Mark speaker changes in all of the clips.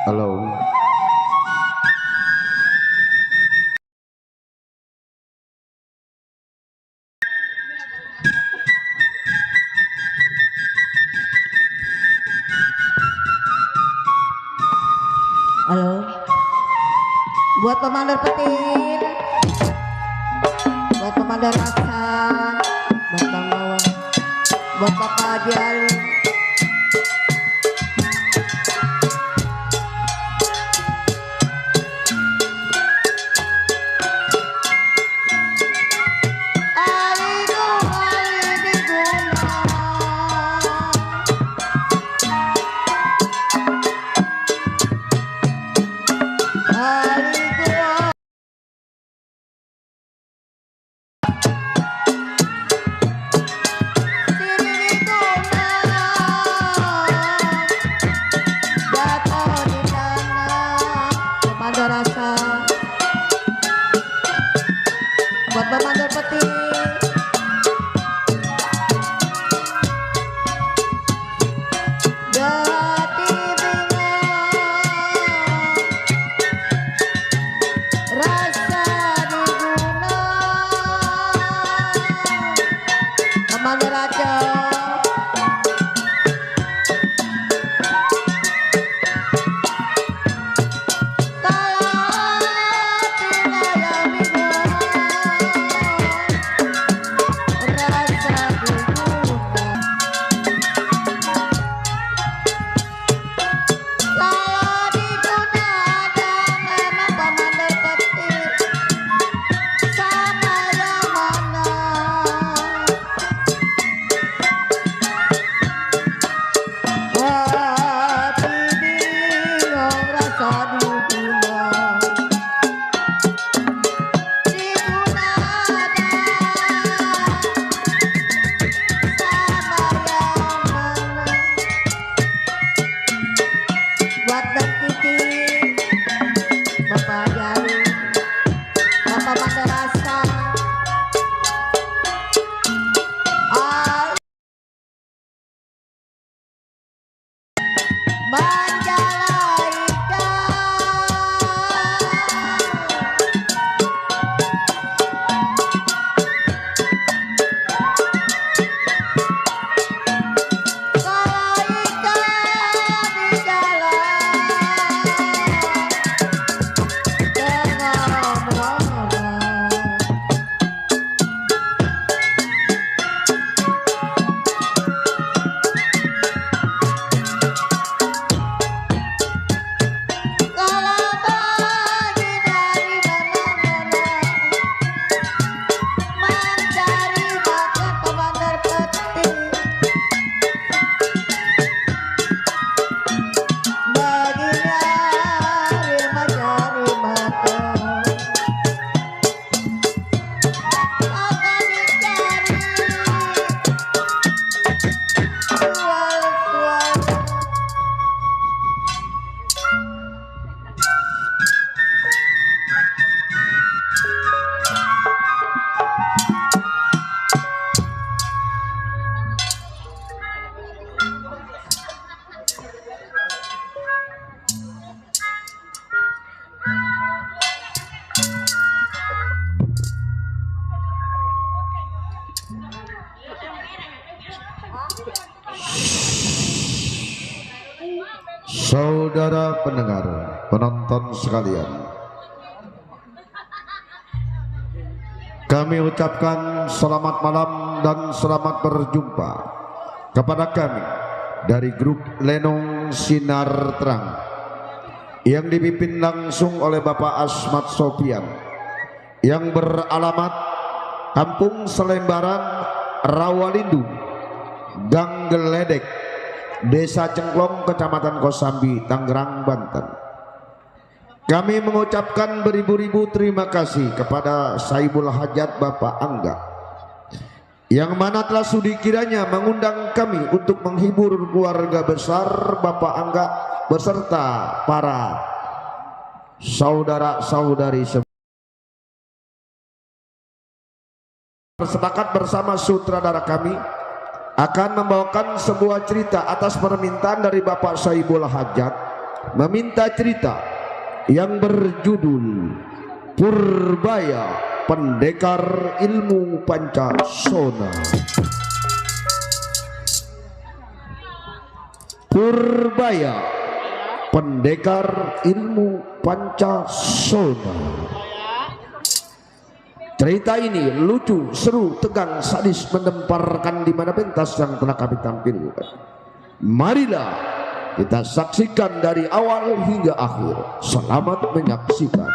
Speaker 1: Halo.
Speaker 2: Halo. Buat Pemandor Petir, buat Pemandor Aksan, buat Bang Mawar, buat Bapak Haji Ali. Buat Pemandor Petir, jati bingung rasa diguna Pemandor Aceh. Buat Dan Kiti, Bapak Jari, Bapak Mandor Aksan, Manjalika.
Speaker 1: Saudara pendengar, penonton sekalian, kami ucapkan selamat malam dan selamat berjumpa kepada kami dari grup Lenong Sinar Terang yang dipimpin langsung oleh Bapak Asmat Sofian yang beralamat Kampung Selembaran, Rawalindu, Gang Geledek, Desa Cengklong, Kecamatan Kosambi, Tangerang, Banten. Kami mengucapkan beribu-ribu terima kasih kepada Saibul Hajat Bapak Angga yang mana telah sudi kiranya mengundang kami untuk menghibur keluarga besar Bapak Angga beserta para saudara-saudari semua. Bersepakat bersama sutradara kami akan membawakan sebuah cerita atas permintaan dari Bapak Saibul Hajat meminta cerita yang berjudul Purbaya Pendekar Ilmu Pancasona. Purbaya Pendekar Ilmu Pancasona. Cerita ini lucu, seru, tegang, sadis, mengemparkan di mana pentas yang telah kami tampilkan. Marilah kita saksikan dari awal hingga akhir. Selamat menyaksikan.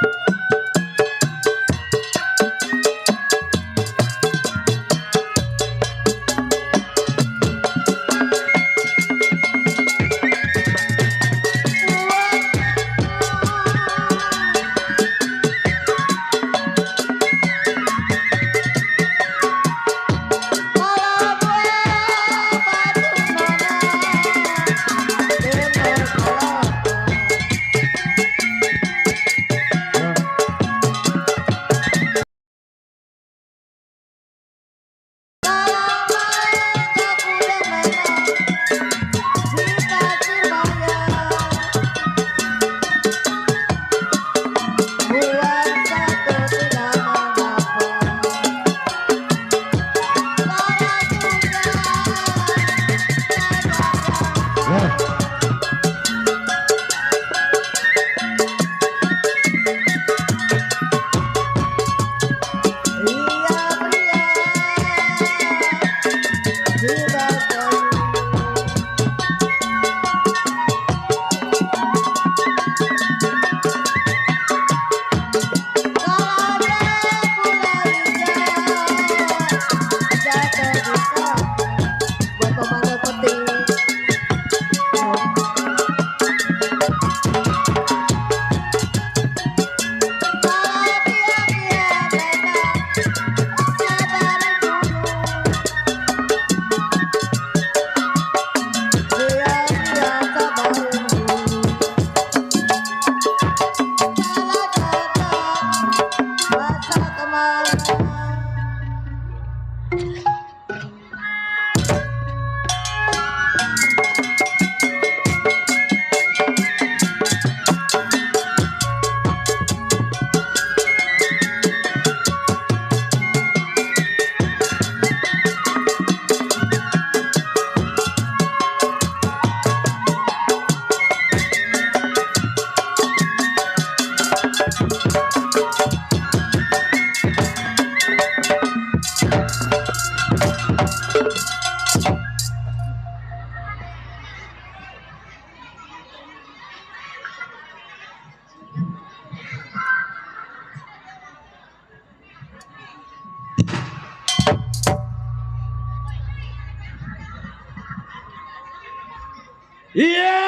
Speaker 3: Iya,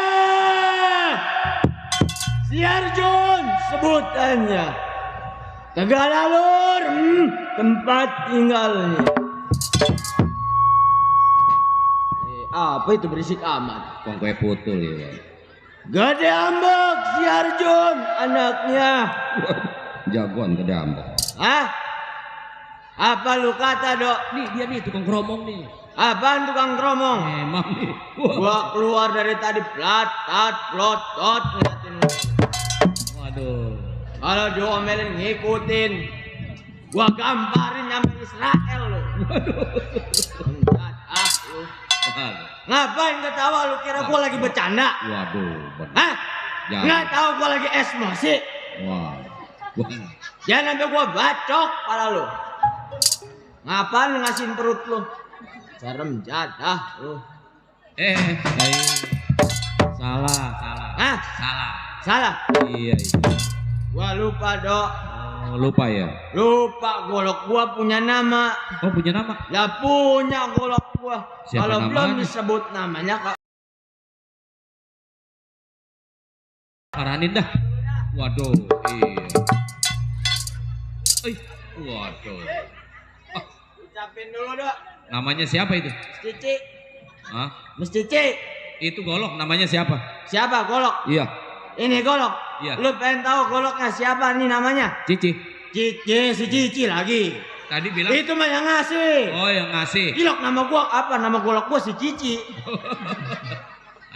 Speaker 3: Siarjun sebutannya. Tegalalur, tempat tinggalnya. Apa itu berisik amat?
Speaker 4: Kong kue putul ya.
Speaker 3: Gede Ambek, Siarjun anaknya.
Speaker 4: Jagoan gede ambek.
Speaker 3: Hah? Apa lu kata, Dok?
Speaker 4: Nih dia nih tukang keromong nih.
Speaker 3: Apaan tukang keromong?
Speaker 4: Emang nih.
Speaker 3: Gua keluar dari tadi platat, plotot ngeliatin lu.
Speaker 4: Waduh.
Speaker 3: Kalau diomelin ngikutin. Gua gamparin sampai Israel lu. Enggak, lu.
Speaker 4: Waduh.
Speaker 3: Ngapain ketawa lu, kira gua lagi bercanda?
Speaker 4: Waduh.
Speaker 3: Hah?
Speaker 4: Jangan.
Speaker 3: Nggak tahu gua lagi emosi.
Speaker 4: Wah.
Speaker 3: Jangan sampai gua bacok pala lu. Ngapain lu ngasihin perut lu? Serem jadah lu.
Speaker 4: Salah.
Speaker 3: Hah? Salah?
Speaker 4: Iya.
Speaker 3: Gua lupa, Dok.
Speaker 4: Oh, lupa ya.
Speaker 3: Lupa, golok gua punya nama.
Speaker 4: Oh punya nama?
Speaker 3: Ya punya golok gua.
Speaker 4: Siapa
Speaker 3: Kalau belum
Speaker 4: namanya?
Speaker 3: disebut namanya kok.
Speaker 4: Paranin dah. Waduh. Iya. Waduh.
Speaker 3: Ucapin dulu, Dok.
Speaker 4: Namanya siapa itu?
Speaker 3: Cici.
Speaker 4: Hah?
Speaker 3: Mas Cici.
Speaker 4: Itu golok namanya siapa?
Speaker 3: Siapa golok?
Speaker 4: Iya.
Speaker 3: Ini golok.
Speaker 4: Iya.
Speaker 3: Lu pengen tahu goloknya siapa nih namanya?
Speaker 4: Cici.
Speaker 3: Cici, si Cici lagi.
Speaker 4: Tadi bilang.
Speaker 3: Itu mah yang ngasih.
Speaker 4: Oh yang ngasih.
Speaker 3: Gilok nama gua apa? Nama golok gua si Cici.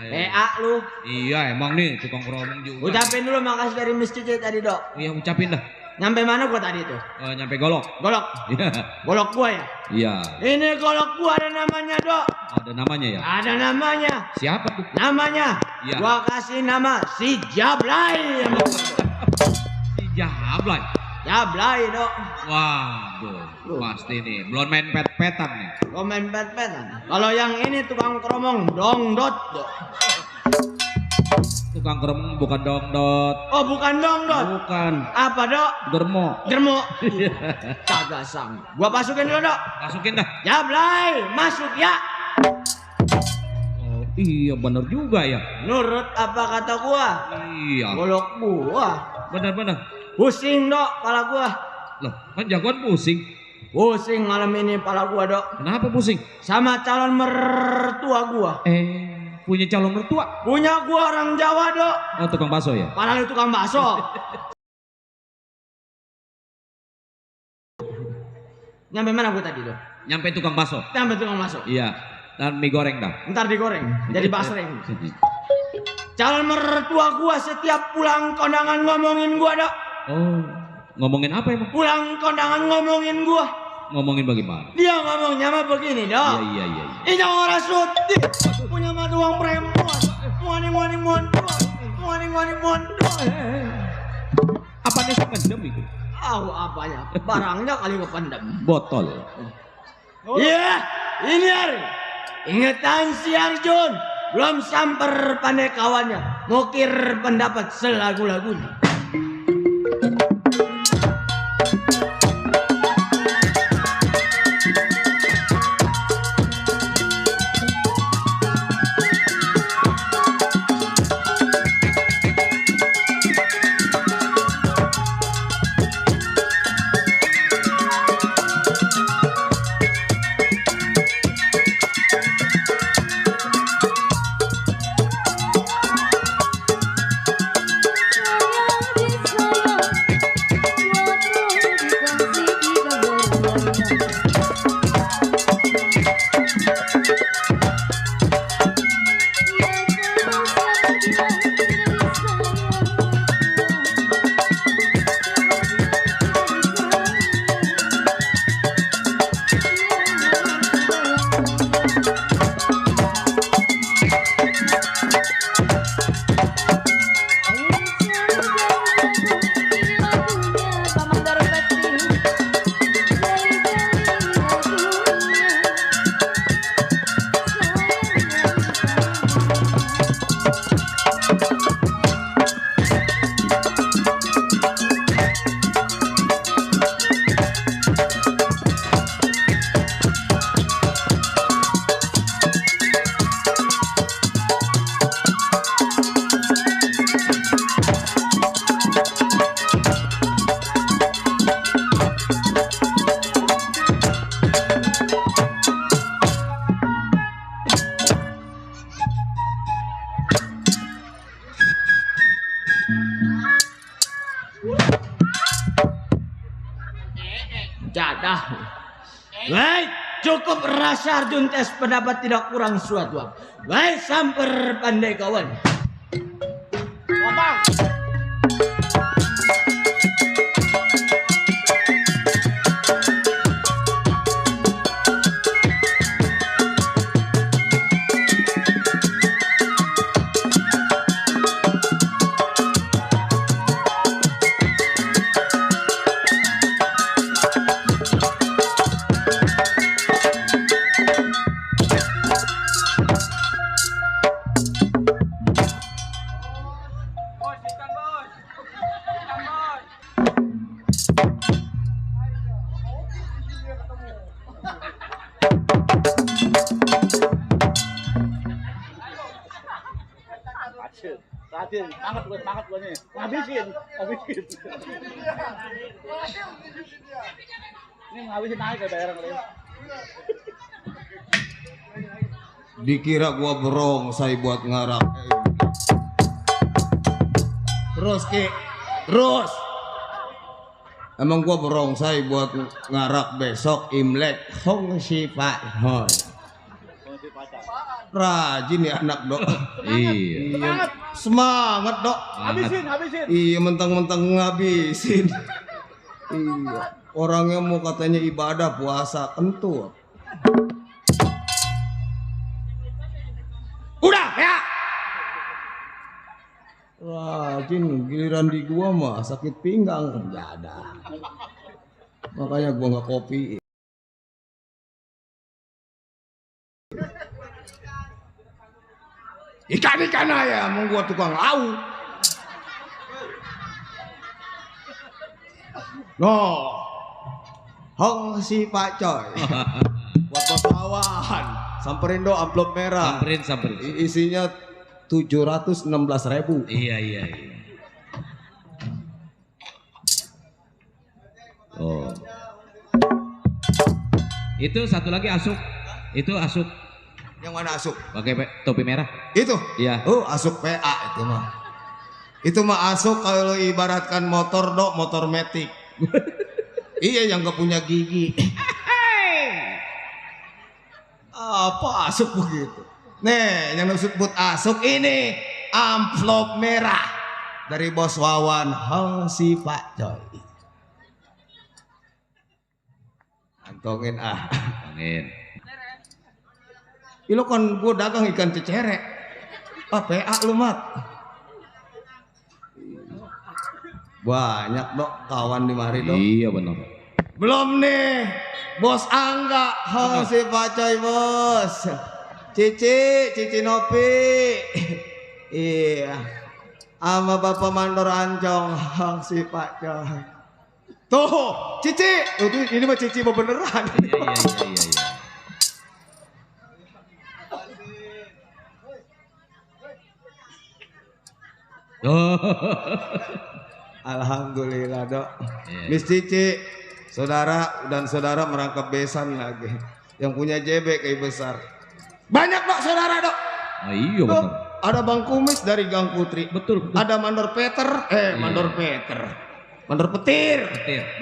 Speaker 3: PA lu.
Speaker 4: Iya emang nih tukang keromong juga.
Speaker 3: Ucapin dulu makasih dari Miss Cici tadi, Dok.
Speaker 4: Iya ucapin dah.
Speaker 3: Nyampe mana gua tadi tuh?
Speaker 4: Nyampe golok.
Speaker 3: Golok.
Speaker 4: Iya.
Speaker 3: Golok gua ya?
Speaker 4: Iya.
Speaker 3: Ini golok gua ada namanya, Dok.
Speaker 4: Ada namanya ya?
Speaker 3: Ada namanya.
Speaker 4: Siapa tuh?
Speaker 3: Namanya.
Speaker 4: Iya.
Speaker 3: Gua kasih nama si Jablay.
Speaker 4: Si Jablay.
Speaker 3: Jablay, Dok.
Speaker 4: Waduh, pasti nih. Belum main pet-petan nih.
Speaker 3: Gua main pet-petan. Kalau yang ini tukang keromong dongdot, Dok.
Speaker 4: Tukang keromong bukan dongdot.
Speaker 3: Oh, bukan dongdot.
Speaker 4: Bukan.
Speaker 3: Apa, Dok?
Speaker 4: Germo.
Speaker 3: Germo. Kagak sang. Gua masukin dulu, Dok.
Speaker 4: Masukin dah.
Speaker 3: Jablay, masuk ya.
Speaker 4: Oh, iya bener juga ya.
Speaker 3: Nurut apa kata gua?
Speaker 4: Iya.
Speaker 3: Golok gua.
Speaker 4: Bener-bener.
Speaker 3: Pusing, Dok, pala gua.
Speaker 4: Loh, kan jagoan pusing.
Speaker 3: Pusing malam ini pala gua, Dok.
Speaker 4: Kenapa pusing?
Speaker 3: Sama calon mertua gua.
Speaker 4: Punya calon mertua?
Speaker 3: Punya gua orang Jawa, Dok.
Speaker 4: Oh, tukang bakso ya?
Speaker 3: Pala lu tukang bakso. Nyampe mana gua tadi, Dok?
Speaker 4: Nyampe tukang bakso.
Speaker 3: Nyampe tukang bakso.
Speaker 4: Iya. Dan mie goreng dah.
Speaker 3: Ntar digoreng, jadi basreng. Calon mertua gua setiap pulang kondangan ngomongin gua, Dok.
Speaker 4: Oh, ngomongin apa emang?
Speaker 3: Pulang kondangan ngomongin gua.
Speaker 4: Ngomongin bagaimana?
Speaker 3: Dia ngomongnya mah begini, Dok.
Speaker 4: Iya.
Speaker 3: Ini orang suti punya maduang perempuan. Muani mondoang. Muani.
Speaker 4: Apa nih pendem itu?
Speaker 3: Apanya? Barangnya kali kependem.
Speaker 4: Botol.
Speaker 3: Iya, ini hari. Ingetan si Arjun. Belum samper pandai kawannya. Ngukir pendapat selagu-lagunya. Jadah. Baik, cukup rasa Arjun tes pendapat tidak kurang suatu. Baik, samper pandai kawan. Ngomong.
Speaker 2: Raden, semangat gua nih. Ngabisin. Ini ngabisin naik ke daerah kalian.
Speaker 1: Dikira gua berongsai buat ngarak. Terus Ki, terus. Emang gua berongsai buat ngarak besok Imlek Hong Si Pak Hoi.
Speaker 2: Rajin ya anak dok.
Speaker 4: Iya.
Speaker 2: Semangat dok.
Speaker 3: Habisin.
Speaker 2: Iya mentang-mentang ngabisin. Iya. Orangnya mau katanya ibadah puasa kentut. Udah ya. Rajin giliran di gua mah sakit pinggang kerja. Makanya gua nggak kopi. Ikan aja mau gua tukang lauk. No. Hong si Pak Coy. Buat bos-bawahan. Samperin do amplop merah.
Speaker 4: Samperin.
Speaker 2: Isinya 716.000.
Speaker 4: Iya. Oh. Itu satu lagi Asuk. Itu Asuk.
Speaker 2: Yang mana Asuk?
Speaker 4: Pakai topi merah.
Speaker 2: Itu?
Speaker 4: Iya.
Speaker 2: Oh, Asuk PA itu mah. Itu mah Asuk kalau ibaratkan motor dok, motor metik. Iya yang gak punya gigi. Apa Asuk begitu? Nih, yang disebut Asuk ini amplop merah dari bos Wawan Hong si Pak Coy. Antongin ah.
Speaker 4: Angin.
Speaker 2: Ilo kan gua dagang ikan cecerek. PA lu mat. Banyak dok kawan di mari dok.
Speaker 4: Iya benar.
Speaker 2: Belum nih bos Angga Hong si Pak Coy bos. Cici Nopi. Iya. Sama Bapak Mandor Anjong Hong si Pak Coy. Tuh, Cici. Ini mah Cici mau beneran.
Speaker 4: Iya. Oh.
Speaker 2: Alhamdulillah dok.
Speaker 4: Iya.
Speaker 2: Miss Cici, saudara dan saudara merangkap besan lagi. Yang punya JB kayak besar. Banyak dok saudara dok.
Speaker 4: Oh, iya
Speaker 2: Tuh,
Speaker 4: benar.
Speaker 2: ada Bang Kumis dari Gang Putri.
Speaker 4: Betul.
Speaker 2: Ada Mandor Peter. Mandor Peter. Mandor Petir.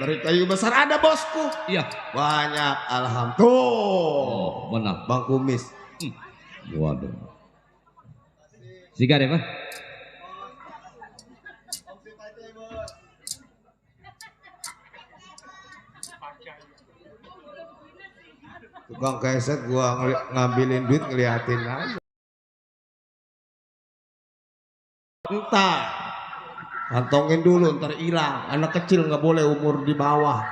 Speaker 2: Dari kayu besar ada bosku.
Speaker 4: Iya.
Speaker 2: Banyak alhamdulillah.
Speaker 4: Oh, benar.
Speaker 2: Bang Kumis.
Speaker 4: Waduh. Sikat ya, Pak?
Speaker 2: Tukang keset gua ngambilin duit ngeliatin aja. Entar kantongin dulu ntar hilang. Anak kecil nggak boleh umur di bawah.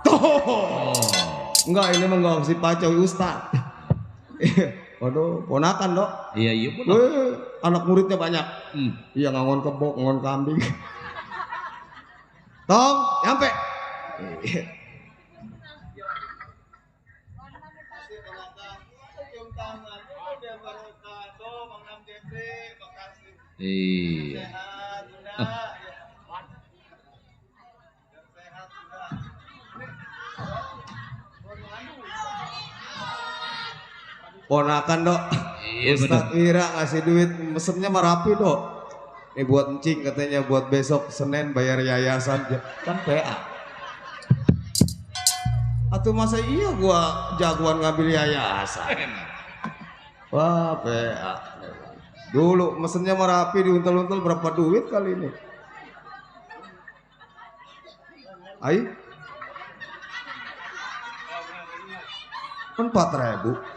Speaker 2: Tuh.
Speaker 4: Oh.
Speaker 2: Enggak ini mah nggak si Pacoy Ustad. Waduh ponakan dok.
Speaker 4: Iya benar.
Speaker 2: Anak muridnya banyak. Iya ngangon kebok, ngangon kambing. Tong, nyampe.
Speaker 4: Iya.
Speaker 2: Ponakan dok.
Speaker 4: Iya,
Speaker 2: Ustadz Wira ngasih duit mesennya mah rapi dok. Ini buat encing katanya buat besok Senin bayar yayasan kan PA. Atau masa iya gua jagoan ngambil yayasan. Wah PA. Dulu mesennya mah rapi diuntel-untel berapa duit kali ini? Ayo. 4.000.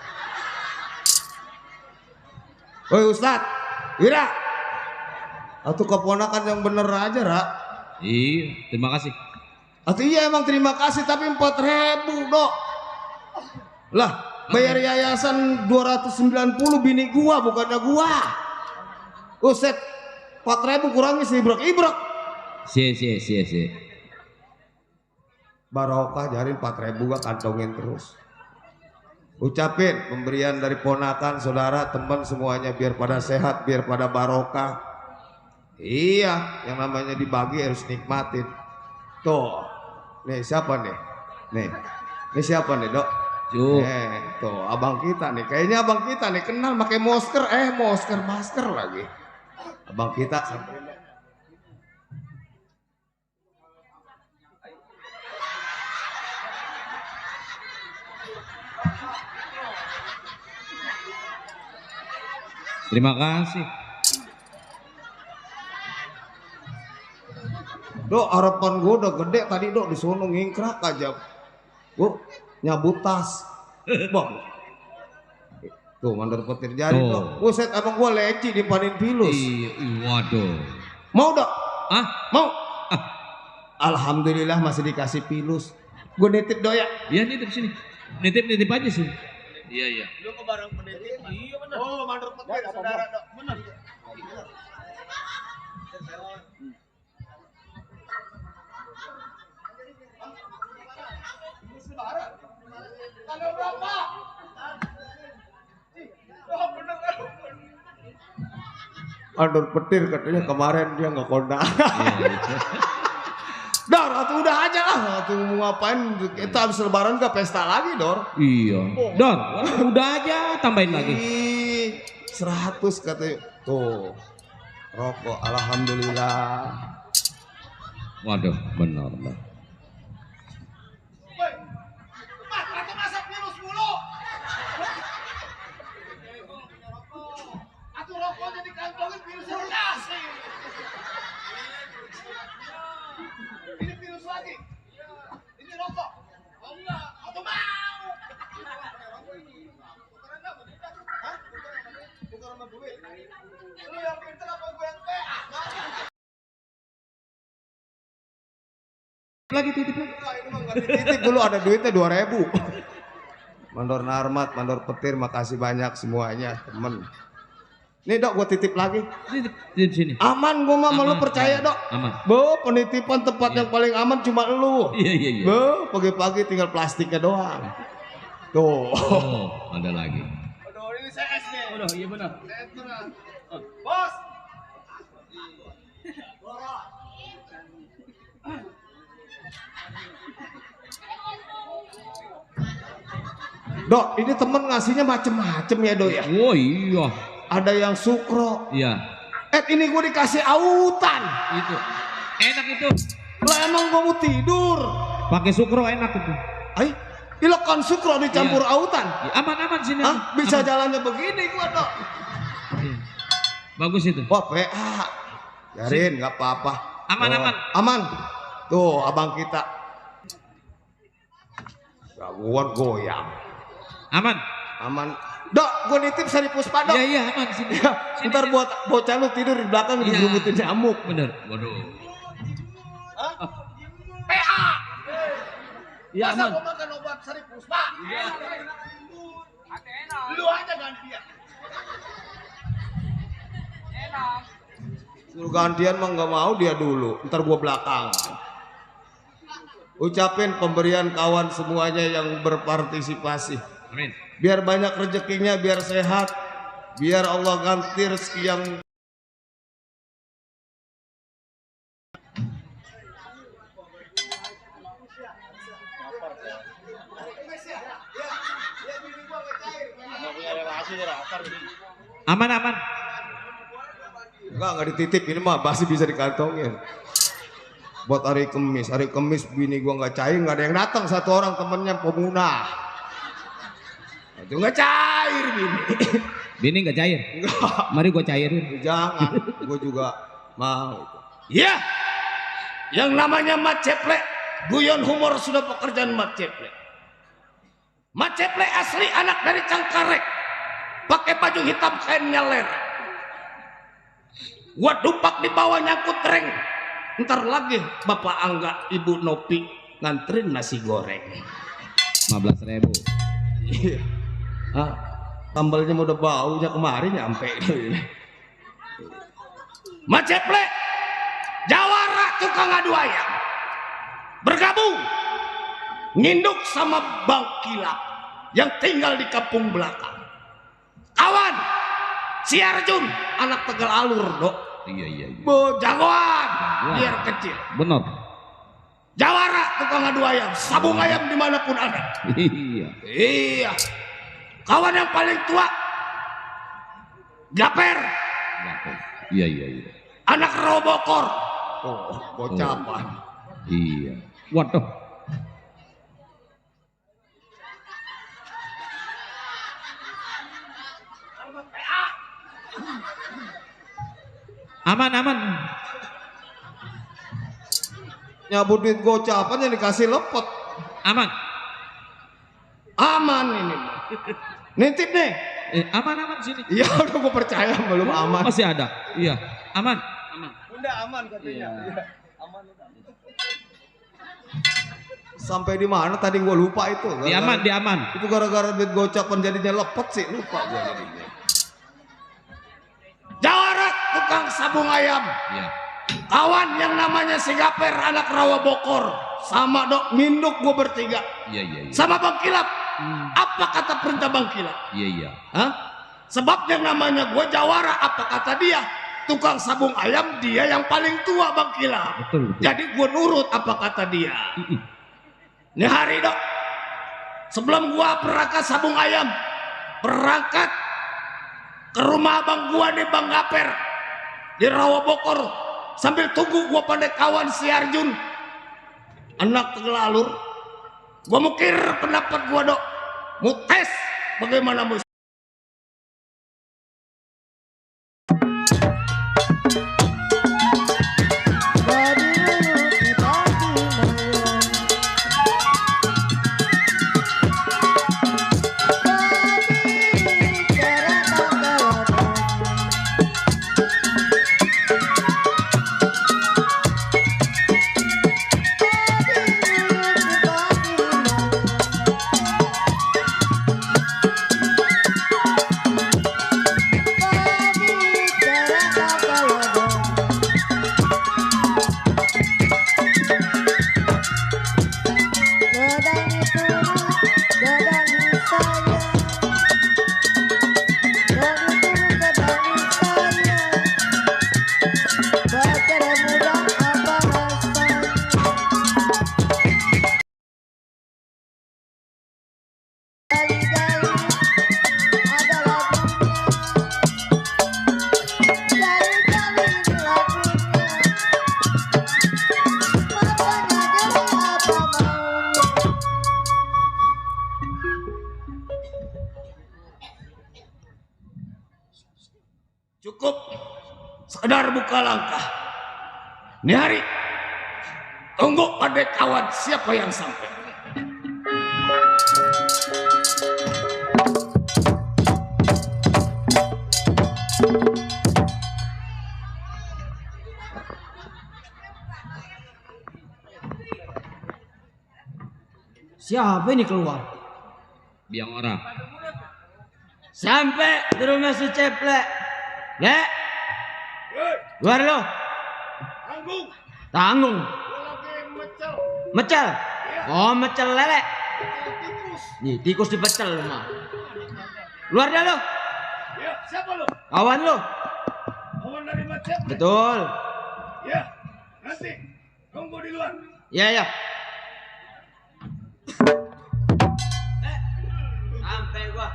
Speaker 2: Woi Ustad, Wira, atau keponakan yang bener aja, Ra.
Speaker 4: Iya, terima kasih.
Speaker 2: Atau iya emang terima kasih tapi 4.000 dok. Lah, bayar yayasan 290 bini gua bukannya gua. Uset, 4.000 kurangi seibrak-ibrak.
Speaker 4: Si.
Speaker 2: Barokah jarin 4.000 gua kantongin terus. Ucapin pemberian dari ponakan, saudara, teman semuanya biar pada sehat, biar pada barokah. Iya, yang namanya dibagi harus nikmatin. Tuh, nih siapa nih? Nih siapa nih dok?
Speaker 4: Cuk.
Speaker 2: Tuh abang kita nih, kayaknya abang kita nih kenal pakai masker lagi. Abang kita sampai
Speaker 4: Terima kasih.
Speaker 2: Dok, harapan gue udah gede tadi dok disuruh ngingkrak aja. Gue nyabut tas. Bang. Tuh mandor petir jari
Speaker 4: Tuh.
Speaker 2: dok. Buset abang gue leci dipanin pilus.
Speaker 4: Waduh.
Speaker 2: Mau dok?
Speaker 4: Ah,
Speaker 2: Mau? Alhamdulillah masih dikasih pilus. Gue nitip dok ya.
Speaker 4: iya nitip sini. Nitip aja sih. Iya, iya.
Speaker 3: Lu ke barang penitip. Iya benar.
Speaker 2: Oh mandor petir saudara dok.
Speaker 3: Benar.
Speaker 2: Mandor petir katanya kemarin dia nggak kondangan. Dor, atuh udah aja lah. Atuh mau ngapain? Kita habis lebaran ke pesta lagi, Dor.
Speaker 4: Iya. Dor, udah aja tambahin lagi.
Speaker 2: Ih, 100 katanya. Tuh. Rokok alhamdulillah.
Speaker 4: Waduh, benar. Lagi titip lagi.
Speaker 2: Titip dulu ada duitnya 2.000. Mandor Narmat, mandor petir, makasih banyak semuanya, temen. Nih dok, gue titip lagi.
Speaker 4: Titip sini.
Speaker 2: Aman gue mah, lu percaya dok?
Speaker 4: Aman.
Speaker 2: Bo, penitipan tempat yang paling aman cuma lu.
Speaker 4: Iya.
Speaker 2: Bo, pagi-pagi tinggal plastiknya doang. Tuh.
Speaker 4: Oh, ada lagi.
Speaker 3: Aduh, ini CS nih. Aduh, iya benar.
Speaker 2: Bos. Dok, ini temen ngasihnya macem-macem ya dok ya.
Speaker 4: Oh iya.
Speaker 2: Ada yang sukro.
Speaker 4: Iya.
Speaker 2: Ini gue dikasih autan.
Speaker 4: Itu. Enak itu.
Speaker 2: Lah emang gue mau tidur.
Speaker 4: Pakai sukro enak itu.
Speaker 2: Ay, ilokan sukro dicampur
Speaker 4: Iya.
Speaker 2: autan.
Speaker 4: Ya, aman sini.
Speaker 2: Hah? Bisa
Speaker 4: aman.
Speaker 2: jalannya begini gue dok.
Speaker 4: Iya. Bagus itu.
Speaker 2: Wah PA. Jarin nggak apa-apa.
Speaker 4: Aman.
Speaker 2: Aman. Tuh abang kita. Gangguan goyang.
Speaker 4: Aman.
Speaker 2: Dok, gue nitip Sari Puspa dok.
Speaker 4: Iya, aman sini.
Speaker 2: Ya, ntar buat bocah lu tidur di belakang
Speaker 4: Iya.
Speaker 2: digerubutin nyamuk.
Speaker 4: Bener. Waduh.
Speaker 2: PA.
Speaker 3: Iya aman.
Speaker 2: Gua makan obat Sari Puspa?
Speaker 3: Iya.
Speaker 2: Lu aja gantian. Suruh gantian mah nggak mau dia dulu. Ntar gua belakang. Ucapin pemberian kawan semuanya yang berpartisipasi.
Speaker 4: Amin.
Speaker 2: Biar banyak rezekinya, biar sehat, biar Allah ganti rezeki yang
Speaker 4: Aman.
Speaker 2: enggak dititip, ini mah masih bisa dikantongin. Buat hari Kemis bini gua nggak cair, nggak ada yang datang, satu orang temennya pemunah. Itu nggak cair bini.
Speaker 4: Bini nggak cair.
Speaker 2: Enggak.
Speaker 4: Mari gua cairin.
Speaker 2: Jangan, gue juga mau. Iya, yang namanya Mat Ceplek, guyon humor sudah pekerjaan Mat Ceplek. Mat Ceplek asli anak dari Cangkarek, pakai baju hitam kain nyaler. Gua dupak di bawah nyangkut reng. Ntar lagi Bapak Angga, Ibu Nopi nganterin nasi goreng.
Speaker 4: 15.000.
Speaker 2: Iya. Ah, sambalnya udah baunya kemarin nyampe. Mat Ceplek, jawara tukang adu ayam, bergabung nginduk sama Bang Kilap yang tinggal di kampung belakang. Kawan, si Arjun anak Tegal Alur dok.
Speaker 4: Iya.
Speaker 2: Bo jagoan, biar kecil.
Speaker 4: Benar.
Speaker 2: Jawara tukang adu ayam, sabung ayam dimanapun ada.
Speaker 4: Iya.
Speaker 2: Iya. Kawan yang paling tua, Gaper,
Speaker 4: Iya.
Speaker 2: anak Robokor. Oh, bocapan.
Speaker 4: Iya. Waduh. Aman, aman.
Speaker 2: Nyabut duit gocapan yang dikasih lepot.
Speaker 4: Aman.
Speaker 2: Aman ini. Nitip nih.
Speaker 4: Aman, aman sini.
Speaker 2: Iya udah gue percaya belum aman.
Speaker 4: Masih ada. Iya, aman. Aman.
Speaker 2: Udah aman katanya. Iya. Aman udah. Sampai di mana tadi gue lupa itu.
Speaker 4: Di aman, di aman.
Speaker 2: Itu gara-gara duit gocapan jadinya lepot sih, lupa gue jadinya. Jawara tukang sabung ayam.
Speaker 4: Iya.
Speaker 2: Kawan yang namanya si Gaper anak rawa bokor. Sama dok nginduk gue bertiga.
Speaker 4: Iya, iya, iya.
Speaker 2: Sama Bang Kilap. Apa kata perintah Bang Kilap?
Speaker 4: Iya, iya.
Speaker 2: Hah? Sebab yang namanya gue Jawara, apa kata dia? Tukang sabung ayam dia yang paling tua Bang Kilap.
Speaker 4: Betul, betul.
Speaker 2: Jadi gue nurut apa kata dia. Ini hari dok, sebelum gue berangkat sabung ayam, berangkat ke rumah abang gue nih Bang Gaper di Rawa Bokor, sambil tunggu gue pandai kawan si Arjun anak Tegelalur. Gue mukir pendapat gue dok, mau tes bagaimana mus. Cukup sekedar buka langkah. Ini hari tunggu pada kawan siapa yang sampai.
Speaker 3: Siapa ini keluar?
Speaker 4: Biang orang.
Speaker 3: Sampai di rumah si Ceplek. Lek. Luar lo.
Speaker 2: Tanggung.
Speaker 3: Tanggung.
Speaker 2: Mecel.
Speaker 3: Mecel.
Speaker 2: Iya.
Speaker 3: Oh, mecel lele.
Speaker 2: Tikus.
Speaker 3: Nih, tikus dipecel lu mah. Luar dah lo.
Speaker 2: Ya, siapa lu?
Speaker 3: Kawan lo.
Speaker 2: Kawan dari Mecel.
Speaker 3: Betul.
Speaker 2: Ya, nanti tunggu di luar.
Speaker 3: Ya, ya. Sampai gua.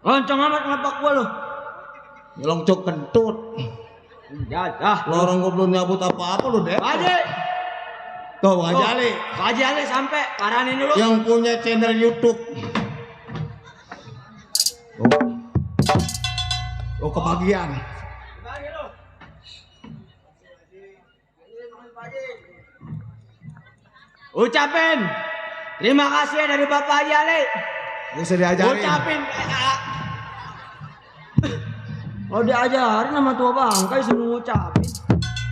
Speaker 3: Loncong amat ngapak gua lu.
Speaker 2: Loncok kentut.
Speaker 3: Jadah.
Speaker 2: Lo orang gua belum nyabut apa-apa lu deh.
Speaker 3: Haji.
Speaker 2: Tuh Haji Ali.
Speaker 3: Haji Ali sampai paranin dulu.
Speaker 2: Yang punya channel YouTube. Oh kebagian.
Speaker 3: Ucapin terima kasih dari Bapak Haji Ali.
Speaker 2: Gak usah diajarin.
Speaker 3: Ucapin. Oh diajarin sama tua bangkai suruh ngucapin.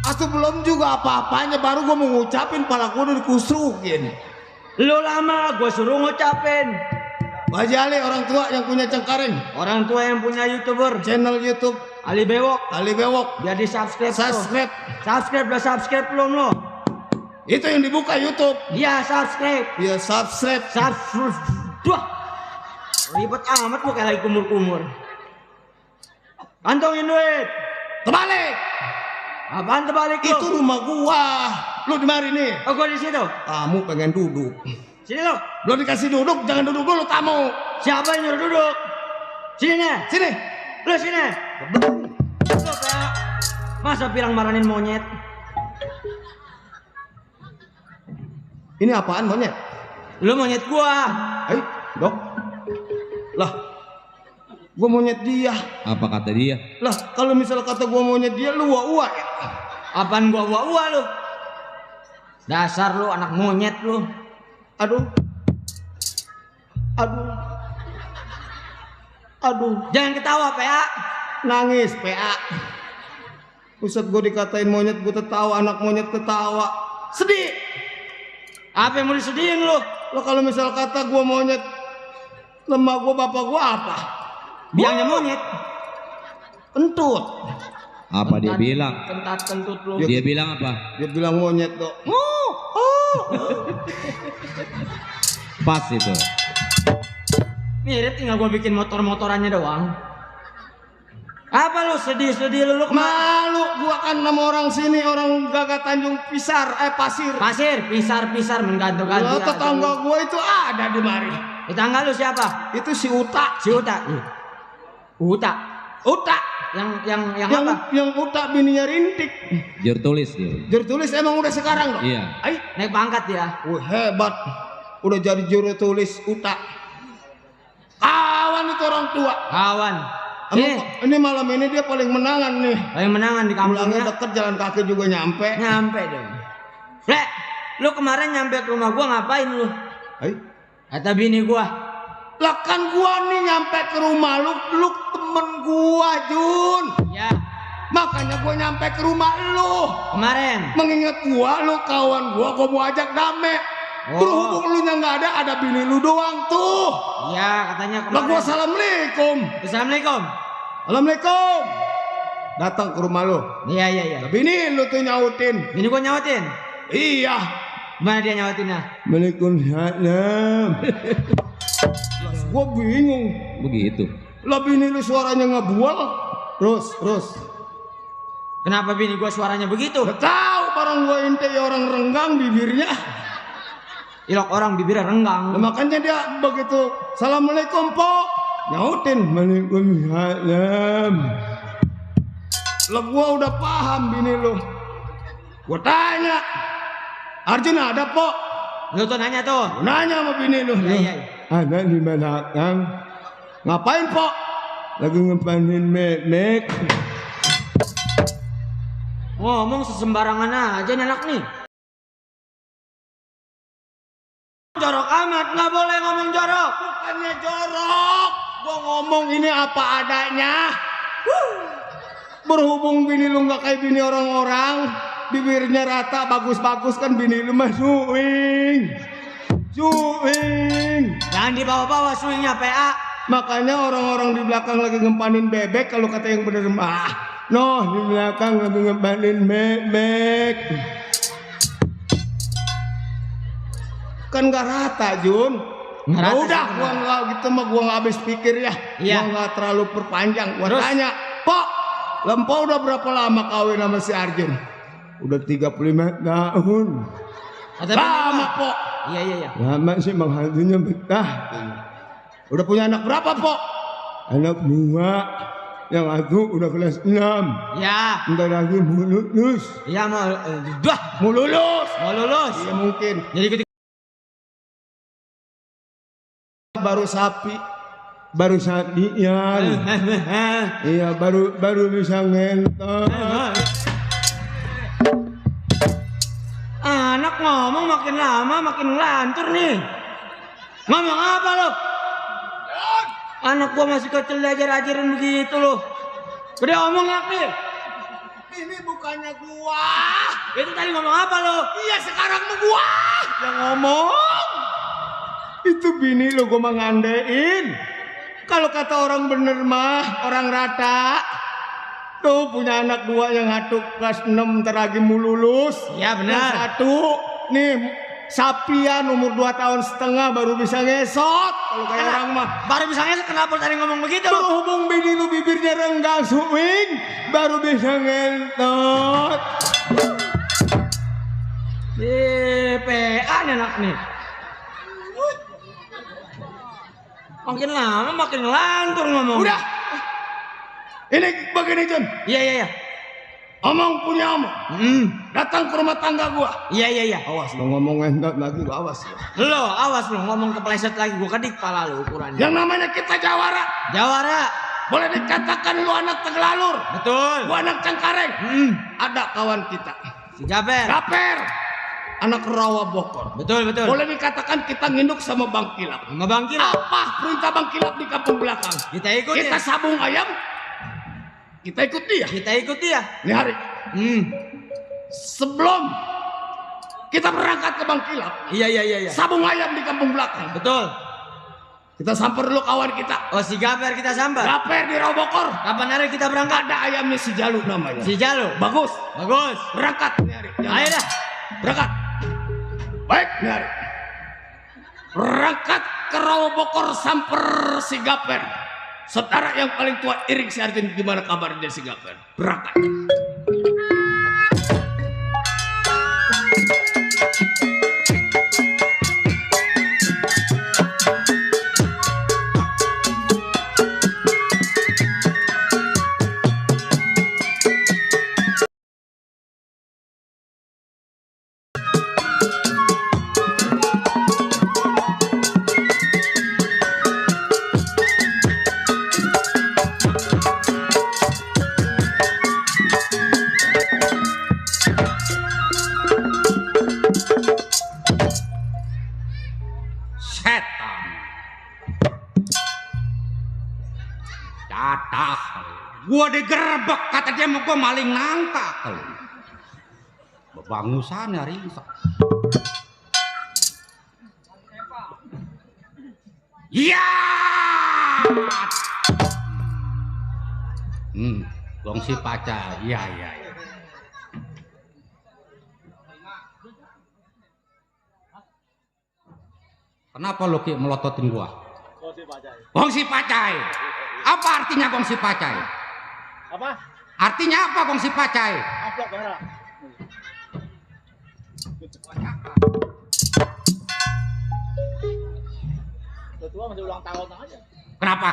Speaker 2: Atuh belum juga apa-apanya baru gua mau ngucapin pala gua udah dikusrukin.
Speaker 3: Lu lama gua suruh ngucapin.
Speaker 2: Haji Ali orang tua yang punya Cengkareng.
Speaker 3: Orang tua yang punya YouTuber
Speaker 2: Channel YouTube
Speaker 3: Ali Bewok.
Speaker 2: Ali Bewok.
Speaker 3: Biar di subscribe.
Speaker 2: Subscribe.
Speaker 3: Subscribe belum lo?
Speaker 2: Itu yang dibuka YouTube.
Speaker 3: Iya subscribe.
Speaker 2: Ya subscribe.
Speaker 3: Subscribe. Duh. Ribet amat gua kayak lagi kumur-kumur. Kantongin duit.
Speaker 2: Terbalik.
Speaker 3: Apaan terbalik lu?
Speaker 2: Itu rumah gua. Lu di mari nih.
Speaker 3: Oh gua di situ.
Speaker 2: Kamu pengen duduk.
Speaker 3: Sini lo.
Speaker 2: Belum dikasih duduk, jangan duduk dulu tamu.
Speaker 3: Siapa yang nyuruh duduk? Sini nih.
Speaker 2: Sini.
Speaker 3: Lu sini. Lu kayak masa pirang maranin monyet.
Speaker 2: Ini apaan monyet?
Speaker 3: Lu monyet gua.
Speaker 2: Ayo, dok. Lah. Gua monyet dia.
Speaker 4: Apa kata dia?
Speaker 2: Lah, kalau misal kata gua monyet dia lu wa ya.
Speaker 3: Apaan gua lu? Dasar lu anak monyet lu.
Speaker 2: Aduh. Aduh. Aduh.
Speaker 3: Jangan ketawa, PA.
Speaker 2: Nangis, PA. Pusat gua dikatain monyet, gua ketawa, anak monyet ketawa. Sedih.
Speaker 3: Apa yang mau disedihin lu?
Speaker 2: Lo kalau misal kata gua monyet, lemah gua bapak gua apa?
Speaker 3: Biangnya monyet.
Speaker 2: Kentut.
Speaker 4: Apa dia bilang?
Speaker 3: Kentat kentut lu.
Speaker 4: Dia bilang apa?
Speaker 2: Dia bilang monyet dok.
Speaker 4: Pas itu.
Speaker 3: Mirip tinggal gua bikin motor-motorannya doang. Apa lu sedih-sedih lu kemana?
Speaker 2: Malu gua kan sama orang sini, orang Gagak Tanjung Pasir.
Speaker 3: Pasir, pisar menggantung-gantung.
Speaker 2: Lo tetangga gua itu ada di mari.
Speaker 3: Tetangga lu siapa?
Speaker 2: Itu si Uta.
Speaker 3: Si Uta. Uta.
Speaker 2: Uta.
Speaker 3: Yang apa?
Speaker 2: Yang Uta bininya Rintik.
Speaker 4: Jur tulis dia.
Speaker 2: Juru tulis emang udah sekarang loh.
Speaker 4: Iya.
Speaker 2: Ay,
Speaker 3: Naik pangkat ya.
Speaker 2: hebat. Udah jadi juru tulis Uta. Kawan itu orang tua.
Speaker 3: Kawan.
Speaker 2: Ini malam ini dia paling menangan nih.
Speaker 3: Paling menangan di
Speaker 2: Pulangnya
Speaker 3: kampungnya.
Speaker 2: deket, jalan kaki juga nyampe.
Speaker 3: Nyampe dong. Lek, lu kemarin nyampe ke rumah gua ngapain lu?
Speaker 2: Ay.
Speaker 3: Kata bini gua.
Speaker 2: Lah kan gua nih nyampe ke rumah lu temen gua Jun.
Speaker 3: Ya,
Speaker 2: Makanya gua nyampe ke rumah lu.
Speaker 3: kemarin.
Speaker 2: Mengingat gua lu kawan gua mau ajak dame.
Speaker 3: Oh.
Speaker 2: Berhubung lu nya nggak ada bini lu doang tuh.
Speaker 3: Iya, katanya
Speaker 2: Lah
Speaker 3: kemarin.
Speaker 2: gua assalamualaikum.
Speaker 3: Assalamualaikum.
Speaker 2: Assalamualaikum. Datang ke rumah lu.
Speaker 3: Iya.
Speaker 2: Lah bini lu tuh nyautin.
Speaker 3: Bini gua nyautin.
Speaker 2: Iya.
Speaker 3: Gimana dia nyautinnya?
Speaker 2: Waalaikumsalam. Gua bingung.
Speaker 4: Begitu.
Speaker 2: Lah bini lu suaranya ngebual. Terus.
Speaker 3: Kenapa bini gua suaranya begitu?
Speaker 2: Gak tahu barang gua ente orang renggang bibirnya.
Speaker 3: Ilok orang bibirnya renggang.
Speaker 2: Nah, makanya dia begitu. Assalamualaikum po. Nyautin. Waalaikumsalam. Lah gua udah paham bini lu. Gua tanya. Arjun ada po.
Speaker 3: Lu tuh nanya tuh.
Speaker 2: Nanya sama bini lu.
Speaker 3: Iya.
Speaker 2: Ada di belakang. Ngapain po? Lagi ngepanin memek.
Speaker 3: Ngomong sesembarangan aja nih anak nih. Jorok amat, nggak boleh ngomong jorok.
Speaker 2: Bukannya jorok. Gua ngomong ini apa adanya. Berhubung bini lu nggak kayak bini orang-orang, bibirnya rata, bagus-bagus kan bini lu mah suing.
Speaker 3: Jangan dibawa-bawa swingnya PA.
Speaker 2: Makanya orang-orang di belakang lagi ngempanin bebek kalau kata yang bener mah. Noh, di belakang lagi ngempanin bebek. Kan gak rata Jun.
Speaker 3: Nggak rata
Speaker 2: Udah
Speaker 3: sih,
Speaker 2: gua nggak gitu mah gua nggak habis pikir ya.
Speaker 3: Iya.
Speaker 2: Gua nggak terlalu perpanjang. Gua
Speaker 3: Terus?
Speaker 2: tanya, Pok, Lempo udah berapa lama kawin sama si Arjun? Udah 35 tahun.
Speaker 3: Kata bini
Speaker 2: Lama
Speaker 3: gua.
Speaker 2: Pok.
Speaker 3: Iya.
Speaker 2: Lama sih bang hantunya betah. Udah punya anak berapa Pok?
Speaker 5: anak 2, yang satu udah kelas 6.
Speaker 3: Ya.
Speaker 5: Bentar lagi mau lulus.
Speaker 3: Ya mau
Speaker 5: Mau lulus.
Speaker 3: mau lulus.
Speaker 5: Iya mungkin.
Speaker 3: Jadi ikut
Speaker 5: Baru sapi, baru sadian. Iya baru bisa ngentot.
Speaker 3: Anak ngomong makin lama makin lantur nih. Ngomong apa lo? Anak gua masih kecil ajar-ajarin begitu lo. Gede omong ya nih.
Speaker 5: Ini bukannya gua.
Speaker 3: Itu tadi ngomong apa lo?
Speaker 5: Iya sekarang mau gua yang ngomong. Itu bini lo gua mangandein. Kalau kata orang bener mah, orang rata. Tuh punya anak 2 yang satu kelas 6 ntar lagi mau lulus.
Speaker 3: Ya benar.
Speaker 5: Yang satu nih sapian umur 2 tahun setengah baru bisa ngesot. Kalau kayak orang mah
Speaker 3: Baru bisa ngesot, kenapa tadi ngomong begitu?
Speaker 5: berhubung bini lu bibirnya renggang suwing baru bisa ngentot.
Speaker 3: PA nih anak nih. Makin lama makin lantur ngomong.
Speaker 5: Udah. Ini begini Jun.
Speaker 3: Iya.
Speaker 5: Omong punya omong. Datang ke rumah tangga gua.
Speaker 3: Iya.
Speaker 5: Awas lo ngomong ngentot lagi lo awas lo.
Speaker 3: Lo awas lo ngomong kepleset lagi, gua kedik pala lo ukurannya.
Speaker 5: Yang namanya kita jawara.
Speaker 3: Jawara.
Speaker 5: Boleh dikatakan lu anak Teglalur.
Speaker 3: Betul.
Speaker 5: Gua anak Cengkareng. Ada kawan kita.
Speaker 3: Si Jaber.
Speaker 5: Gaper. Anak Rawa Bokor.
Speaker 3: Betul.
Speaker 5: Boleh dikatakan kita nginduk sama Bang Kilap.
Speaker 3: Sama Bang Kilap.
Speaker 5: Apa perintah Bang Kilap di kampung belakang?
Speaker 3: Kita ikut
Speaker 5: Kita
Speaker 3: ya.
Speaker 5: sabung ayam. Kita ikut dia.
Speaker 3: Kita ikut dia.
Speaker 5: Nih hari. Sebelum kita berangkat ke Bang Kilap.
Speaker 3: Iya.
Speaker 5: Sabung ayam di kampung belakang.
Speaker 3: Betul.
Speaker 5: Kita samper dulu kawan kita.
Speaker 3: Oh si Gaper kita sambar.
Speaker 5: Gaper di Rawa Bokor.
Speaker 3: Kapan hari kita berangkat?
Speaker 5: Ada ayamnya si Jalu namanya.
Speaker 3: Si Jalo.
Speaker 5: Bagus.
Speaker 3: Bagus.
Speaker 5: Berangkat nih hari.
Speaker 3: Ayo dah.
Speaker 5: Berangkat. Baik nih hari. Berangkat ke Rawa Bokor samper si Gaper. Saudara yang paling tua Iring si Artin, gimana kabarnya si Gaper? Berangkat.
Speaker 6: Setan cadah gua digerebek kata dia mau gua maling nangka bebangusan hari iya gongsi pacar iya kenapa lo Ki melototin gua? Gongsi pacai. Apa artinya gongsi pacai?
Speaker 7: Apa?
Speaker 6: Artinya apa gongsi pacai?
Speaker 7: Amplop merah. Ketua masih ulang tahun aja.
Speaker 6: Kenapa?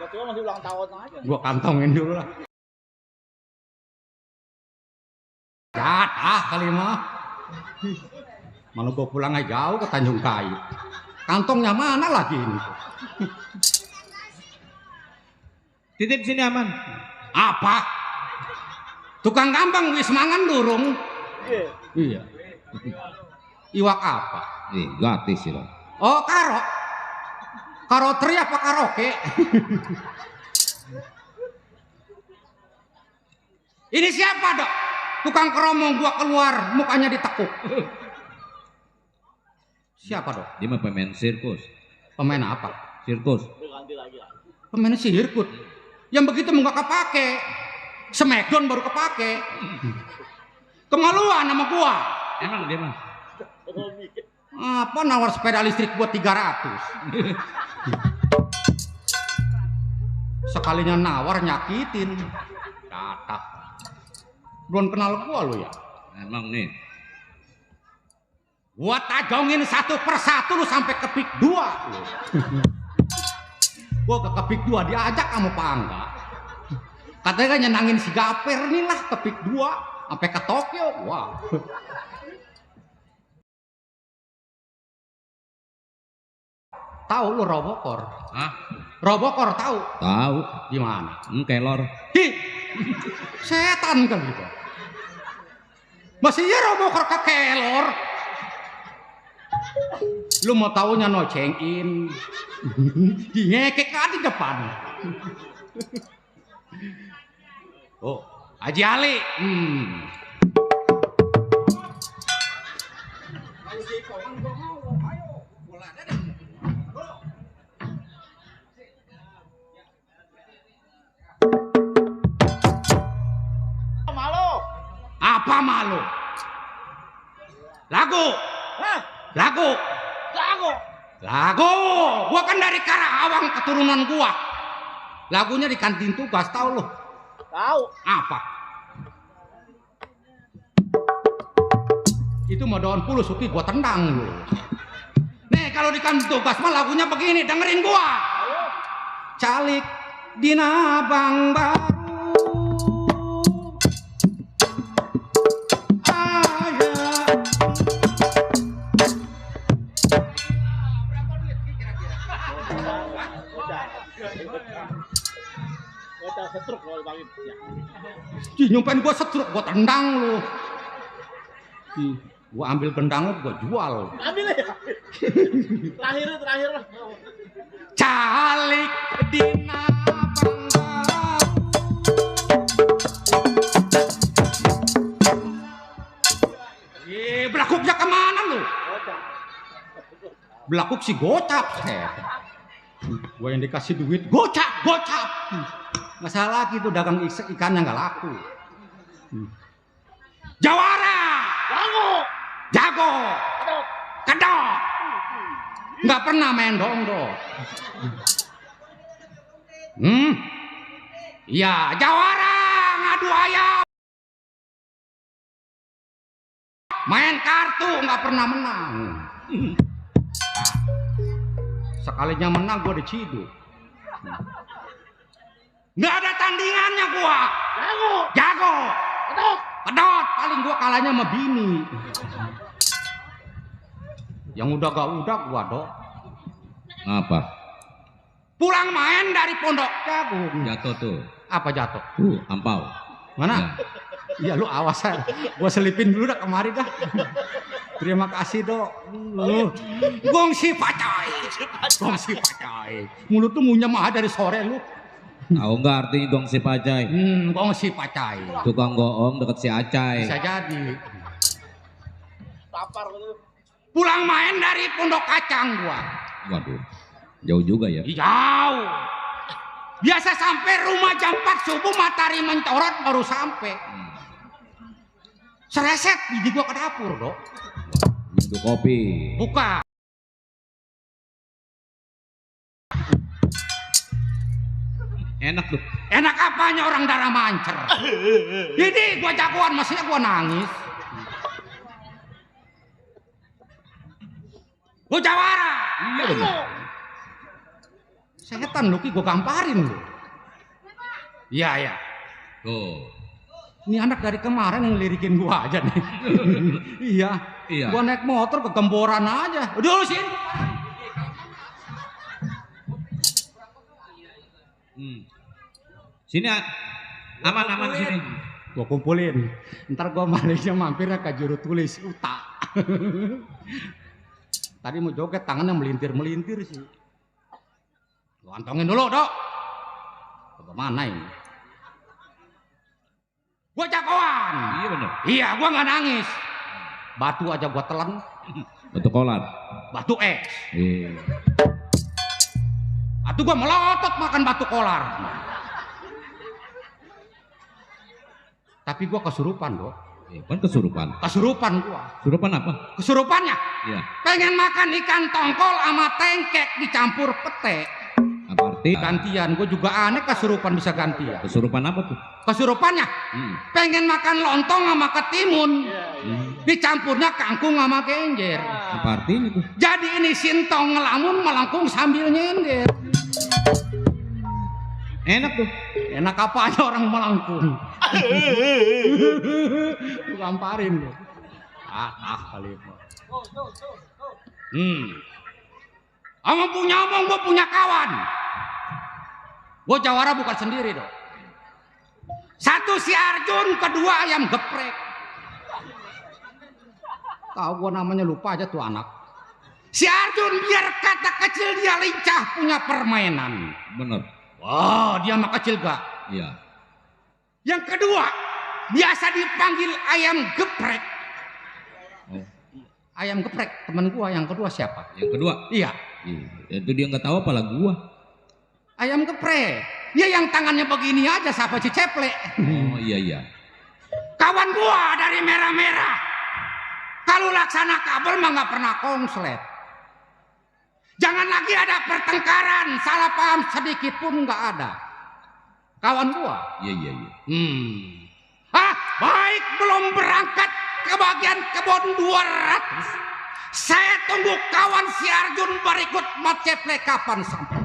Speaker 7: Ketua masih ulang tahun aja.
Speaker 6: Gua kantongin dulu lah. Jatah kali mah. Mana gua pulangnya jauh ke Tanjung Kayu. Kantongnya mana lagi ini?
Speaker 4: Titip sini aman.
Speaker 6: Apa? Tukang gambang wis mangan durung. Iya. Iwak apa?
Speaker 4: Gratis sih lo.
Speaker 6: Oh, karo. Karo teri apa karaoke? Ini siapa, Dok? Tukang keromong gua keluar, mukanya ditekuk. Siapa, Dok?
Speaker 4: Dia mah pemain sirkus.
Speaker 6: Pemain apa?
Speaker 4: Sirkus.
Speaker 6: Pemain sirkus. Yang begitu mau gak kepake. Smackdown baru kepake. Kemaluan sama gua.
Speaker 4: Emang dia mah.
Speaker 6: Apa nawar sepeda listrik buat 300. Sekalinya nawar nyakitin. Kata. Belum kenal gua lo ya.
Speaker 4: Emang nih.
Speaker 6: Gua tajongin satu persatu lu sampai kepik 2. Gua ke Kepik 2 diajak sama Pak Angga. Katanya kan nyenangin si Gaper nih lah Kepik 2 sampai ke Tokyo. Wah. Tahu lu Robokor?
Speaker 4: Hah?
Speaker 6: Robokor tahu?
Speaker 4: Tahu.
Speaker 6: Di mana?
Speaker 4: Kelor.
Speaker 6: Hi. Setan kan gitu. Masih ya Robokor ke kelor. Lu mau taunya nocengin. Ngekek di depan. Oh, Haji Ali.
Speaker 7: Malu.
Speaker 6: Apa malu? Lagu.
Speaker 7: Hah?
Speaker 6: Lagu.
Speaker 7: Lagu.
Speaker 6: Lagu. Gua kan dari Karawang keturunan gua. Lagunya di kantin tugas tahu lu.
Speaker 7: Tahu.
Speaker 6: Apa? Itu mau daun puluh Suki gua tendang lu. Nih kalau di kantin tugas mah lagunya begini, dengerin gua. Calik dina Bang Baru.
Speaker 7: Bocah setruk kalau dipanggil. Ya.
Speaker 6: Nyumpain gua setruk, gua tendang lu. Gua ambil gendangnya, gua jual.
Speaker 7: Ambil ya. Terakhir lah.
Speaker 6: Calik dina Bang Baru. Belakuknya kemana lu? Belakuk si gocap. Gua yang dikasih duit, gocap. Nggak salah lagi tuh dagang ikannya nggak laku. Jawara. Jago. Kedok. Nggak pernah main dongdok. Iya, Jawara ngadu ayam. Main kartu nggak pernah menang. Sekalinya menang gua diciduk. Nggak ada tandingannya gua. Jago. Pedot. Paling gua kalahnya sama bini. Yang udah gak udah gua dok.
Speaker 4: Apa?
Speaker 6: Pulang main dari Pondok Jagung.
Speaker 4: Jatuh tuh.
Speaker 6: Apa jatuh?
Speaker 4: Ampau.
Speaker 6: Mana? Iya lu awas ya. Gua selipin dulu dah kemari dah. Terima kasih dok. Gongsi pacai. Mulut tuh ngunyah mah dari sore lu.
Speaker 4: Tahu nggak artinya gongsi pacai?
Speaker 6: Gongsi pacai.
Speaker 4: Tukang goong deket si Acai.
Speaker 6: Bisa jadi.
Speaker 7: Tapar gitu.
Speaker 6: Pulang main dari Pondok Kacang gua.
Speaker 4: Waduh, jauh juga ya.
Speaker 6: Jauh. Biasa sampai rumah jam 4 subuh matahari mencorot baru sampai. Sereset gigi gua ke dapur dok.
Speaker 4: Minum kopi.
Speaker 6: Buka.
Speaker 4: Enak tuh.
Speaker 6: Enak apanya orang darah mancer. Ini gua jagoan maksudnya gua nangis. Gua Jawara.
Speaker 4: Iya bener.
Speaker 6: Setan lu ki gua gamparin lu. Iya.
Speaker 4: Tuh.
Speaker 6: Ini anak dari kemarin yang lirikin gua aja nih. Iya. Gua naik motor ke gemboran aja. Udah lu sini.
Speaker 4: Sini aman sini.
Speaker 6: Gua kumpulin. Ntar gua maliknya mampirnya ke juru tulis Uta. Tadi mau joget tangannya melintir sih. Lu antongin dulu dok. Bagaimana ini? Gua jagoan.
Speaker 4: Iya bener.
Speaker 6: Iya, gua nggak nangis. Batu aja gua telan.
Speaker 4: Batu kolat.
Speaker 6: Batu es.
Speaker 4: Iya.
Speaker 6: Atau gua melotot makan batu kolar. Tapi gua kesurupan dok.
Speaker 4: Kan kesurupan.
Speaker 6: Kesurupan gua.
Speaker 4: Kesurupan apa?
Speaker 6: Kesurupannya?
Speaker 4: Iya.
Speaker 6: Pengen makan ikan tongkol sama tengkek dicampur pete.
Speaker 4: Apa arti?
Speaker 6: Gantian, gue juga aneh kesurupan bisa gantian.
Speaker 4: Kesurupan apa tuh?
Speaker 6: Kesurupannya, pengen makan lontong sama ketimun, dicampurnya kangkung sama genjer.
Speaker 4: Apa artinya tuh?
Speaker 6: Jadi ini sintong ngelamun melengkung sambil nyender.
Speaker 4: Enak tuh.
Speaker 6: Enak apa aja orang melengkung. Lu gamparin lu. Kali itu. Omong, gua punya kawan. Gua jawara bukan sendiri dong. Satu si Arjun, kedua ayam geprek. Tahu gua namanya lupa aja tuh anak. Si Arjun biar kata kecil dia lincah punya permainan.
Speaker 4: Bener.
Speaker 6: Wah, dia mah kecil gak?
Speaker 4: Iya.
Speaker 6: Yang kedua, biasa dipanggil ayam geprek.
Speaker 4: Oh.
Speaker 6: Ayam geprek, temen gua yang kedua siapa?
Speaker 4: Yang kedua.
Speaker 6: Iya.
Speaker 4: Itu dia nggak tahu apalah gua.
Speaker 6: Ayam geprek. Ya yang tangannya begini aja siapa Ciceple.
Speaker 4: Oh iya.
Speaker 6: Kawan gua dari merah-merah. Kalau laksana kabel mah nggak pernah konslet. Jangan lagi ada pertengkaran, salah paham sedikit pun nggak ada. Kawan gua.
Speaker 4: Iya.
Speaker 6: Baik belum berangkat ke bagian kebun 200. Saya tunggu kawan si Arjun berikut Ciceple kapan sampai.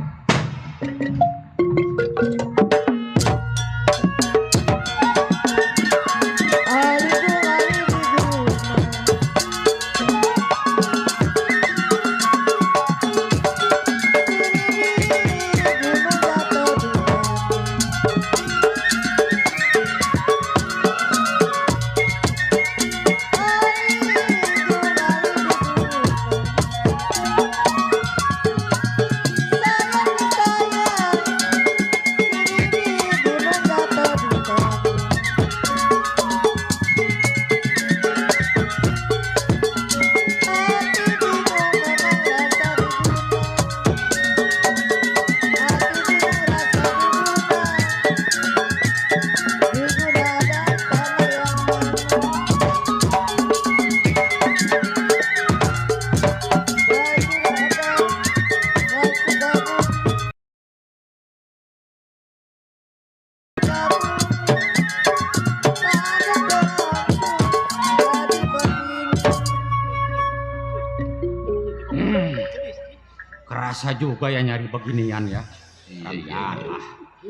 Speaker 6: Kerasa juga ya nyari beginian ya.
Speaker 4: Iya.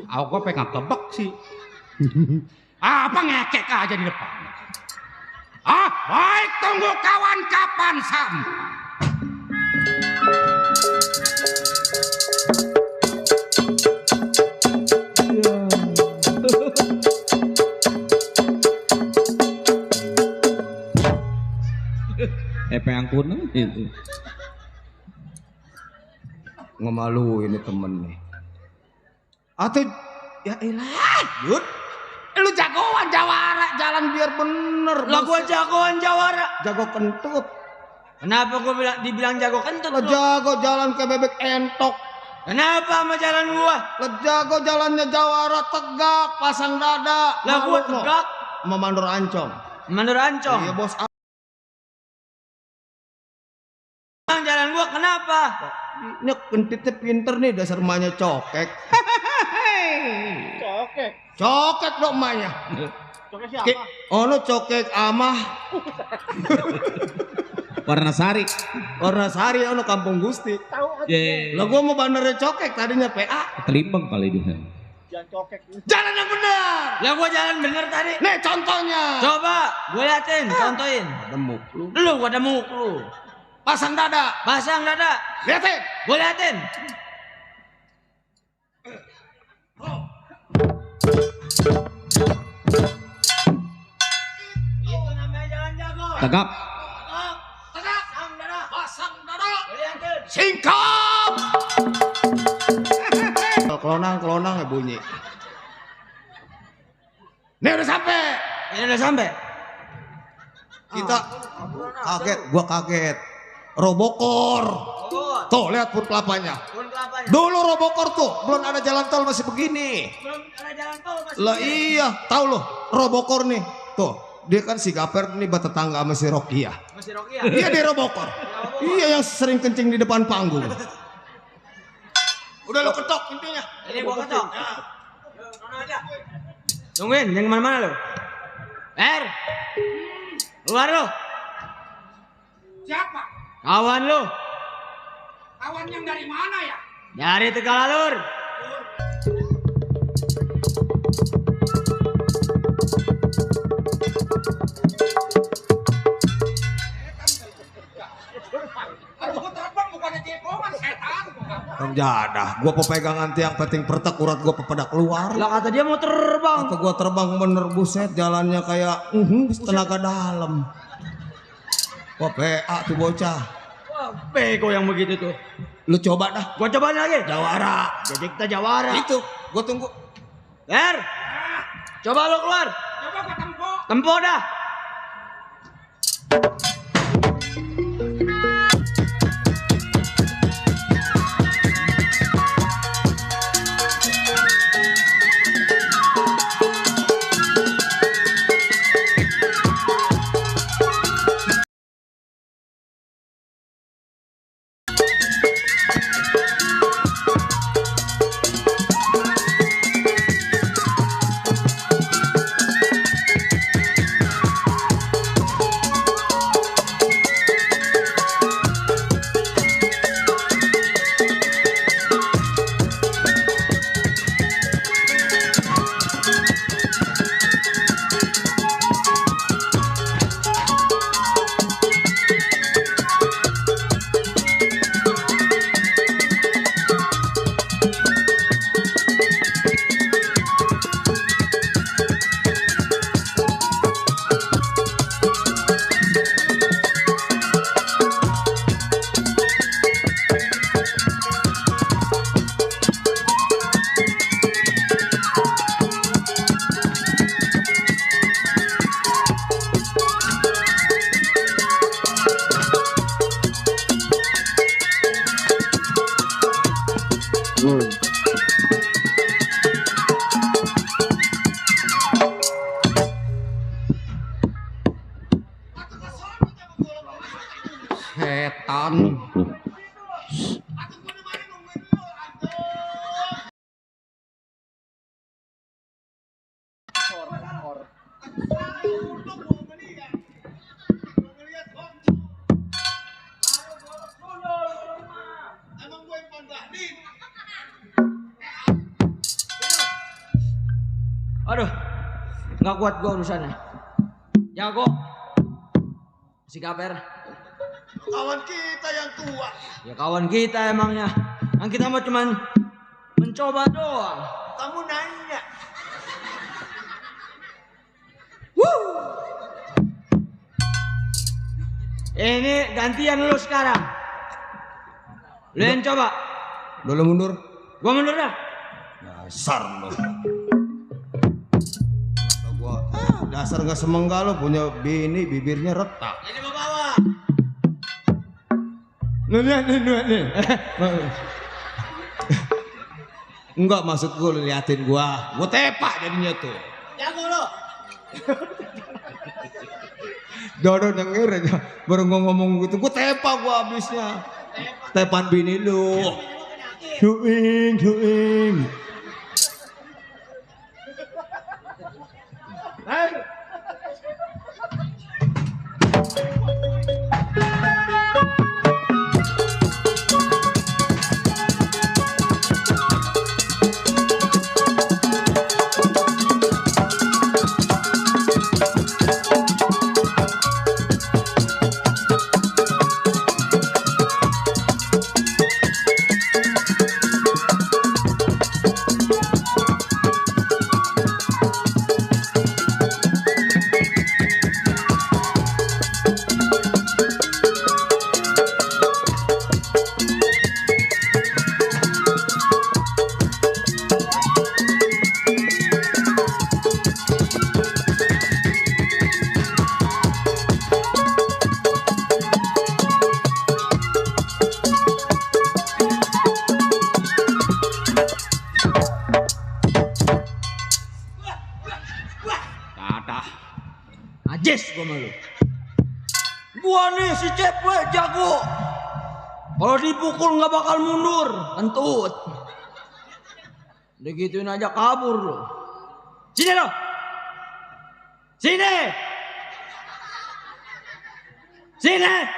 Speaker 6: Aku pengen kebek sih. Apa ngekek aja di depan. Baik tunggu kawan kapan sampai.
Speaker 4: Yang kuno itu.
Speaker 2: Ngemalu ini temen nih. Atau ya elah, Yud. Lu jagoan jawara, jalan biar bener.
Speaker 3: Lah gua jagoan jawara.
Speaker 2: Jago kentut.
Speaker 3: Kenapa gua dibilang jago kentut?
Speaker 2: Lah jago jalan ke bebek entok.
Speaker 3: Kenapa sama jalan gua?
Speaker 2: Lah jago jalannya jawara tegak, pasang dada.
Speaker 3: Lah gua tegak
Speaker 2: sama mandor ancong.
Speaker 3: Mandor ancong.
Speaker 2: Iya bos.
Speaker 3: Jalan gua kenapa?
Speaker 2: Ini kentitnya pinter nih, dasar emaknya cokek. Cokek dong emaknya.
Speaker 7: Cokek siapa?
Speaker 2: Ono cokek amah.
Speaker 4: Warna sari.
Speaker 2: Warna sari ono Kampung Gusti.
Speaker 7: Tahu aja.
Speaker 2: Lah gua mau bandarnya cokek tadinya PA.
Speaker 4: Kelimbang kali dia.
Speaker 7: Jangan cokek.
Speaker 2: Jalan yang benar.
Speaker 3: Lah gua jalan bener tadi.
Speaker 2: Nih contohnya.
Speaker 3: Coba gua liatin, contoin.
Speaker 2: Ada muk lu.
Speaker 3: Lu gua ada muk lu.
Speaker 2: Pasang dada.
Speaker 3: Pasang dada.
Speaker 2: Liatin.
Speaker 3: Gua liatin. Itu namanya jalan jago.
Speaker 4: Tegap.
Speaker 3: Tegak. Pasang dada. Pasang dada. Gua liatin.
Speaker 2: Singkap. Kelonang ya bunyi. Nih udah sampai.
Speaker 3: Ini udah sampai.
Speaker 2: Kita kaget, gua kaget. Robokor. Tuh lihat pun kelapanya. Dulu Robokor tuh belum ada jalan tol masih begini.
Speaker 3: Belum ada jalan tol masih.
Speaker 2: Lah iya, tahu loh Robokor nih. Tuh, dia kan si Gaper nih bertetangga sama si Rokia.
Speaker 3: Masih Rocky ya?
Speaker 2: Iya di Robokor. Iya yang sering kencing di depan panggung. Udah lo ketok intinya.
Speaker 3: Ini gua ketok. Sana aja. Tungguin, jangan kemana-mana lo. Keluar lo.
Speaker 6: Siapa?
Speaker 3: Kawan lo.
Speaker 6: Kawan yang dari mana ya?
Speaker 3: Dari Tegalalur.
Speaker 2: Orang jadah, gua pepegangan tiang peting pertek urat gua pada keluar.
Speaker 3: Lah kata dia mau terbang.
Speaker 2: Kata gua terbang bener buset jalannya kayak tenaga dalam. Wah PA tuh bocah.
Speaker 3: Wah, bego yang begitu tuh.
Speaker 2: Lu coba dah.
Speaker 3: Gua cobain lagi.
Speaker 2: Jawara.
Speaker 3: Jadi kita jawara.
Speaker 2: Itu, gua tunggu.
Speaker 3: Coba lo keluar.
Speaker 6: Coba ke tempo.
Speaker 3: Tempo dah.
Speaker 6: Setan.
Speaker 3: Aduh, nggak kuat gua urusannya. Jago. Si Kaper.
Speaker 5: Kawan kita yang tua.
Speaker 3: Ya kawan kita emangnya. Yang kita mah cuman mencoba doang.
Speaker 5: Kamu nanya.
Speaker 3: Ini gantian lu sekarang. Lu yang coba.
Speaker 2: Dulu mundur.
Speaker 3: Gua mundur dah.
Speaker 2: Dasar lo. Kata gua, dasar gak semenggal lo punya bini bibirnya retak.
Speaker 3: Ini mau bawa.
Speaker 2: Nih. Enggak maksud gua lu liatin gua tepak jadinya tuh.
Speaker 3: Jago lo.
Speaker 2: Dodo denger aja baru gua ngomong gitu, gua tepak gua habisnya. Tepan bini lu. Cuing.
Speaker 3: Najis gua malu. Gua nih si Cepwe jago. Kalau dipukul nggak bakal mundur, kentut. Digituin aja kabur lo. Sini lo. Sini. Sini.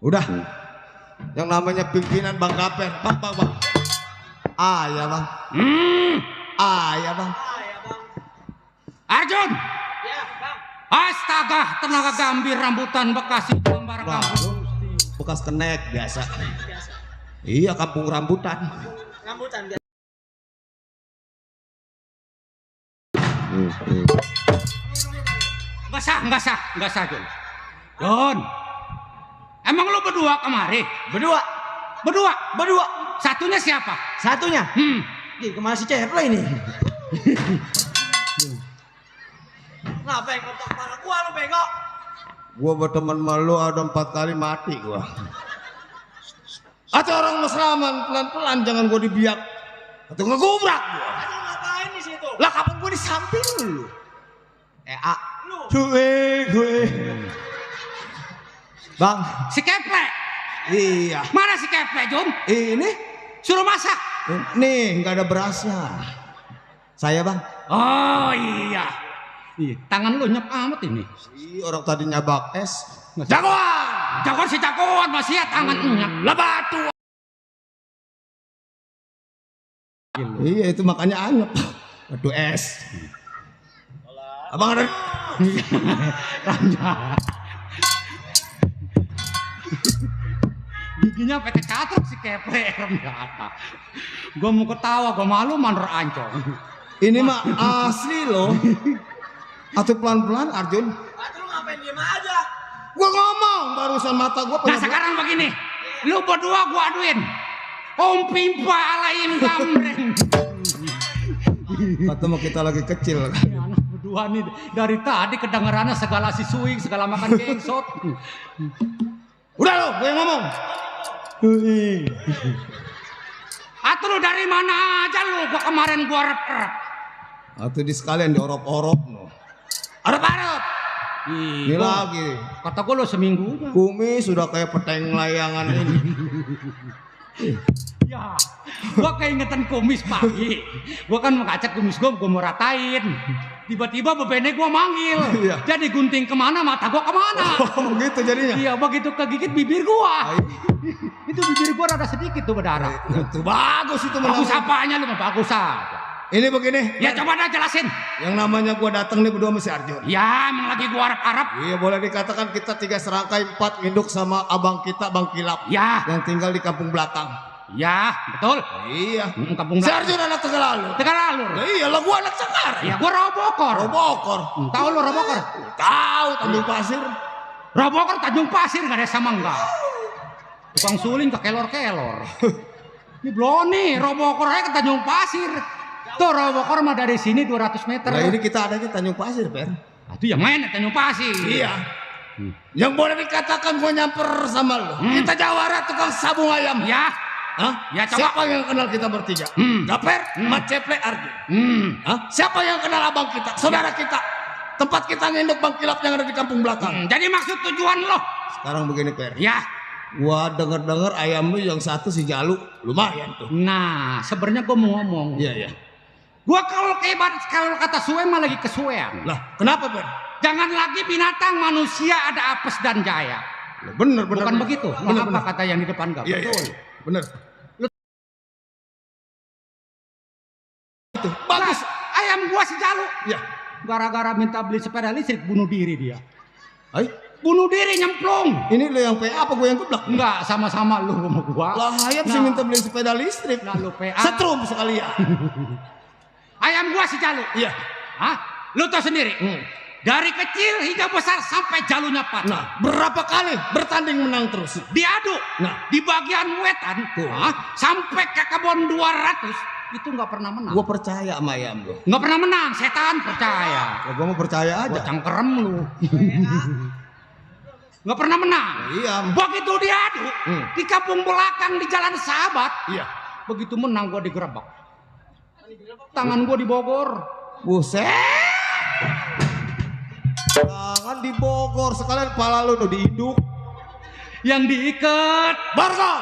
Speaker 2: Udah. Yang Yang namanya pimpinan Bang Gaper. Bang. Ya bang. Ya bang.
Speaker 6: Arjun. Astaga, tenaga gambir rambutan Bekasi gambar kampung.
Speaker 2: Bekas kenek biasa. Iya, kampung rambutan.
Speaker 3: Rambutan.
Speaker 6: Enggak sah, Jun. Jun. Emang lu berdua kemari?
Speaker 3: Berdua.
Speaker 6: Satunya siapa?
Speaker 3: Satunya. Kemana si Ceple ini? Ngapain kontak kepala gua lu bengok?
Speaker 2: Gua berteman malu ada 4 kali mati gua. Atau orang mesraman pelan-pelan jangan gua dibiak. Atau ngegubrak gua.
Speaker 3: Aduh ngapain di situ?
Speaker 2: Lah kapan gua di samping lu?
Speaker 3: Lu.
Speaker 2: Gue. Bang,
Speaker 6: Si Keple.
Speaker 2: iya.
Speaker 6: Mana si Keple, Jun?
Speaker 2: Ini
Speaker 6: Suruh masak.
Speaker 2: nih nggak ada berasnya. Saya bang.
Speaker 6: Oh iya. Tangan lu nyep amat ini.
Speaker 2: Orang tadi nyabak es.
Speaker 6: Jagoan masih ya tangan nyep. Lah batu.
Speaker 2: Iya itu makanya anyep. Aduh es. Abang ada.
Speaker 6: Giginya pakai catruk si Keple. Gua mau ketawa, gua malu manor ancong.
Speaker 2: Ini mah asli loh. Atau pelan-pelan Arjun.
Speaker 3: Aduh lu ngapain diem aja?
Speaker 2: Gua ngomong barusan mata gua.
Speaker 6: Nah sekarang begini, lu berdua gua aduin. Om Pimpa alain gambreng.
Speaker 2: Ketemu kita lagi kecil.
Speaker 6: Anak berdua nih dari tadi kedengarannya segala sisuing, segala makan gengsot.
Speaker 2: Udah lo, gue yang ngomong.
Speaker 6: Atau lu dari mana aja lu? Gua kemarin gua rep-rep.
Speaker 2: Atau di sekalian diorop-orop no.
Speaker 6: Arep-arep.
Speaker 2: Ini lagi.
Speaker 6: Kata gua lu seminggu.
Speaker 2: Kumis sudah kayak peteng layangan ini.
Speaker 6: Ya, gua keingetan kumis pagi. Gua kan mengacak kumis gua mau ratain. Tiba-tiba bebene gua manggil.
Speaker 2: Iya.
Speaker 6: Jadi gunting kemana, mata gua kemana.
Speaker 2: Oh gitu jadinya.
Speaker 6: Iya, begitu kegigit bibir gua. Itu bibir gua rada sedikit tuh berdarah.
Speaker 2: Itu bagus itu
Speaker 6: Bagus
Speaker 2: menang.
Speaker 6: apanya lu, bagus aja.
Speaker 2: Ini begini.
Speaker 6: Ya coba dah jelasin.
Speaker 2: Yang namanya gua datang nih berdua sama si Arjun.
Speaker 6: Ya, emang lagi gua arep-arep.
Speaker 2: Iya boleh dikatakan kita 3 serangkai 4 induk sama abang kita Bang Kilap.
Speaker 6: Ya,
Speaker 2: Yang tinggal di kampung belakang.
Speaker 6: ya, betul.
Speaker 2: Iya.
Speaker 6: Kampung
Speaker 2: Si
Speaker 6: belakang.
Speaker 2: Arjun anak Tegalalur.
Speaker 6: Tegalalur.
Speaker 2: Nah, iya lah gua anak Cakar.
Speaker 6: Ya, gua Robokor.
Speaker 2: Robokor.
Speaker 6: Tahu lu Robokor?
Speaker 2: Tahu Tanjung Pasir.
Speaker 6: Robokor Tanjung Pasir nggak ada sama enggak. Tukang suling ke kelor-kelor. Ini belum nih, Robokor aja ke Tanjung Pasir. Tuh Robokor mah dari sini 200 meter.
Speaker 2: Nah ini kita ada di Tanjung Pasir, Per.
Speaker 6: Itu yang main Tanjung Pasir.
Speaker 2: Iya. Yang boleh dikatakan gua nyamper sama lu. Kita jawara tukang sabung ayam.
Speaker 6: Ya.
Speaker 2: Hah?
Speaker 6: Ya, coba.
Speaker 2: Siapa yang kenal kita bertiga? Gaper, Mat Ceple, Arjun. Hah? Siapa yang kenal abang kita? Saudara kita. Tempat kita nginduk Bang Kilap yang ada di kampung belakang.
Speaker 6: Jadi maksud tujuan lo?
Speaker 2: Sekarang begini, Per.
Speaker 6: Ya.
Speaker 2: Gua denger-denger ayam lu yang satu si Jalu lumayan tuh.
Speaker 6: Nah, sebenarnya gua mau ngomong.
Speaker 2: Iya, iya.
Speaker 6: Gua kalau kata suwe mah lagi kesuwean.
Speaker 2: Lah, kenapa, Per?
Speaker 6: Jangan lagi binatang, manusia ada apes dan jaya.
Speaker 2: Bener,
Speaker 6: Bukan begitu.
Speaker 2: Bener,
Speaker 6: Apa kata yang di depan gak?
Speaker 2: Iya,
Speaker 6: Betul.
Speaker 2: iya. Bener.
Speaker 6: Itu bagus. Ayam gua si Jalu.
Speaker 2: Iya.
Speaker 6: Gara-gara minta beli sepeda listrik bunuh diri dia.
Speaker 2: Hai,
Speaker 6: Bunuh diri nyemplung.
Speaker 2: ini lo yang PA apa gue yang geblak?
Speaker 6: Enggak, sama-sama lu sama gua.
Speaker 2: Lah, ayam sih minta beli sepeda listrik.
Speaker 6: Nah, lu PA.
Speaker 2: Setrum sekalian.
Speaker 6: Ayam gua si Jalu.
Speaker 2: Iya.
Speaker 6: Hah? Lu tau sendiri. Dari kecil hingga besar sampai Jalunya patah.
Speaker 2: Nah, berapa kali bertanding menang terus?
Speaker 6: Diaduk.
Speaker 2: Nah.
Speaker 6: Di bagian wetan, sampai ke kebun 200 itu nggak pernah menang.
Speaker 2: Gue percaya sama ayam lo.
Speaker 6: Nggak pernah menang, setan percaya.
Speaker 2: Ya, gue mau percaya
Speaker 6: Gua
Speaker 2: aja.
Speaker 6: cangkerem lu. Nggak pernah menang.
Speaker 2: Iya.
Speaker 6: Begitu diaduk di kampung belakang di Jalan Sahabat,
Speaker 2: Iya.
Speaker 6: begitu menang gua digerebek. Tangan gua di Bogor.
Speaker 2: Buset. Jangan di Bogor sekalian pala lu tuh diiduk.
Speaker 6: Yang diikat,
Speaker 2: Bargo.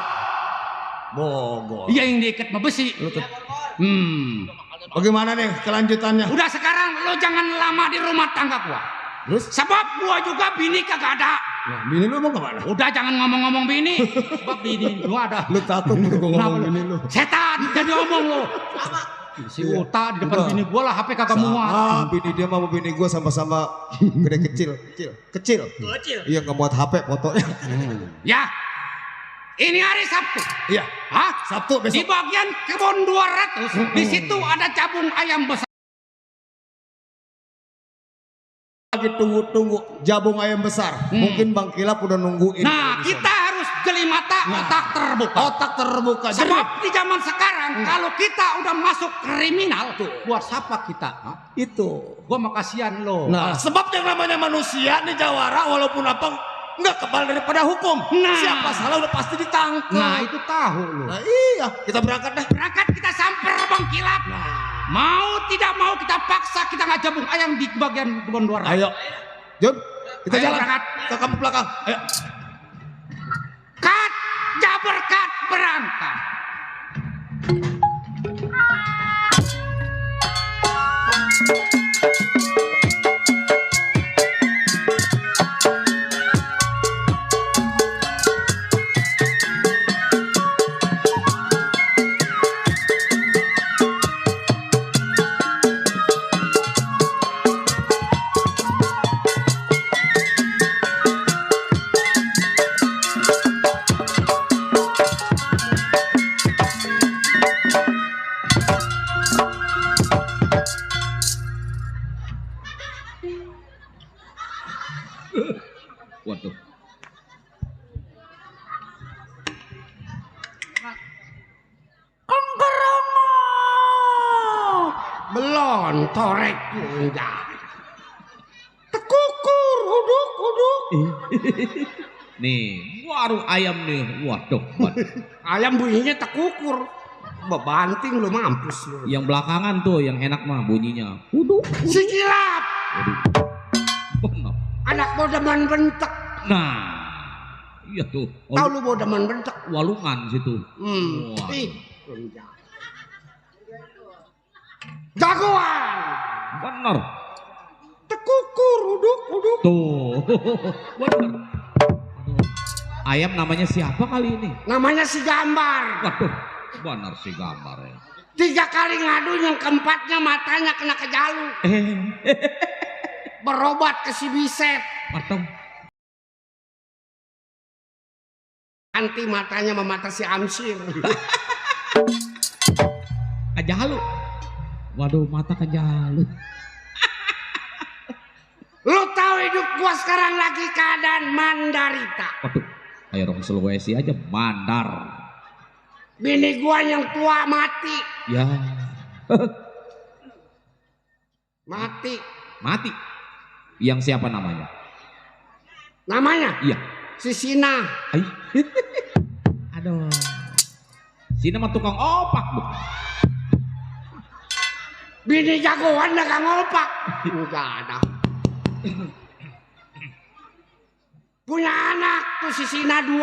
Speaker 2: Bogor.
Speaker 6: iya yang diikat mah besi.
Speaker 2: Bagaimana nih kelanjutannya?
Speaker 6: Udah sekarang lo jangan lama di rumah tangga gua.
Speaker 2: Terus?
Speaker 6: Sebab gua juga bini kagak ada.
Speaker 5: Nah, bini lu emang kemana?
Speaker 6: Udah jangan ngomong-ngomong bini. Sebab bini gua ada.
Speaker 5: Lu takut gua ngomong bini lu.
Speaker 6: Setan, jadi ngomong lu. Si Uta di depan
Speaker 2: Udah.
Speaker 6: bini gua lah HP kagak muat.
Speaker 2: Ah, bini dia sama bini gue sama-sama gede kecil. Iya nggak muat HP fotonya.
Speaker 6: Ya. Ini hari Sabtu.
Speaker 2: Iya.
Speaker 6: Hah?
Speaker 2: Sabtu
Speaker 6: Di
Speaker 2: besok.
Speaker 6: bagian kebun 200, di situ ada cabung ayam besar.
Speaker 2: Lagi tunggu jabung ayam besar. Mungkin Bang Kilap udah nungguin.
Speaker 6: Nah, kita harus jeli mata, otak terbuka.
Speaker 2: Otak terbuka.
Speaker 6: Sebab di zaman sekarang kalau kita udah masuk kriminal tuh, buat siapa kita? Hah?
Speaker 2: Itu.
Speaker 6: Gua mah kasihan lo.
Speaker 2: Nah, sebab yang namanya manusia nih Jawara walaupun apa nggak kebal daripada hukum.
Speaker 6: Nah.
Speaker 2: Siapa salah udah pasti ditangkap.
Speaker 6: Nah, itu tahu lo.
Speaker 2: Nah, iya, kita berangkat dah.
Speaker 6: Berangkat kita samper Bang Kilap. Mau tidak mau kita paksa kita nggak jabung ayam di bagian kebun 200.
Speaker 2: Ayo. Jun, kita
Speaker 6: Ayo,
Speaker 2: jalan.
Speaker 6: berangkat.
Speaker 2: Ke kampung belakang. Ayo.
Speaker 6: Kat, jaber kat, berangkat.
Speaker 4: Waduh.
Speaker 6: Belon, torek, enggak. Tekukur, uduk.
Speaker 4: Nih, warung ayam nih. Waduh, waduh.
Speaker 6: Ayam bunyinya tekukur. Bebanting lu mampus lu.
Speaker 4: Yang belakangan tuh yang enak mah bunyinya. Waduh.
Speaker 6: Si Kilap,
Speaker 4: Benar.
Speaker 6: anak bodaman bentek.
Speaker 4: Nah, iya tuh.
Speaker 6: Tahu lu bodaman bentek?
Speaker 4: Walungan situ. Wah.
Speaker 6: Ih, enggak. Jagoan.
Speaker 4: Benar.
Speaker 6: Tekukur, uduk.
Speaker 4: Tuh. Benar. Ayam namanya siapa kali ini?
Speaker 6: Namanya si Gambar.
Speaker 4: Waduh, benar si gambar ya.
Speaker 6: 3 kali ngadu, yang keempatnya matanya kena kejalu. Berobat ke si Biset.
Speaker 4: Atau
Speaker 6: Anti matanya sama mata si Amsir.
Speaker 4: kejalu. Waduh, mata kejalu.
Speaker 6: Lu tahu hidup gua sekarang lagi keadaan mandarita.
Speaker 4: Waduh, kayak orang Sulawesi aja mandar.
Speaker 6: Bini gua yang tua mati.
Speaker 4: Ya,
Speaker 6: Mati.
Speaker 4: mati. Yang siapa namanya?
Speaker 6: Namanya
Speaker 4: Iya.
Speaker 6: si Sina.
Speaker 4: Ay. Aduh. Sini mah tukang opak, Bu.
Speaker 6: Bini jagoan dagang opak. Enggak ada. Punya anak tuh si Sina 2.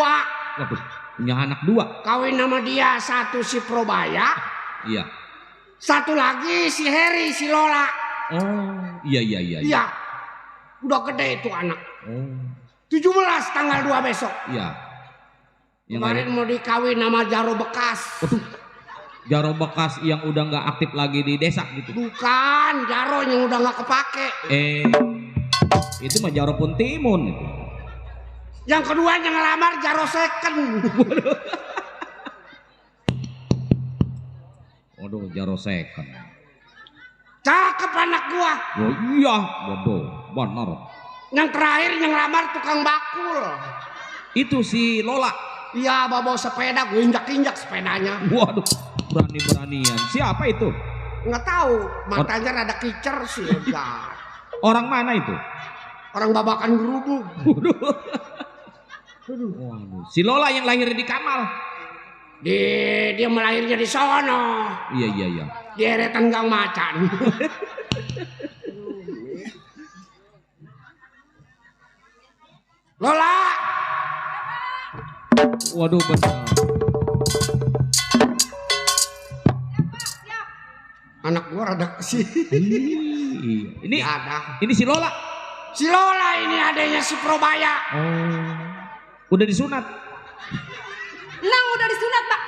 Speaker 4: Waduh, punya anak 2.
Speaker 6: Kawin nama dia, 1 si Probaya,
Speaker 4: Iya.
Speaker 6: 1 lagi si Heri, si Lola.
Speaker 4: Oh, iya.
Speaker 6: Iya. Udah gede itu anak.
Speaker 4: Oh,
Speaker 6: 17 tanggal 2 besok.
Speaker 4: iya. Yang
Speaker 6: Kemarin mau dikawin nama Jaro Bekas.
Speaker 4: Jaro bekas yang udah nggak aktif lagi di desa gitu.
Speaker 6: Bukan, Jaro yang udah nggak kepake.
Speaker 4: Itu mah Jaro Puntimun itu.
Speaker 6: Yang kedua yang ngelamar Jaro Second.
Speaker 4: Waduh, Jaro second.
Speaker 6: Cakep anak gua.
Speaker 4: Oh iya, waduh, benar.
Speaker 6: Yang terakhir yang ngelamar tukang bakul.
Speaker 4: Itu si Lola.
Speaker 6: Iya, bawa sepeda, gue injak-injak sepedanya.
Speaker 4: Waduh, berani-beranian. Siapa itu?
Speaker 6: Nggak tahu, matanya rada kicer sih. Enggak.
Speaker 4: Orang mana itu?
Speaker 6: Orang babakan gerubuk.
Speaker 4: Waduh, si Lola yang lahir di Kamal.
Speaker 6: Dia melahirnya di sono.
Speaker 4: Iya.
Speaker 6: Di eretan Gang Macan. Lola,
Speaker 4: Waduh, benar.
Speaker 6: anak gua rada kesini.
Speaker 4: Ini
Speaker 6: Ada.
Speaker 4: ini si Lola.
Speaker 6: Si Lola ini adanya si Probaya.
Speaker 4: Udah disunat.
Speaker 8: Nang udah disunat, Pak.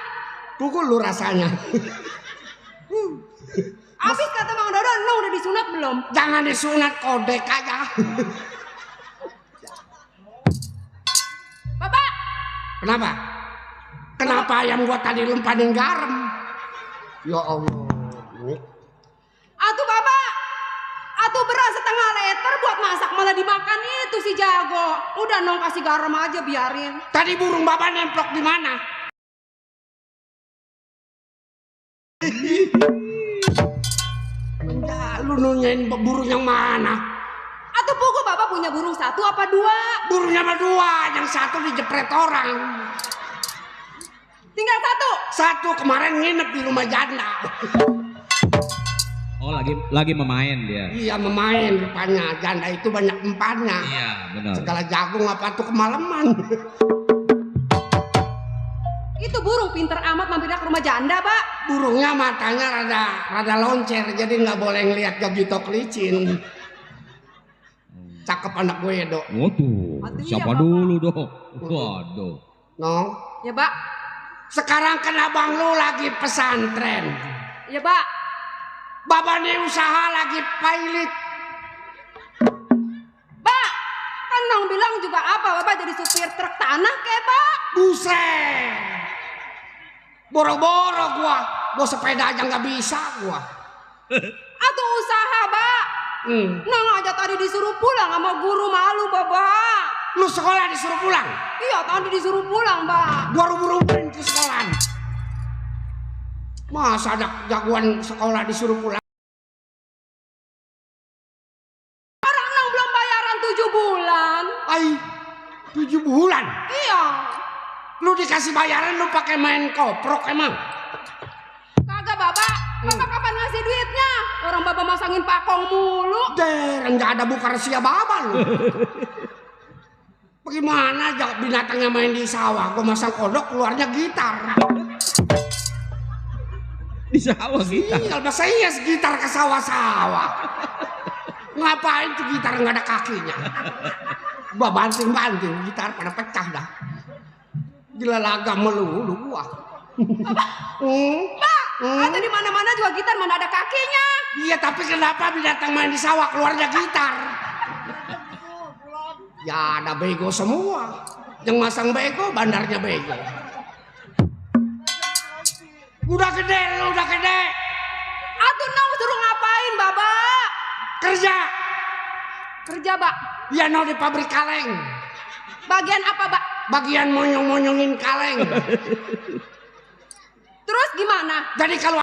Speaker 6: Pukul lu rasanya.
Speaker 8: Habis kata Mang Dodo, Nang udah disunat belum?
Speaker 6: Jangan disunat, kodek aja.
Speaker 8: Bapak,
Speaker 6: Kenapa? Kenapa ayam gua tadi lempanin garam? Ya Allah.
Speaker 8: atuh Bapak. Atuh beras setengah liter buat masak malah dimakan itu si jago. Udah Nong kasih garam aja biarin.
Speaker 6: Tadi burung bapak nemplok di mana? Ya, lu nanyain burung yang mana?
Speaker 8: Atuh pugu Bapak punya burung satu apa dua?
Speaker 6: Burungnya mah dua, yang satu dijepret orang.
Speaker 8: Tinggal satu.
Speaker 6: Satu kemarin nginep di rumah janda.
Speaker 4: Oh, lagi memain dia.
Speaker 6: Iya memain rupanya, janda itu banyak empatnya.
Speaker 4: Iya, benar.
Speaker 6: Segala jagung apa tuh kemalaman.
Speaker 8: Itu burung pinter amat mampirnya ke rumah janda, Pak.
Speaker 6: Burungnya matanya rada loncer, jadi nggak boleh ngelihat gagito kelicin. Cakep anak gue ya, Dok.
Speaker 4: Waduh,
Speaker 8: Aduh,
Speaker 4: siapa
Speaker 8: iya, Bapak.
Speaker 4: dulu dong? Waduh.
Speaker 6: No.
Speaker 8: Ya, Pak.
Speaker 6: Sekarang kan abang lu lagi pesantren.
Speaker 8: Ya, Pak.
Speaker 6: Bapak nih usaha lagi pilot.
Speaker 8: Pak, kan Nong bilang juga apa? Bapak jadi supir truk tanah ke, Pak?
Speaker 6: Buset. Boro-boro gua sepeda aja nggak bisa gua.
Speaker 8: Atuh usaha, Pak. Nong aja tadi disuruh pulang sama guru malu, Bapak.
Speaker 6: Lu sekolah disuruh pulang?
Speaker 8: Iya, tadi disuruh pulang, Pak.
Speaker 6: Gua rubuh-rubuhin ke sekolah. Masa ada jagoan sekolah disuruh pulang?
Speaker 8: Orang Nong belum bayaran 7 bulan.
Speaker 6: Ay, 7 bulan.
Speaker 8: Iya.
Speaker 6: Lu dikasih bayaran lu pakai main koprok emang?
Speaker 8: Kagak, Bapak. Bapak kapan ngasih duitnya? Orang Bapak masangin pakong mulu.
Speaker 6: Deren nggak ada buka rahasia baba lu. Bagaimana binatangnya main di sawah? Gua masang kodok keluarnya gitar.
Speaker 4: Di sawah kita.
Speaker 6: Iya, masa iya gitar ke sawah-sawah. Ngapain tuh gitar nggak ada kakinya? Gua banting-banting gitar pada pecah dah. Gila lagam melulu gua.
Speaker 8: Pak, atau di mana-mana juga gitar mana ada kakinya.
Speaker 6: Iya, tapi kenapa binatang main di sawah keluarnya gitar? Ya ada bego semua. Yang masang bego, bandarnya bego. Udah gede, lu udah gede.
Speaker 8: Atuh Nong suruh ngapain, Bapak?
Speaker 6: Kerja.
Speaker 8: Kerja, Pak.
Speaker 6: Ya no di pabrik kaleng.
Speaker 8: Bagian apa, Pak?
Speaker 6: Bagian monyong-monyongin kaleng.
Speaker 8: Terus gimana?
Speaker 6: Jadi kalau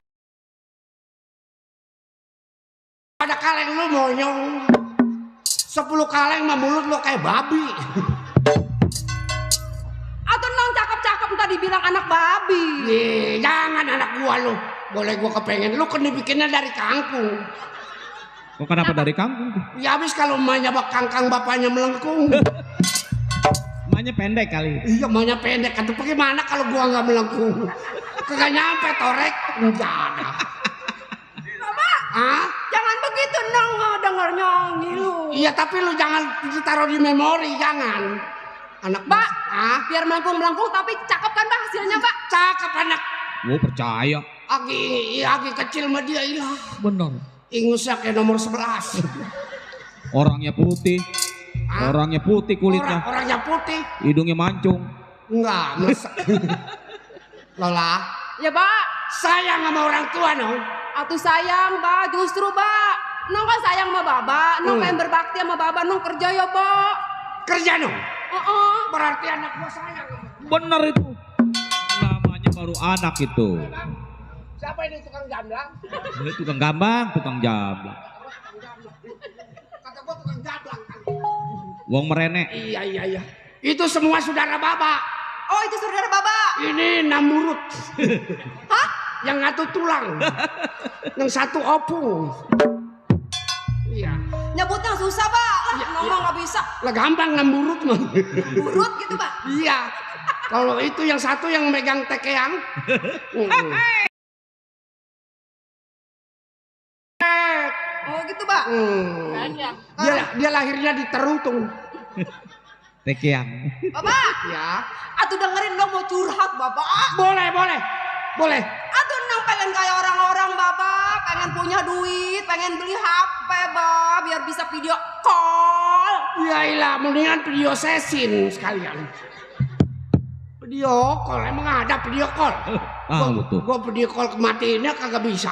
Speaker 6: ada kaleng lu monyong. 10 kaleng mah mulut lu kayak babi.
Speaker 8: Atuh Nong cakep-cakep tadi bilang anak babi.
Speaker 6: Jangan anak gua lu. Boleh gua kepengen lu kan dibikinnya dari kangkung.
Speaker 4: Kok kenapa dari kampung?
Speaker 6: Ya habis kalau emaknya kangkang bapaknya melengkung.
Speaker 4: Emaknya pendek kali.
Speaker 6: Iya emaknya pendek. Atau bagaimana kalau gua nggak melengkung? Kagak nyampe torek. Enggak ada.
Speaker 8: Bapak,
Speaker 6: Hah?
Speaker 8: jangan begitu Nong denger nyanyi lu.
Speaker 6: Iya tapi lu jangan ditaruh di memori, jangan. Anak
Speaker 8: Pak,
Speaker 6: biar
Speaker 8: biar melengkung-melengkung tapi cakep kan Pak hasilnya, Pak?
Speaker 6: cakep anak.
Speaker 4: Oh, percaya.
Speaker 6: Agi kecil mah dia ilah.
Speaker 4: Bener.
Speaker 6: Ingusnya kayak nomor 11.
Speaker 4: Orangnya putih. Orangnya putih kulitnya.
Speaker 6: Orangnya putih.
Speaker 4: Hidungnya mancung.
Speaker 6: Enggak, melesak. Lola,
Speaker 8: Ya, Pak.
Speaker 6: sayang sama orang tua no.
Speaker 8: Atuh sayang, Pak. Justru, Pak. Nong kan sayang sama Baba. Nong pengen berbakti sama Baba. Nong kerja ya, Pak.
Speaker 6: Kerja no. Berarti anak gua sayang.
Speaker 4: Bener itu. Namanya baru anak itu.
Speaker 6: Siapa ini tukang jamblang?
Speaker 4: Ini tukang gambang, tukang jamblang.
Speaker 6: Kata gua tukang jamblang.
Speaker 4: Wong merene.
Speaker 6: Iya. Itu semua saudara Baba.
Speaker 8: Oh, itu saudara Baba.
Speaker 6: Ini namurut.
Speaker 8: Hah?
Speaker 6: Yang satu tulang. Yang satu opung. Iya.
Speaker 8: Nyebutnya susah, Pak. Nong nggak bisa.
Speaker 6: Lah gampang namurut mah.
Speaker 8: Urut gitu, Pak.
Speaker 6: Iya. Kalau itu yang satu yang megang tekeang.
Speaker 8: Oh, gitu. tuh, Pak.
Speaker 6: Dia lahirnya di Terutung.
Speaker 4: Tekiang.
Speaker 8: Bapak,
Speaker 6: Ya.
Speaker 8: atuh dengerin dong mau curhat, Bapak.
Speaker 6: Boleh.
Speaker 8: Atuh nang pengen kayak orang-orang, Bapak. Pengen punya duit, pengen beli HP, Bapak, biar bisa video call.
Speaker 6: Yailah, mendingan video sesin sekalian. Video call, emang ada video call?
Speaker 4: Betul.
Speaker 6: Gue video call kematiannya kagak bisa.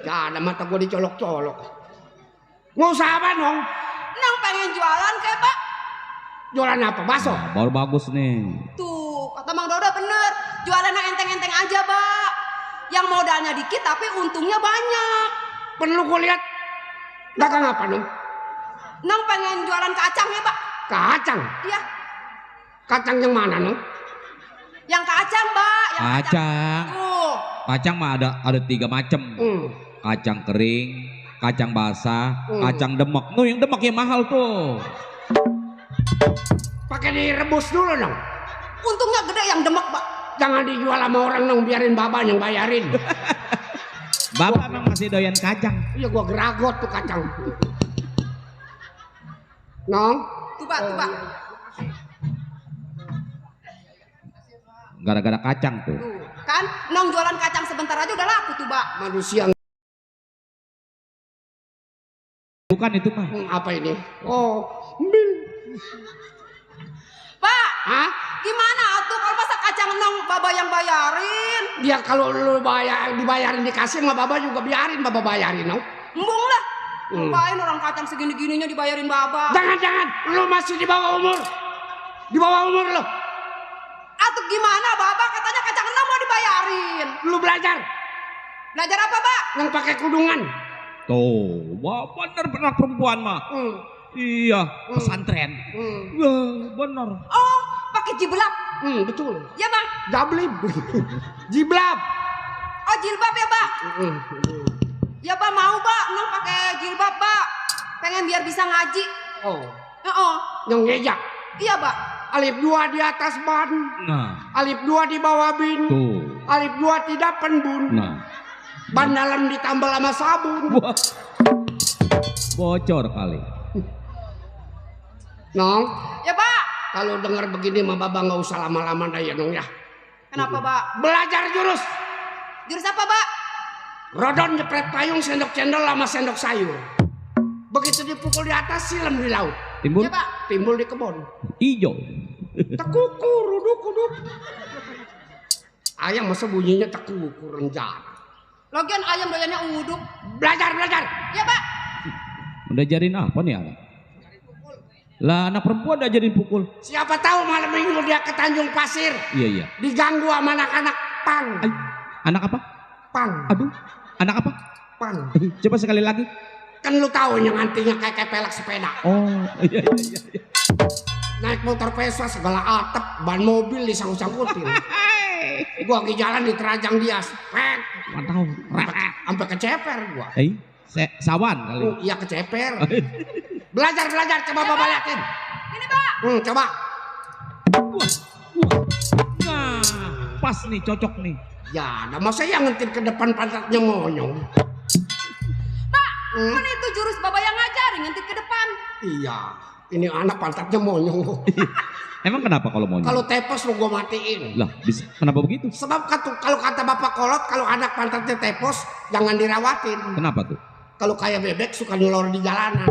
Speaker 6: Ya ada mata gue dicolok-colok. Mau usaha apa dong?
Speaker 8: Nang pengen jualan kayak, Pak.
Speaker 6: Jualan apa? Bakso?
Speaker 4: Baru bagus nih.
Speaker 8: Tuh, kata Mang Dodo bener. Jualan yang enteng-enteng aja, Pak. Yang modalnya dikit tapi untungnya banyak.
Speaker 6: Perlu gue lihat. Dagang apa dong?
Speaker 8: Nang pengen jualan kacang ya, Pak.
Speaker 6: Kacang?
Speaker 8: Iya,
Speaker 6: Kacang yang mana dong?
Speaker 8: yang kacang, Pak. Yang
Speaker 4: Kacang.
Speaker 8: Tuh.
Speaker 4: Kacang mah ada 3 macam. Kacang kering, kacang basah, kacang demek. Nuh yang demek yang mahal tuh.
Speaker 6: Pakai direbus dulu dong.
Speaker 8: Untungnya gede yang demek, Pak.
Speaker 6: Jangan dijual sama orang dong, biarin baba yang bayarin.
Speaker 4: Bapak emang masih doyan kacang.
Speaker 6: Iya gua geragot tuh kacang. Nong,
Speaker 8: Tuh, Pak, tuh, Pak.
Speaker 4: Gara-gara kacang tuh.
Speaker 8: Tuh, kan Nong jualan kacang sebentar aja udah laku tuh, Pak.
Speaker 6: manusia
Speaker 4: Bukan itu mah.
Speaker 6: apa ini? Oh, bil.
Speaker 8: Pak,
Speaker 6: Hah?
Speaker 8: gimana atuh kalau masak kacang Nong Baba yang bayarin?
Speaker 6: Dia kalau lu dibayarin dikasih sama baba juga biarin baba bayarin, no?
Speaker 8: Embung lah. Ngapain orang kacang segini-gininya dibayarin Baba?
Speaker 6: Jangan, lu masih di bawah umur. Di bawah umur lo.
Speaker 8: Atuh gimana, Baba? Katanya kacang Nong mau dibayarin.
Speaker 6: Lu belajar
Speaker 8: Belajar apa, Pak?
Speaker 6: yang pakai kudungan.
Speaker 4: Tuh, wah bener perempuan mah. Iya, pesantren. Wah, bener.
Speaker 8: Oh, pakai jiblab.
Speaker 6: Betul.
Speaker 8: Ya, Bang.
Speaker 6: Jablib. Jiblab.
Speaker 8: Oh, jilbab ya, Pak? Ya, Pak, mau, Pak. Nong pakai jilbab, Pak. Pengen biar bisa ngaji.
Speaker 6: Oh,
Speaker 8: Oh,
Speaker 6: yang ngejak.
Speaker 8: iya, Pak.
Speaker 6: Alif 2 di atas ban.
Speaker 4: Nah,
Speaker 6: Alif 2 di bawah bin.
Speaker 4: tuh.
Speaker 6: Alif 2 tidak penbun.
Speaker 4: Nah,
Speaker 6: Ban dalam ditambal sama sabun.
Speaker 4: wah. Bocor kali.
Speaker 6: Nong,
Speaker 8: Ya, Pak.
Speaker 6: kalau dengar begini mah baba nggak usah lama-lama dah ya, Nong ya.
Speaker 8: Kenapa, Pak?
Speaker 6: Belajar jurus.
Speaker 8: Jurus apa, Pak?
Speaker 6: Rodon jepret payung, sendok cendol sama sendok sayur. Begitu dipukul di atas, silam di laut.
Speaker 4: Timbul
Speaker 8: Ya, Pak.
Speaker 6: Timbul di kebun.
Speaker 4: hijau.
Speaker 6: Tekukur, uduk. Ayam masa bunyinya tekukur rencana.
Speaker 8: Lagian ayam doyannya uduk.
Speaker 6: Belajar.
Speaker 8: Ya, Pak.
Speaker 4: Udah ajarin apa nih anak? Lah anak perempuan udah ajarin pukul.
Speaker 6: Siapa tahu malam minggu dia ke Tanjung Pasir.
Speaker 4: Iya.
Speaker 6: Diganggu sama anak-anak pang.
Speaker 4: Ay, anak apa?
Speaker 6: Pang.
Speaker 4: Aduh, anak apa?
Speaker 6: Pang.
Speaker 4: Coba sekali lagi.
Speaker 6: Kan lu tahu yang antinya kayak pelek sepeda.
Speaker 4: Oh, iya.
Speaker 6: Naik motor Vespa segala atap, ban mobil disangkut-sangkutin. Gua lagi jalan di Terajang dia, spek.
Speaker 4: Mantap.
Speaker 6: Sampai keceper gua.
Speaker 4: Sawan kali.
Speaker 6: Iya keceper. Belajar, coba Bapak liatin.
Speaker 8: Ini, Pak.
Speaker 6: Coba.
Speaker 4: Nah, pas nih, cocok nih.
Speaker 6: Ya, nah masa yang ngentir ke depan pantatnya monyong.
Speaker 8: Pak, kan itu jurus Baba yang ngajarin ngintip ke depan.
Speaker 6: Iya, ini anak pantatnya monyong.
Speaker 4: Emang kenapa kalau mau?
Speaker 6: Kalau tepos lu gua matiin.
Speaker 4: Lah, bisa kenapa begitu?
Speaker 6: Sebab kalau kata Bapak Kolot, kalau anak pantatnya tepos jangan dirawatin.
Speaker 4: Kenapa tuh?
Speaker 6: Kalau kayak bebek suka nyelor di jalanan.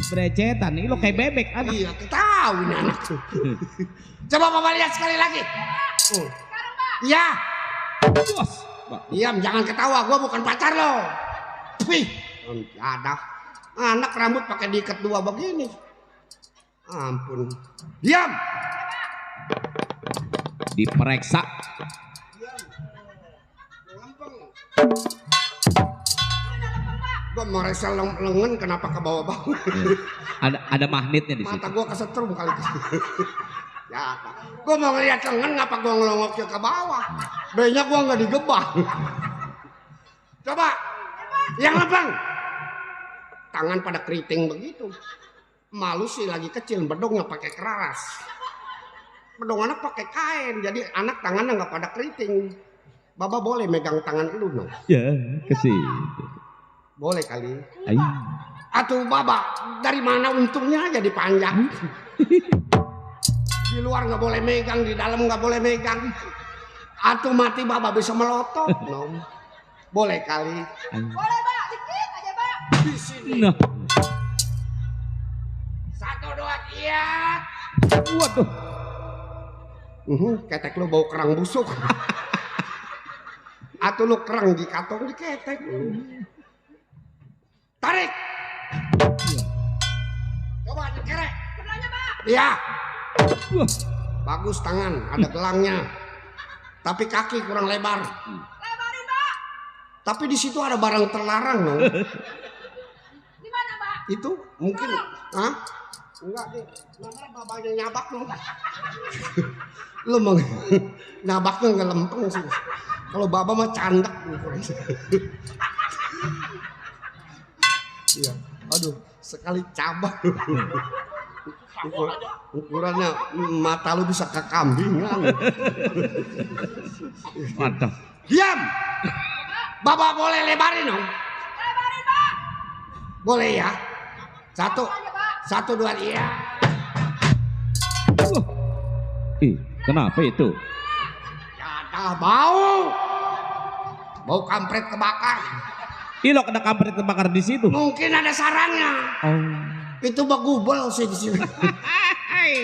Speaker 4: Berecetan nih, lo kayak bebek anak.
Speaker 6: Iya, tahu ini anak tuh. Coba Bapak lihat sekali lagi. Iya.
Speaker 4: Bos.
Speaker 6: Diam, jangan ketawa. Gua bukan pacar lo. Wih, ada anak rambut pakai diikat 2 begini. Ampun. Diam.
Speaker 4: Diperiksa.
Speaker 6: Gua merasa lengan kenapa ke bawah-bawah.
Speaker 4: Ada magnetnya di situ.
Speaker 6: Mata gua kesetrum kali. Ya, gua mau ngeliat lengan ngapa gua ngelongoknya ke bawah. B-nya gua nggak digebah. Coba. Yang lempeng. Tangan pada keriting begitu. Malu sih lagi kecil, bedongnya pakai keraras. Bedong anak pakai kain, jadi anak tangannya nggak pada keriting. Baba boleh megang tangan lu, no?
Speaker 4: Ya, ke situ.
Speaker 5: Boleh kali.
Speaker 4: Ay.
Speaker 6: Atuh baba, dari mana untungnya jadi panjang? Di luar nggak boleh megang, di dalam nggak boleh megang. Atuh mati baba bisa melotot. No. Boleh kali.
Speaker 8: Boleh, Pak. Dikit aja, Pak.
Speaker 6: Di sini.
Speaker 4: Nah.
Speaker 6: 1, 2, 3.
Speaker 4: Waduh.
Speaker 5: Ketek lu bau kerang busuk. Atau lu kerang di katong di ketek.
Speaker 6: Tarik. Coba dikerek.
Speaker 8: Sebelahnya, Pak.
Speaker 6: Iya.
Speaker 4: Wah.
Speaker 5: Bagus tangan, ada gelangnya. Tapi kaki kurang lebar.
Speaker 8: Lebarin, Pak.
Speaker 5: Tapi di situ ada barang terlarang, no.
Speaker 8: Di mana, Pak?
Speaker 5: Itu mungkin, hah? Enggak deh, mana babanya nyabak lu. Lu mau nyabaknya nggak lempeng sih. Kalau baba mah candak. Iya, aduh, sekali cabak. Ukurannya mata lu bisa ke kambingan.
Speaker 4: Mantap.
Speaker 6: Diam. Bapak boleh lebarin dong?
Speaker 8: Lebarin, Pak.
Speaker 6: Boleh ya. 1,
Speaker 8: Aja, Pak.
Speaker 6: 1, 2, 3.
Speaker 4: Wah. Kenapa itu?
Speaker 6: Ya bau. Bau kampret kebakar.
Speaker 4: Ilo kena kampret terbakar di situ.
Speaker 6: Mungkin ada sarangnya.
Speaker 4: Oh.
Speaker 5: Itu bagubel sih di sini.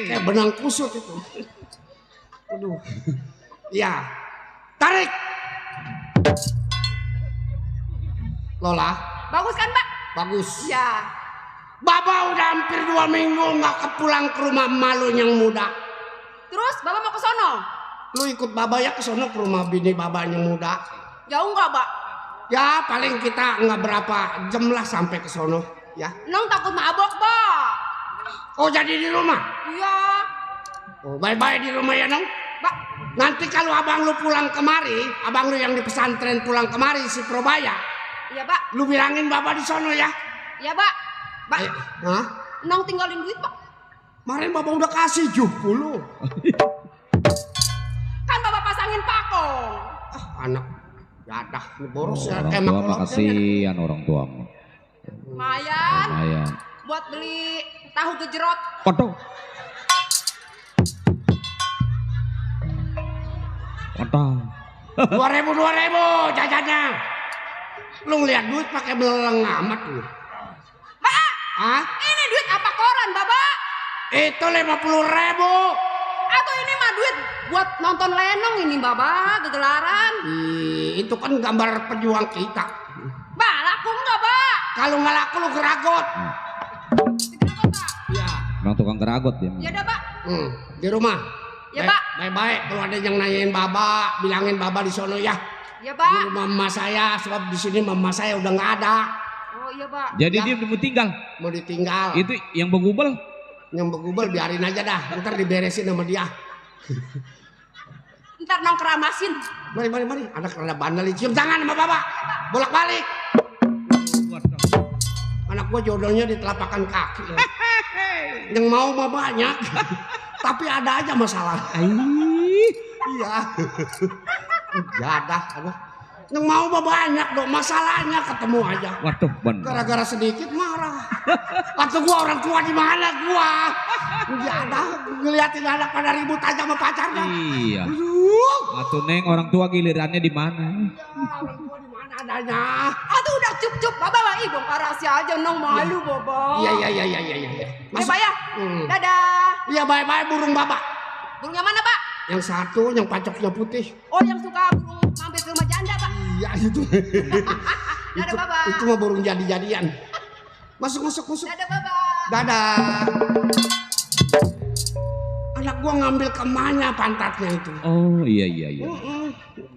Speaker 5: Kayak benang kusut itu. Aduh.
Speaker 6: Ya. Tarik.
Speaker 5: Lola,
Speaker 8: Bagus kan, Pak?
Speaker 5: bagus.
Speaker 8: Ya.
Speaker 6: Baba udah hampir 2 minggu nggak kepulang ke rumah malu yang muda.
Speaker 8: Terus Bapak mau ke sono?
Speaker 5: Lu ikut baba ya ke sono ke rumah bini babanya muda.
Speaker 8: Jauh nggak, Pak?
Speaker 6: Ya paling kita nggak berapa jam lah sampai ke sono. Ya.
Speaker 8: Nong takut mabok, Pak.
Speaker 6: Oh jadi di rumah?
Speaker 8: Iya.
Speaker 6: Oh bye-bye di rumah ya Nong.
Speaker 8: Pak.
Speaker 6: Nanti kalau abang lu pulang kemari, abang lu yang di pesantren pulang kemari si Probaya,
Speaker 8: Iya, Pak.
Speaker 6: lu bilangin Bapak di sono ya.
Speaker 8: Iya, Pak. Pak,
Speaker 5: Hah?
Speaker 8: Nong tinggalin duit, Pak.
Speaker 5: Kemarin baba udah kasih 70.
Speaker 8: Kan Bapak pasangin pakong.
Speaker 5: Ah, anak jadah nih boros ya.
Speaker 4: Orang
Speaker 5: Emak
Speaker 4: tua mah
Speaker 5: kolaknya.
Speaker 4: kasihan orang tua mah.
Speaker 8: Lumayan
Speaker 4: Lumayan.
Speaker 8: buat beli tahu gejrot.
Speaker 4: Waduh. Waduh.
Speaker 6: 2.000 jajannya.
Speaker 5: Lu ngeliat duit pakai beleng amat lu.
Speaker 8: Pak,
Speaker 5: Hah?
Speaker 8: ini duit apa koran, Bapak?
Speaker 6: Itu 50.000.
Speaker 8: Atau ini mah duit buat nonton lenong ini, Bapak, gegelaran.
Speaker 5: Itu kan gambar pejuang kita.
Speaker 8: Pak, laku enggak, Pak?
Speaker 6: Kalau nggak laku lu geragot.
Speaker 8: Kenapa, Pak?
Speaker 5: Iya.
Speaker 4: Emang tukang geragot ya.
Speaker 8: Ya udah, Pak.
Speaker 5: Di rumah.
Speaker 8: Ya, Pak.
Speaker 5: Baik-baik. Kalau ada yang nanyain baba, bilangin baba di sono ya.
Speaker 8: Ya,
Speaker 5: Di
Speaker 8: Pak.
Speaker 5: rumah mama saya, sebab di sini mama saya udah nggak ada.
Speaker 8: Oh, iya, Pak.
Speaker 4: Jadi
Speaker 5: Ya.
Speaker 4: dia mau tinggal.
Speaker 5: Mau ditinggal.
Speaker 4: Itu yang begubel.
Speaker 5: Yang begubel biarin aja dah. Ntar diberesin sama dia.
Speaker 8: Ntar Nong keramasin.
Speaker 5: Mari. Anak rada bandel ini.
Speaker 6: Cium tangan sama Bapak. Bolak-balik.
Speaker 5: Anak gua jodohnya di telapakan kaki. Yang mau mah banyak. Tapi ada aja masalah. Iya. Jadah. Aduh. Yang mau mah banyak dong. Masalahnya ketemu aja.
Speaker 4: Waduh, benar.
Speaker 5: Gara-gara sedikit marah.
Speaker 6: Waktu gua orang tua di mana gua?
Speaker 5: Jadah. Ngeliatin anak pada ribut aja sama pacarnya.
Speaker 4: Iya.
Speaker 5: Aduh.
Speaker 4: Atuh Neng, orang tua gilirannya di mana?
Speaker 5: Orang tua di mana adanya?
Speaker 8: Aduh, udah cup-cup. Bapak, Pak. Ih, bongkar rahasia aja. Nong malu, Bapak.
Speaker 5: Iya.
Speaker 8: Ya,
Speaker 5: Masuk.
Speaker 8: Pak ya. Dadah.
Speaker 5: Iya bye-bye burung baba.
Speaker 8: Burungnya mana, Pak?
Speaker 5: Yang satu yang pacoknya putih.
Speaker 8: Oh, yang suka burung mampir ke rumah janda, Pak.
Speaker 5: Iya itu.
Speaker 8: Dadah, Bapak.
Speaker 5: Itu mah burung jadi-jadian. Masuk.
Speaker 8: Dadah, Bapak.
Speaker 5: Dadah. Anak gua ngambil kemana pantatnya itu.
Speaker 4: Oh iya.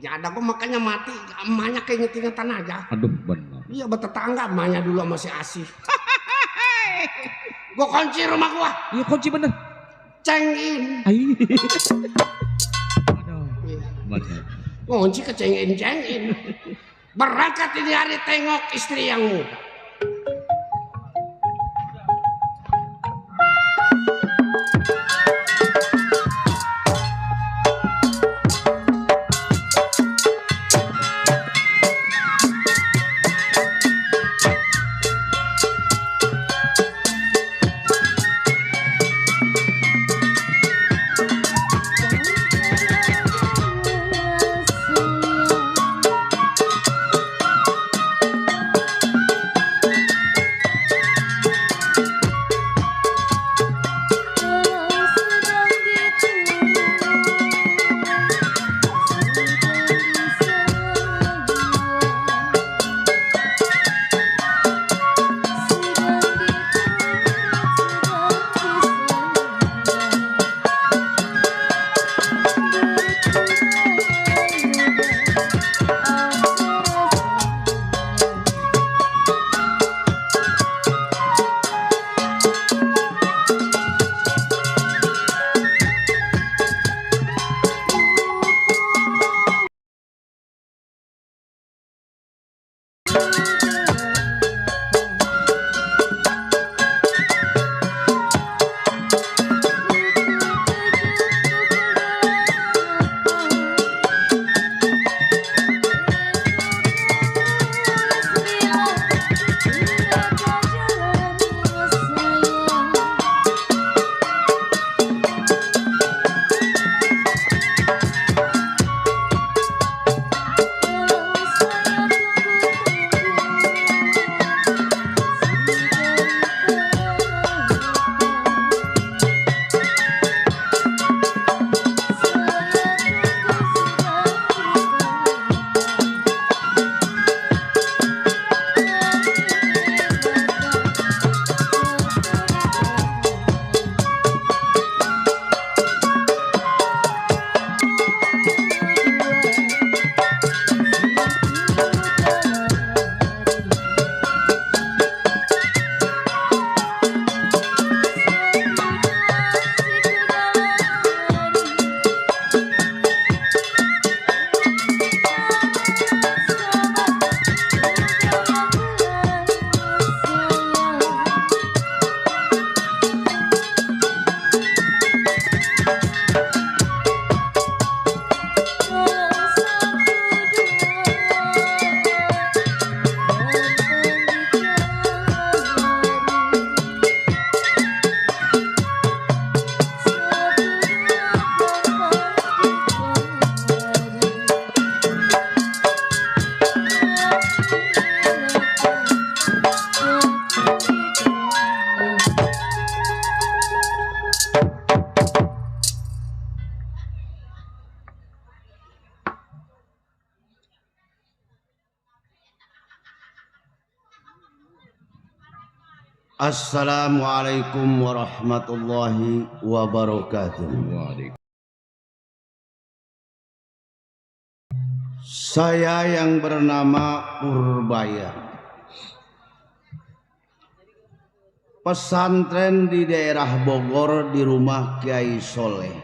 Speaker 5: Jadah gua makanya mati. Emaknya keinget-ingetan aja.
Speaker 4: Aduh, benar.
Speaker 5: Iya bertetangga emaknya dulu masih asih.
Speaker 6: Gua kunci rumah gua.
Speaker 4: Iya kunci bener.
Speaker 5: Cengin.
Speaker 4: Aduh, benar.
Speaker 5: Ngunci kecengin.
Speaker 6: Berangkat ini hari tengok istri yang muda.
Speaker 5: Assalamualaikum warahmatullahi wabarakatuh. Saya yang bernama Purbaya, pesantren di daerah Bogor di rumah Kiai Soleh.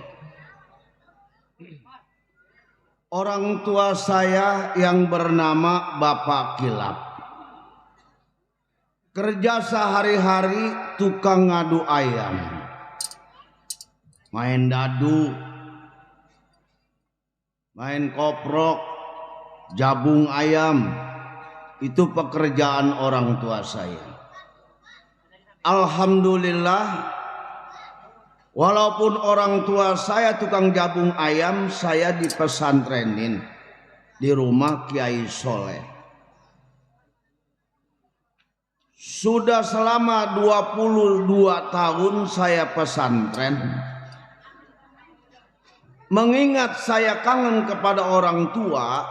Speaker 5: Orang tua saya yang bernama Bapak Kilap, kerja sehari-hari tukang ngadu ayam, main dadu, main koprok, jabung ayam. Itu pekerjaan orang tua saya. Alhamdulillah, walaupun orang tua saya tukang jabung ayam, saya dipesantrenin di rumah Kiai Soleh. Sudah selama 22 tahun saya pesantren. Mengingat saya kangen kepada orang tua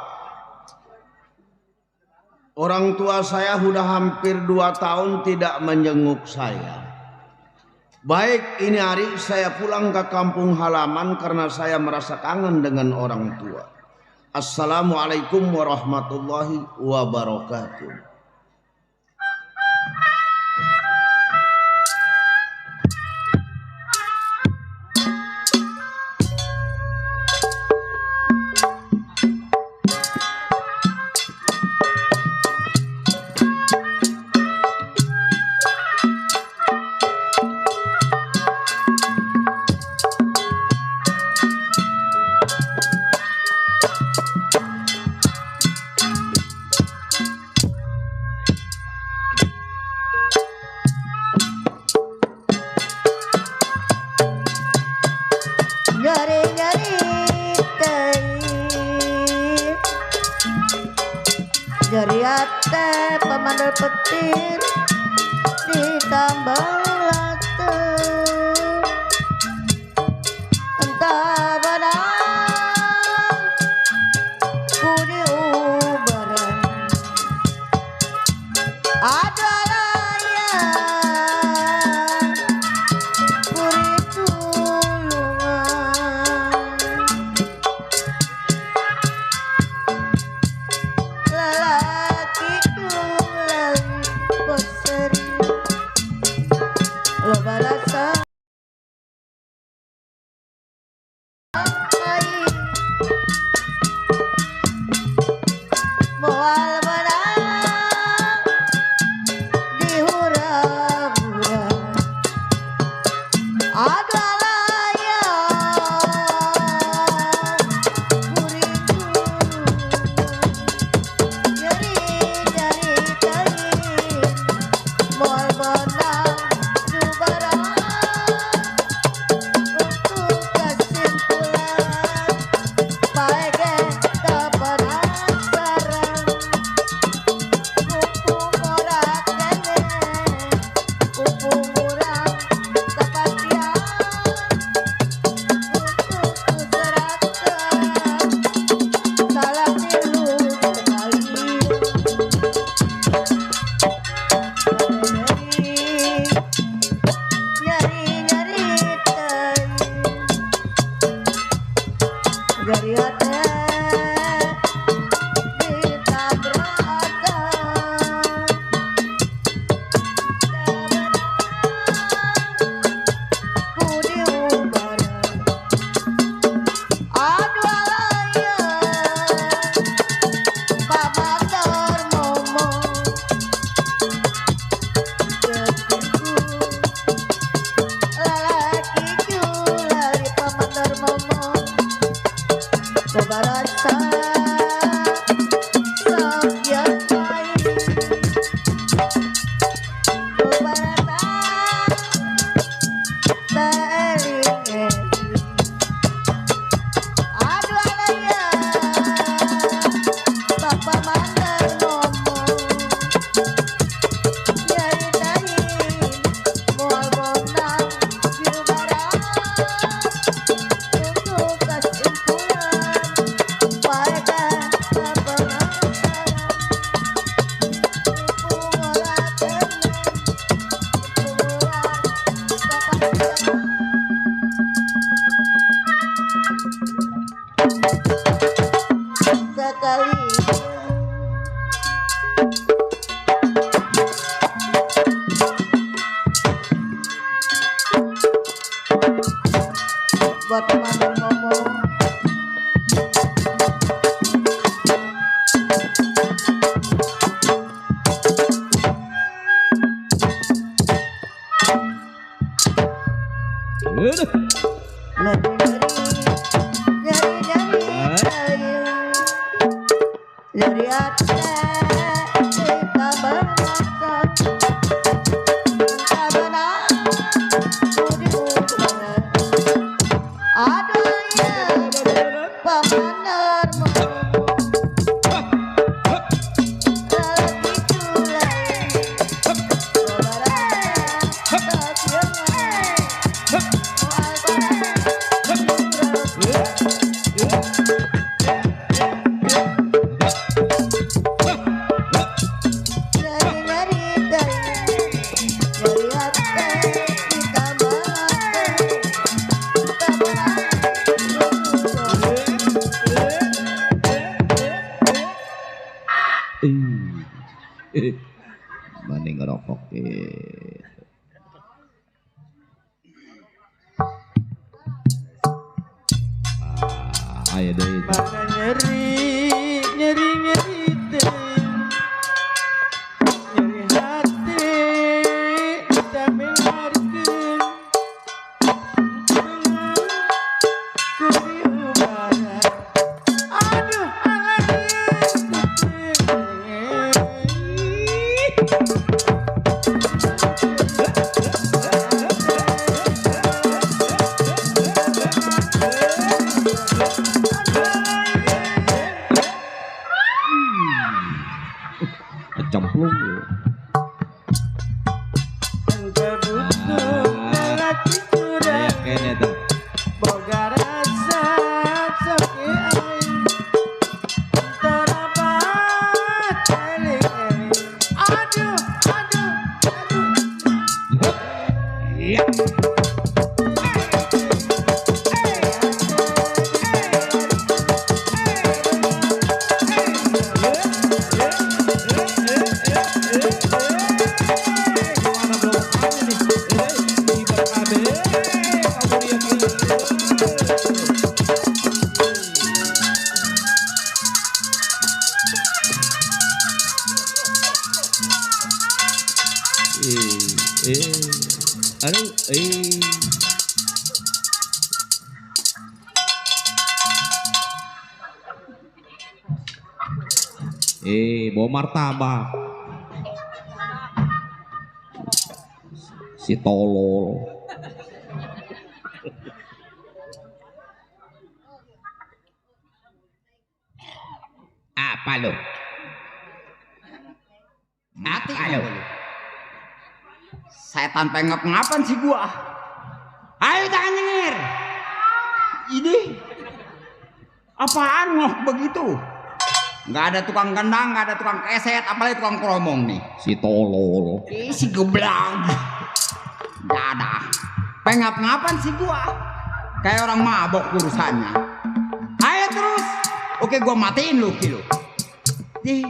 Speaker 5: saya sudah hampir 2 tahun tidak menjenguk saya. Baik ini hari saya pulang ke kampung halaman karena saya merasa kangen dengan orang tua. Assalamualaikum warahmatullahi wabarakatuh.
Speaker 9: Jari ate pemandal petir ditambah later entah benang ku diubaran adalah yang beri tulungan lelaki lagi berseri lo barasa moal benang dihura-hura adalah yang beriku jari-jari tangin moal benang jubaran untuk kesimpulan baik tak penasaran Dari hati kita bermaksud tak benar ada yang pemanarmu
Speaker 4: Mending ngerokok ayo deh itu.
Speaker 5: nyeri hati kita menarikan keriubanan aduh
Speaker 4: Cemplung. Kayaknya tuh. Bawa martabak si tolol.
Speaker 6: Apa lo? Mati lo. Setan pengap ngapan sih gua? Ayo jangan nyengir. Ini apaan ngoh begitu? Nggak ada tukang gendang, nggak ada tukang keset, apalagi tukang kromong nih.
Speaker 4: Si tolol.
Speaker 6: Si geblang. Nggak ada. Pengap ngapan sih gua? Kayak orang mabok urusannya. Ayo terus. Oke gua matiin lu kilo. Di.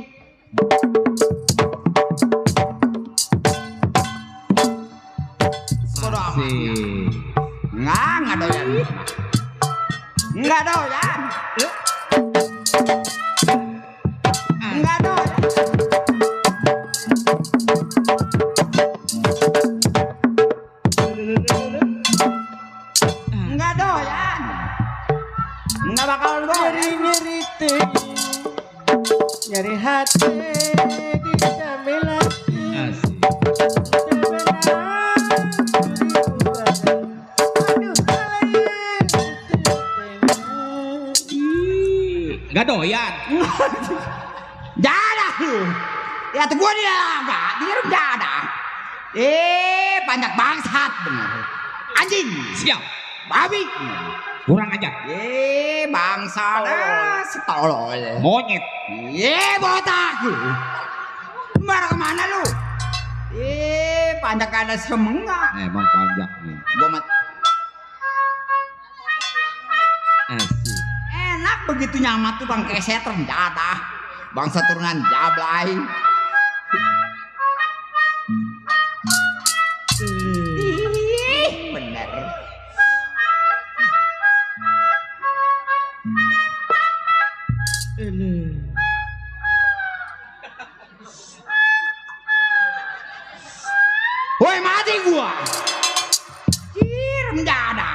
Speaker 6: Nggak doyan. Nggak doyan. Nggak doyan. Nggak doyan. Nggak bakal doyan.
Speaker 5: Nyari hati diambil hati.
Speaker 4: Nggak doyan.
Speaker 6: Jadah lu. Ya tuh gua dia enggak, dia jadah. Banyak bangsat bener. Anjing.
Speaker 4: Siap.
Speaker 6: Babi.
Speaker 4: Kurang ajar.
Speaker 6: Bangsa dah setolol.
Speaker 4: Monyet.
Speaker 6: Botak. Marah kemana lu? Panjang ada semenga.
Speaker 4: Emang panjang nih.
Speaker 6: Gua mat.
Speaker 4: Asik.
Speaker 6: Enak begitu nyamat tuh bang keset jadah. Bangsa turunan jablay. Bener. Woi mati gua. Mendadak.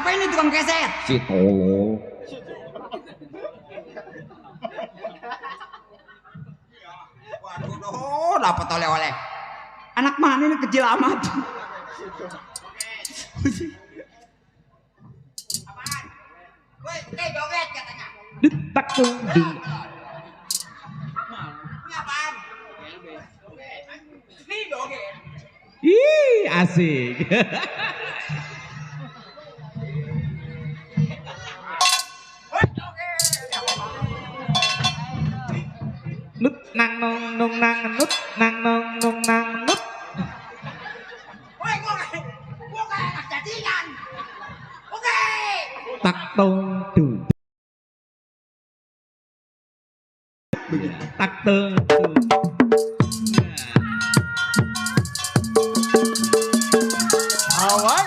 Speaker 6: Siapa ini tukang keset?
Speaker 4: Si tolol.
Speaker 6: Waduh, dapat oleh-oleh. Anak mana ini kecil amat. Woi, joget katanya.
Speaker 4: Detak tuh.
Speaker 6: Ini apaan? Ini joget.
Speaker 4: Ih, asik. Nut nang nong nong nang nut nang nong nong nang nut.
Speaker 6: Woi, gua kayak anak cacingan. Oke.
Speaker 4: Tak tong tu. Tak tong tu.
Speaker 5: Awak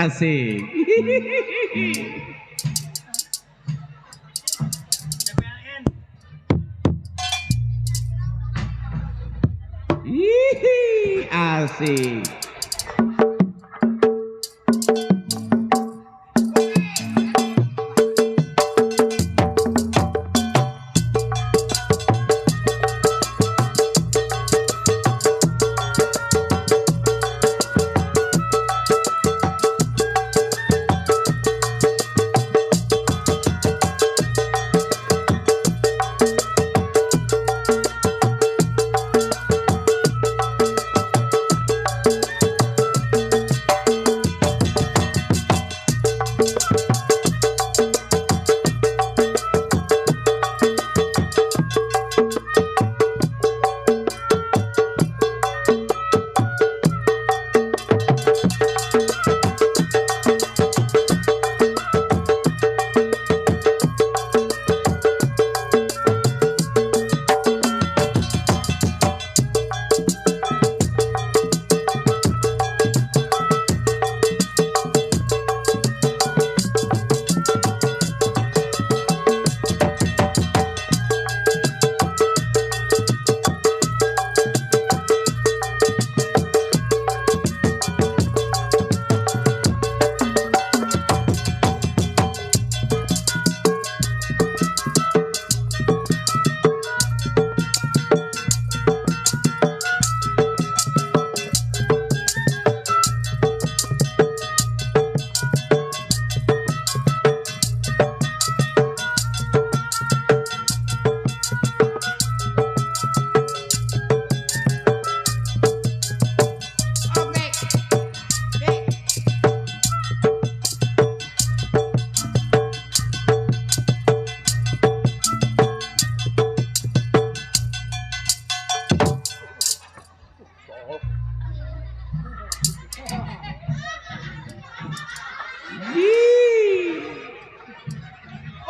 Speaker 4: Asik. Ih, asik.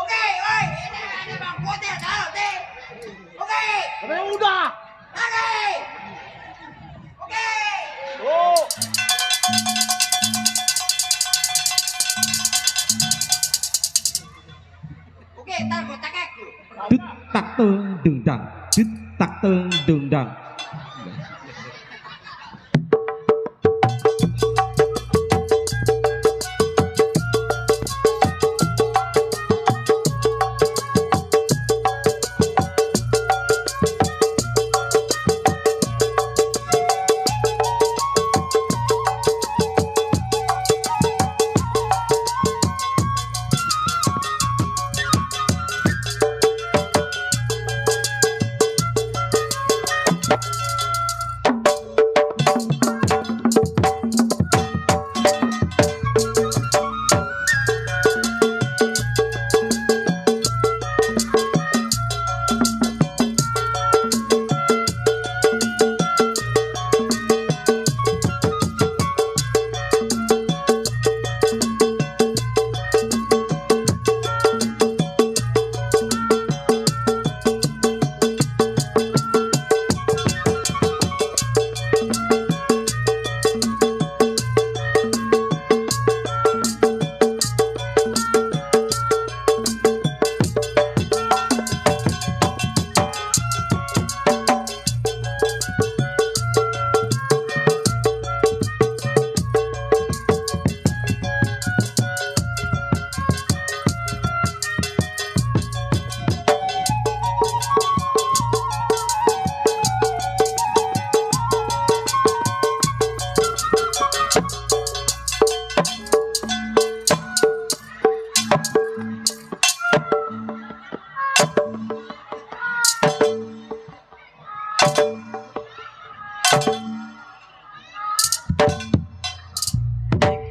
Speaker 6: Oke, woi, ini bang putih, taruh deh. Oke.
Speaker 7: Udah.
Speaker 6: Oke. Oke, tar gua cekek lu.
Speaker 4: Dut tak tung dung dang. Dut tak tung dung dang.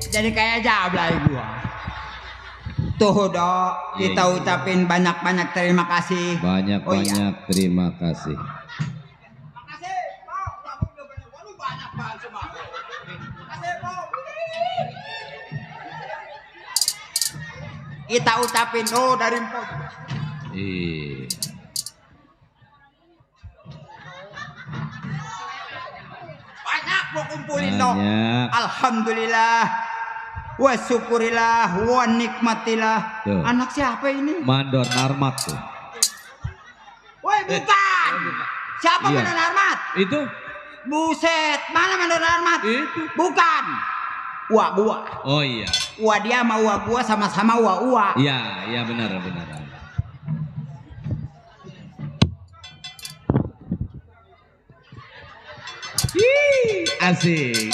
Speaker 6: Jadi kayak jablay gua. Tuh dok, kita ucapin banyak-banyak terima kasih.
Speaker 4: Banyak-banyak terima kasih.
Speaker 6: Makasih, Pak. Kamu udah banyak, waduh banyak banget semua. Makasih, Pak. Kita ucapin dari Mpok. Banyak gua kumpulin dok. Alhamdulillah. Wa syukurillah wa nikmatillah.
Speaker 4: Tuh.
Speaker 6: Anak siapa ini?
Speaker 4: Mandor Narmat tuh.
Speaker 6: Woi bukan. Siapa
Speaker 4: Iya.
Speaker 6: Mandor Narmat?
Speaker 4: Itu
Speaker 6: Buset, mana Mandor Narmat?
Speaker 4: Itu.
Speaker 6: Bukan. Uwa gua.
Speaker 4: oh iya.
Speaker 6: Uwa dia sama uwa gua sama-sama uwa.
Speaker 4: Iya, iya benar. Asik.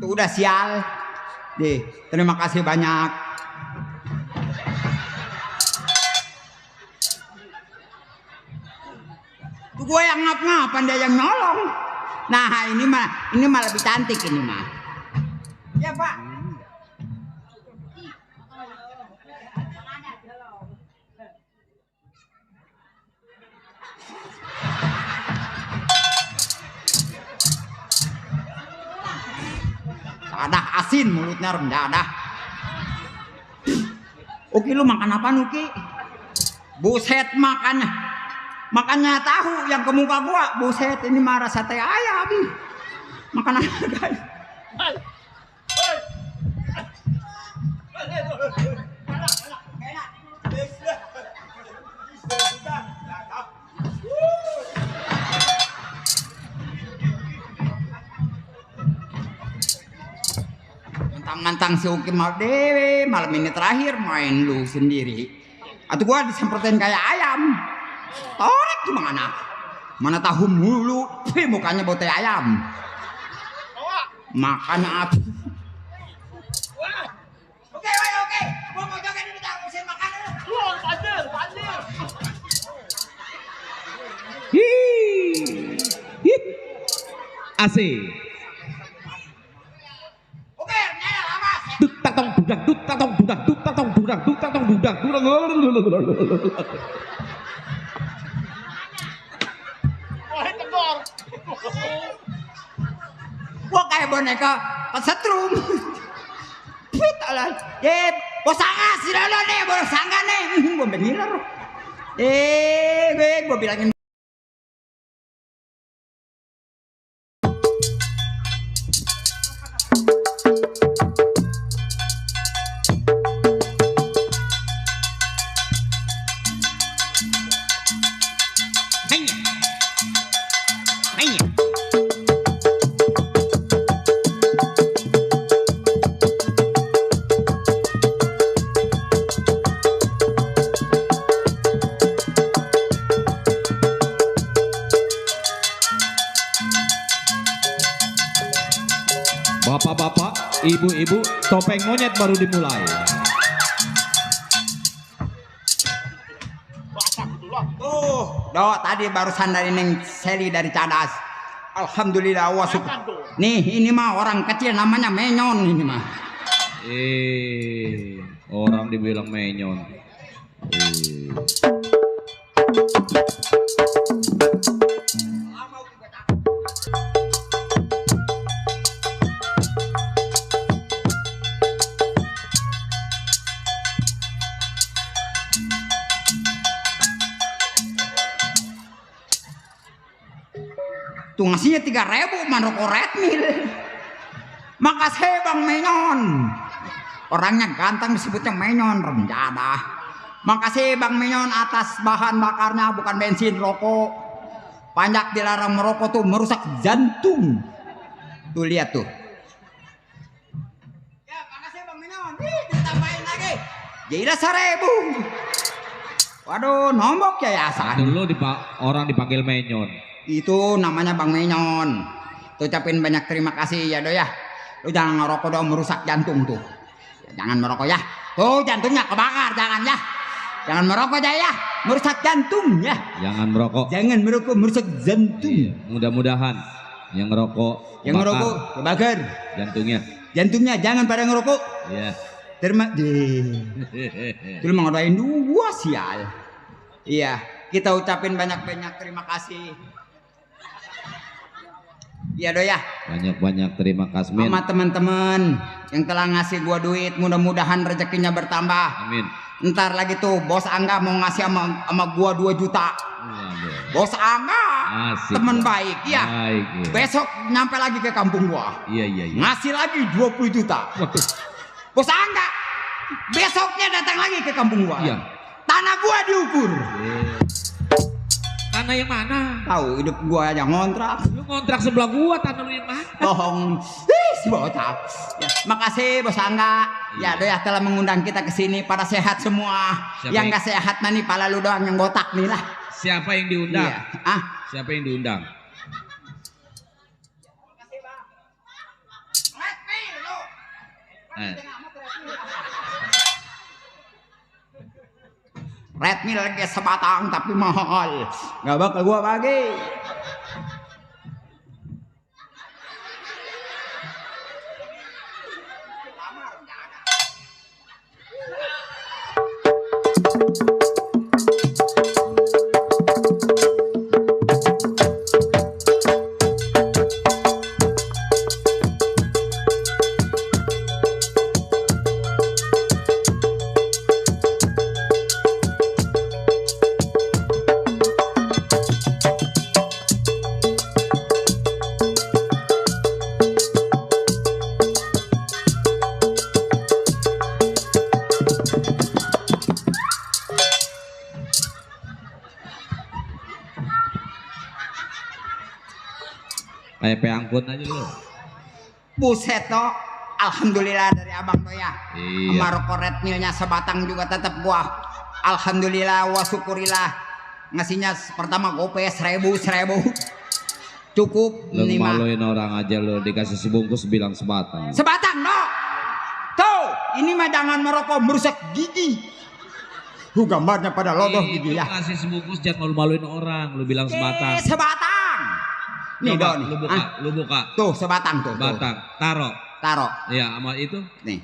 Speaker 6: Tuh udah sial. Deh, terima kasih banyak. Tuh gue yang ngap-ngapan dia yang nolong. Nah ini mah lebih cantik ini mah. Ya Pak. Dadah asin mulutnya dadah. Uki lu makan apa Uki? Buset makannya tahu yang ke muka gua. Buset ini marah sate ayam. Makan apa guys? Mentang-mentang si Uki mau dewe, malam ini terakhir main lu sendiri. Atau gua disemprotin kayak ayam. Torek gimana? Mana tahu mulu, mukanya bau teh ayam. Makannya apa? Oke. Gua mau joget ini tak usin makan.
Speaker 7: Pandir.
Speaker 4: Asik.
Speaker 6: Oke, nyayal lama.
Speaker 4: tatong dudak dut tatong dudak dut tatong dudak dut tatong dudak dudak.
Speaker 6: Wah kayak boneka kesetrum. Pit alay. Bosanga si Lolo nih, bosanga nih. Gua bengiler. Gue bilangin.
Speaker 4: Bapak-bapak, ibu-ibu, topeng monyet baru dimulai.
Speaker 6: Tuh, tadi barusan dari Neng Seli dari Cadas. Alhamdulillah wa syukur. Nih, ini mah orang kecil namanya Menyon ini mah.
Speaker 4: Orang dibilang menyon.
Speaker 6: Tuh ngasihnya 3.000 Maroko Red Mill. Makasih Bang Menyon. Orangnya ganteng disebutnya Menyon renjada. Makasih Bang Menyon atas bahan bakarnya bukan bensin rokok. Panjak dilarang merokok tuh merusak jantung. Tuh lihat tuh. Ya makasih Bang Menyon. Ditambahin lagi. Jadi 1.000. Waduh nombok yayasan.
Speaker 4: Dulu orang dipanggil menyon.
Speaker 6: Itu namanya Bang Menyon. Tuh ucapin banyak terima kasih ya Do ya. Lu jangan ngerokok dong merusak jantung tuh. Jangan merokok ya. Tuh jantungnya kebakar jangan ya. Jangan merokok ya. Merusak jantung ya.
Speaker 4: Jangan merokok.
Speaker 6: Jangan merokok merusak jantung.
Speaker 4: Iya, mudah-mudahan yang ngerokok
Speaker 6: kebakar
Speaker 4: jantungnya.
Speaker 6: Jantungnya jangan pada ngerokok.
Speaker 4: Iya.
Speaker 6: Terima deh. Itu mah ngadain 2 sial. Iya, kita ucapin banyak-banyak terima kasih. Iya Do ya.
Speaker 4: Banyak-banyak terima kasih.
Speaker 6: Sama teman-teman yang telah ngasih gua duit, mudah-mudahan rezekinya bertambah.
Speaker 4: Amin.
Speaker 6: Ntar lagi tuh Bos Angga mau ngasih sama gua 2 juta. Bos Angga teman baik ya.
Speaker 4: Baik, iya.
Speaker 6: Besok nyampe lagi ke kampung gua.
Speaker 4: Iya.
Speaker 6: Ngasih lagi 20 juta.
Speaker 4: Waduh.
Speaker 6: Bos Angga besoknya datang lagi ke kampung gua.
Speaker 4: Iya.
Speaker 6: Tanah gua diukur.
Speaker 4: Tanah yang mana?
Speaker 6: Tahu hidup gua aja ngontrak.
Speaker 4: Lu kontrak sebelah gua, tanah lu yang mana?
Speaker 6: Bohong. Si bocah. Ya, makasih Bos Angga. Ya Do ya telah mengundang kita ke sini pada sehat semua. Yang nggak sehat nih pala lu doang yang botak nih lah.
Speaker 4: Siapa yang diundang?
Speaker 6: Iya.
Speaker 4: Siapa yang diundang?
Speaker 6: Red Mill lagi sebatang tapi mahal. Nggak bakal gua bagi.
Speaker 4: PP angkut aja lu.
Speaker 6: Buset toh. Alhamdulillah dari abang tuh ya.
Speaker 4: Iya.
Speaker 6: Sama rokok Red Mill-nya sebatang juga tetap gua. Alhamdulillah wa syukurillah. Ngasihnya pertama gope 1.000. Cukup
Speaker 4: Lu
Speaker 6: 5.
Speaker 4: maluin orang aja lu, dikasih sebungkus bilang sebatang.
Speaker 6: Sebatang no. Tuh, ini mah jangan merokok merusak gigi. Gambarnya pada lodoh gigi ya.
Speaker 4: Kasih sebungkus jangan malu-maluin orang, lu bilang sebatang.
Speaker 6: Sebatang. Nih
Speaker 4: Coba,
Speaker 6: nih.
Speaker 4: lu buka.
Speaker 6: Tuh sebatang tuh.
Speaker 4: Batang, taro.
Speaker 6: Taruh.
Speaker 4: Iya, sama itu.
Speaker 6: Nih.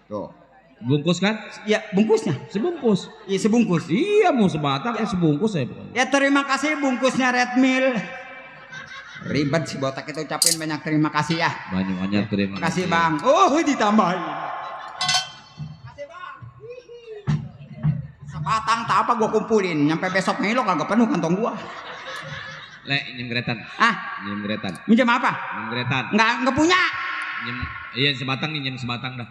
Speaker 2: Tuh.
Speaker 4: Bungkus kan?
Speaker 3: Ya bungkusnya.
Speaker 4: Sebungkus.
Speaker 3: Iya sebungkus.
Speaker 4: Iya mau sebatang sebungkus ya pokoknya.
Speaker 3: Ya terima kasih bungkusnya Red Mill. Ribet si botak itu ucapin banyak terima kasih ya.
Speaker 4: Banyak terima
Speaker 3: Kasih bang. Oh ditambahin. Sebatang tak apa gua kumpulin. Nyampe besok Milo kagak penuh kantong gua.
Speaker 4: Lek nyemgretan. Nyemgretan.
Speaker 3: Minjem apa?
Speaker 4: Nyemgretan.
Speaker 3: Nggak punya.
Speaker 4: Iya sebatang nih sebatang dah.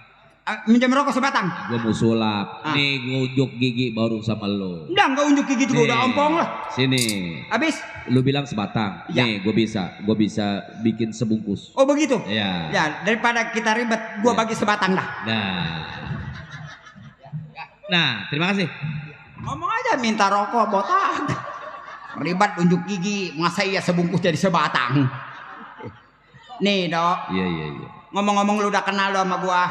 Speaker 3: Minjem rokok sebatang.
Speaker 4: Gua mau sulap. Nih gua unjuk gigi baru sama lo.
Speaker 3: Enggak unjuk gigi juga udah ompong lah.
Speaker 4: Sini.
Speaker 3: Habis?
Speaker 4: Lu bilang sebatang.
Speaker 3: Ya.
Speaker 4: Nih gua bisa bikin sebungkus.
Speaker 3: Oh begitu?
Speaker 4: Iya.
Speaker 3: Ya daripada kita ribet gua bagi sebatang dah.
Speaker 4: Nah, terima kasih.
Speaker 3: Ngomong aja minta rokok botak. Ribet unjuk gigi, masa iya sebungkus jadi sebatang. Nih dok.
Speaker 4: Iya.
Speaker 3: Ngomong-ngomong lu udah kenal lo sama gua.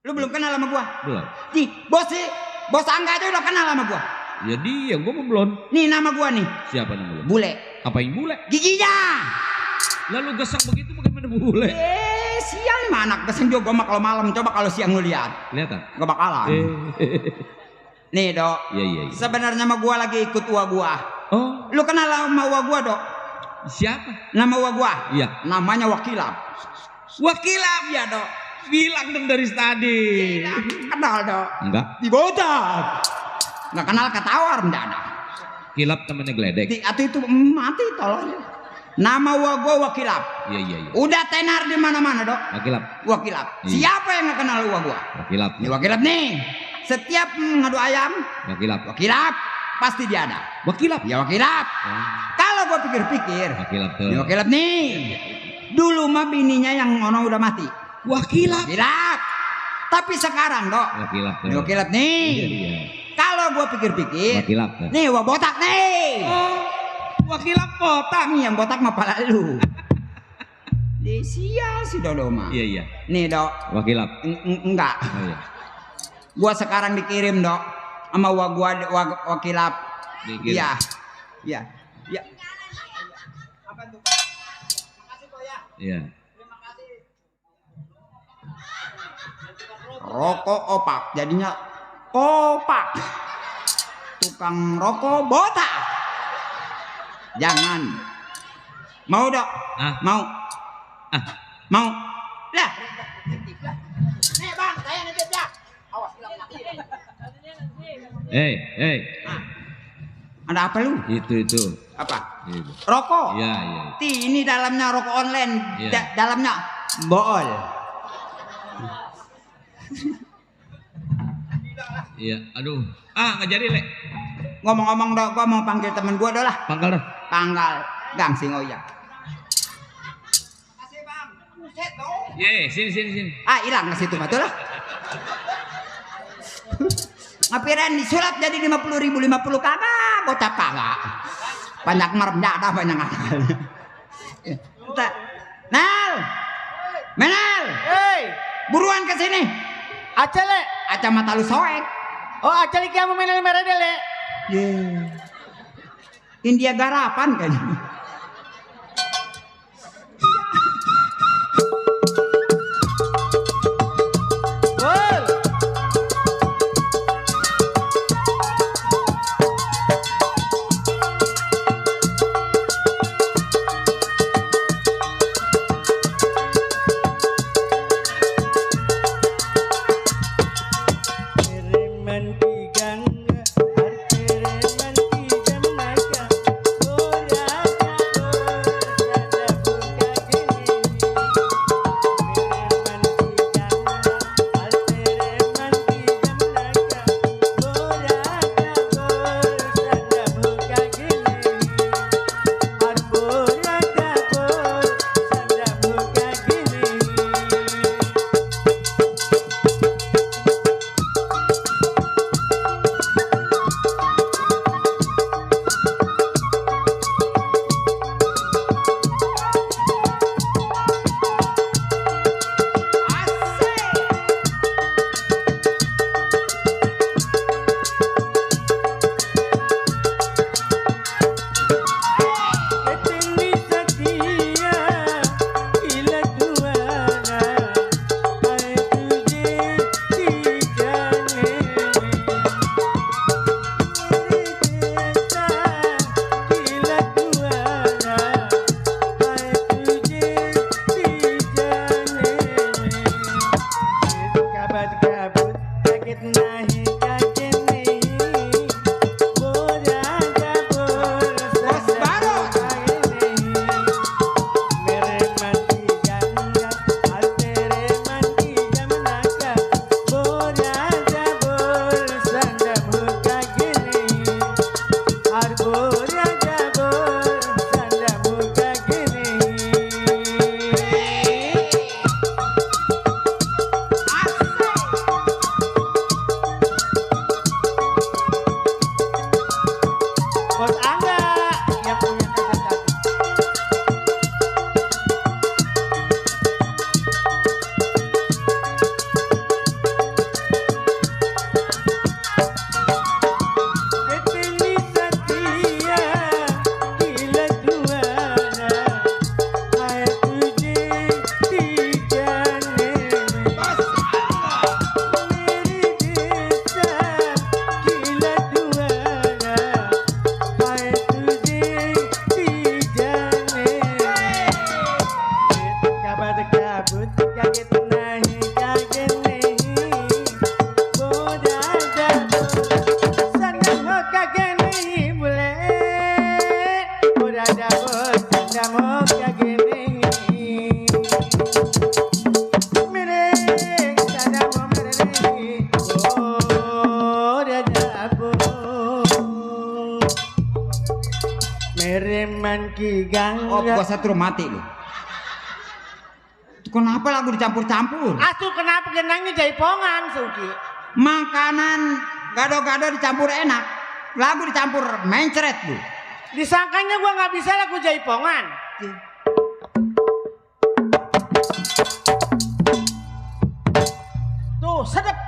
Speaker 3: Lu belum kenal sama gua?
Speaker 4: Belum.
Speaker 3: Nih, bos Angga aja udah kenal sama gua.
Speaker 4: Ya dia, gua belum.
Speaker 3: Nih nama gua nih.
Speaker 4: Siapa nama lu?
Speaker 3: Bule.
Speaker 4: Apain bule?
Speaker 3: Giginya.
Speaker 4: Lalu gesang begitu bagaimana bule?
Speaker 3: Siang mah anak gesang juga gua mah kalau malam, coba kalau siang lu lihat.
Speaker 4: Lihat ah?
Speaker 3: Gak bakalan. Nih dok.
Speaker 4: Iya.
Speaker 3: Sebenarnya mah gua lagi ikut uwa gua.
Speaker 4: Oh.
Speaker 3: Lu kenal sama uwa gua dok?
Speaker 4: Siapa?
Speaker 3: Nama uwa gua?
Speaker 4: Iya.
Speaker 3: Namanya Wakilap.
Speaker 4: Wakilap
Speaker 3: ya dok.
Speaker 4: Bilang dong dari tadi.
Speaker 3: Kenal dok.
Speaker 4: Enggak.
Speaker 3: Di botak. Nggak kenal ketawar enggak ada.
Speaker 4: Kilap temennya geledek.
Speaker 3: Atau itu mati tolong. Nama gua Wakilap.
Speaker 4: Iya.
Speaker 3: Udah tenar di mana-mana dok. Wakilap.
Speaker 4: Iya.
Speaker 3: Siapa yang nggak kenal gua?
Speaker 4: Wakilap.
Speaker 3: Ini Wakilap nih. Setiap ngadu ayam. Wakilap. Pasti dia ada.
Speaker 4: Wakilap.
Speaker 3: Ya Wakilap. Kalau gua pikir-pikir. Ini Wakilap nih. Dulu mah bininya yang ono udah mati. Wakilap. Tapi sekarang dok. Wakilap nih.
Speaker 4: Iya.
Speaker 3: Kalau gua pikir-pikir.
Speaker 4: Wakilap.
Speaker 3: Nih wah botak nih.
Speaker 4: Wakilap botak.
Speaker 3: Nih yang botak mah pala lu. Sial si Dodo mah.
Speaker 4: Iya.
Speaker 3: Nih dok.
Speaker 4: Wakilap.
Speaker 3: Enggak.
Speaker 4: Oh iya.
Speaker 3: Gua sekarang dikirim dok sama Wakilap.
Speaker 4: Dikirim.
Speaker 3: Iya. Apa tuh? Makasih kok ya.
Speaker 4: Iya.
Speaker 3: Terima kasih. Rokok opak jadinya kopak. Tukang rokok botak. Jangan. Mau dok? Mau. Mau. Lah. Nih bang, saya nitip ya. Awas bilang mati. Ada apa lu?
Speaker 4: Itu.
Speaker 3: Apa?
Speaker 4: Itu.
Speaker 3: Rokok.
Speaker 4: Iya.
Speaker 3: Ini dalamnya rokok online.
Speaker 4: Iya.
Speaker 3: Dalamnya bool.
Speaker 4: Iya. Aduh. Nggak jadi lek.
Speaker 3: Ngomong-ngomong dok, gua mau panggil temen gua dah lah. Panggal. Gang Singoya. Makasih bang. Buset dong.
Speaker 4: Sini.
Speaker 3: Hilang ke situ betul lah. Ngapiran disulap jadi 50.000 kagak, gocap kagak. Banyak merem ada banyak akal. Nal. Menal. Buruan ke sini.
Speaker 5: Aca le.
Speaker 3: Aca mata lu soek.
Speaker 5: Oh aca lagi kamu main merah deh le.
Speaker 3: India garapan kan.
Speaker 5: Reman tigang naga, ora gangga.
Speaker 3: Oh, gua setrum mati lu. Kenapa lagu dicampur-campur?
Speaker 5: Atuh kenapa genangnya jaipongan Suki?
Speaker 3: Makanan gado-gado dicampur enak. Lagu dicampur mencret lu.
Speaker 5: Disangkanya gua nggak bisa lagu jaipongan. Tuh sedep.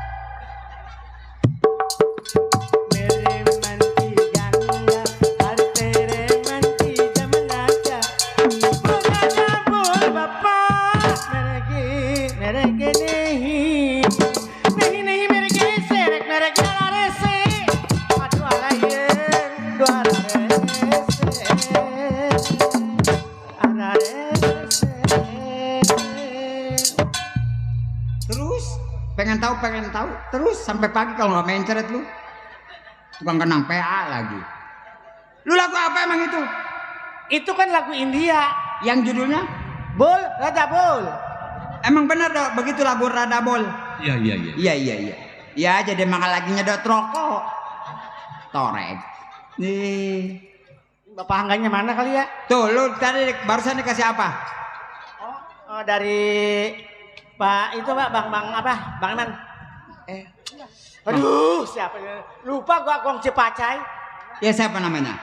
Speaker 3: Pengen tahu terus sampai pagi kalau nggak mencret lu tukang kenang PA lagi. Lu lagu apa emang itu?
Speaker 5: Itu kan lagu India
Speaker 3: yang judulnya
Speaker 5: Bol Rada Bol.
Speaker 3: Emang benar dok begitu lagu Rada Bol?
Speaker 4: Iya.
Speaker 3: Ya jadi makan laginya dok rokok torek nih.
Speaker 5: Bapak hangganya mana kali ya?
Speaker 3: Tuh lu tadi barusan dikasih apa?
Speaker 5: Oh dari Pak itu Pak Bang apa? Bang Man. Aduh, siapa ya? Lupa gua Gong Cipacai.
Speaker 3: Ya siapa namanya?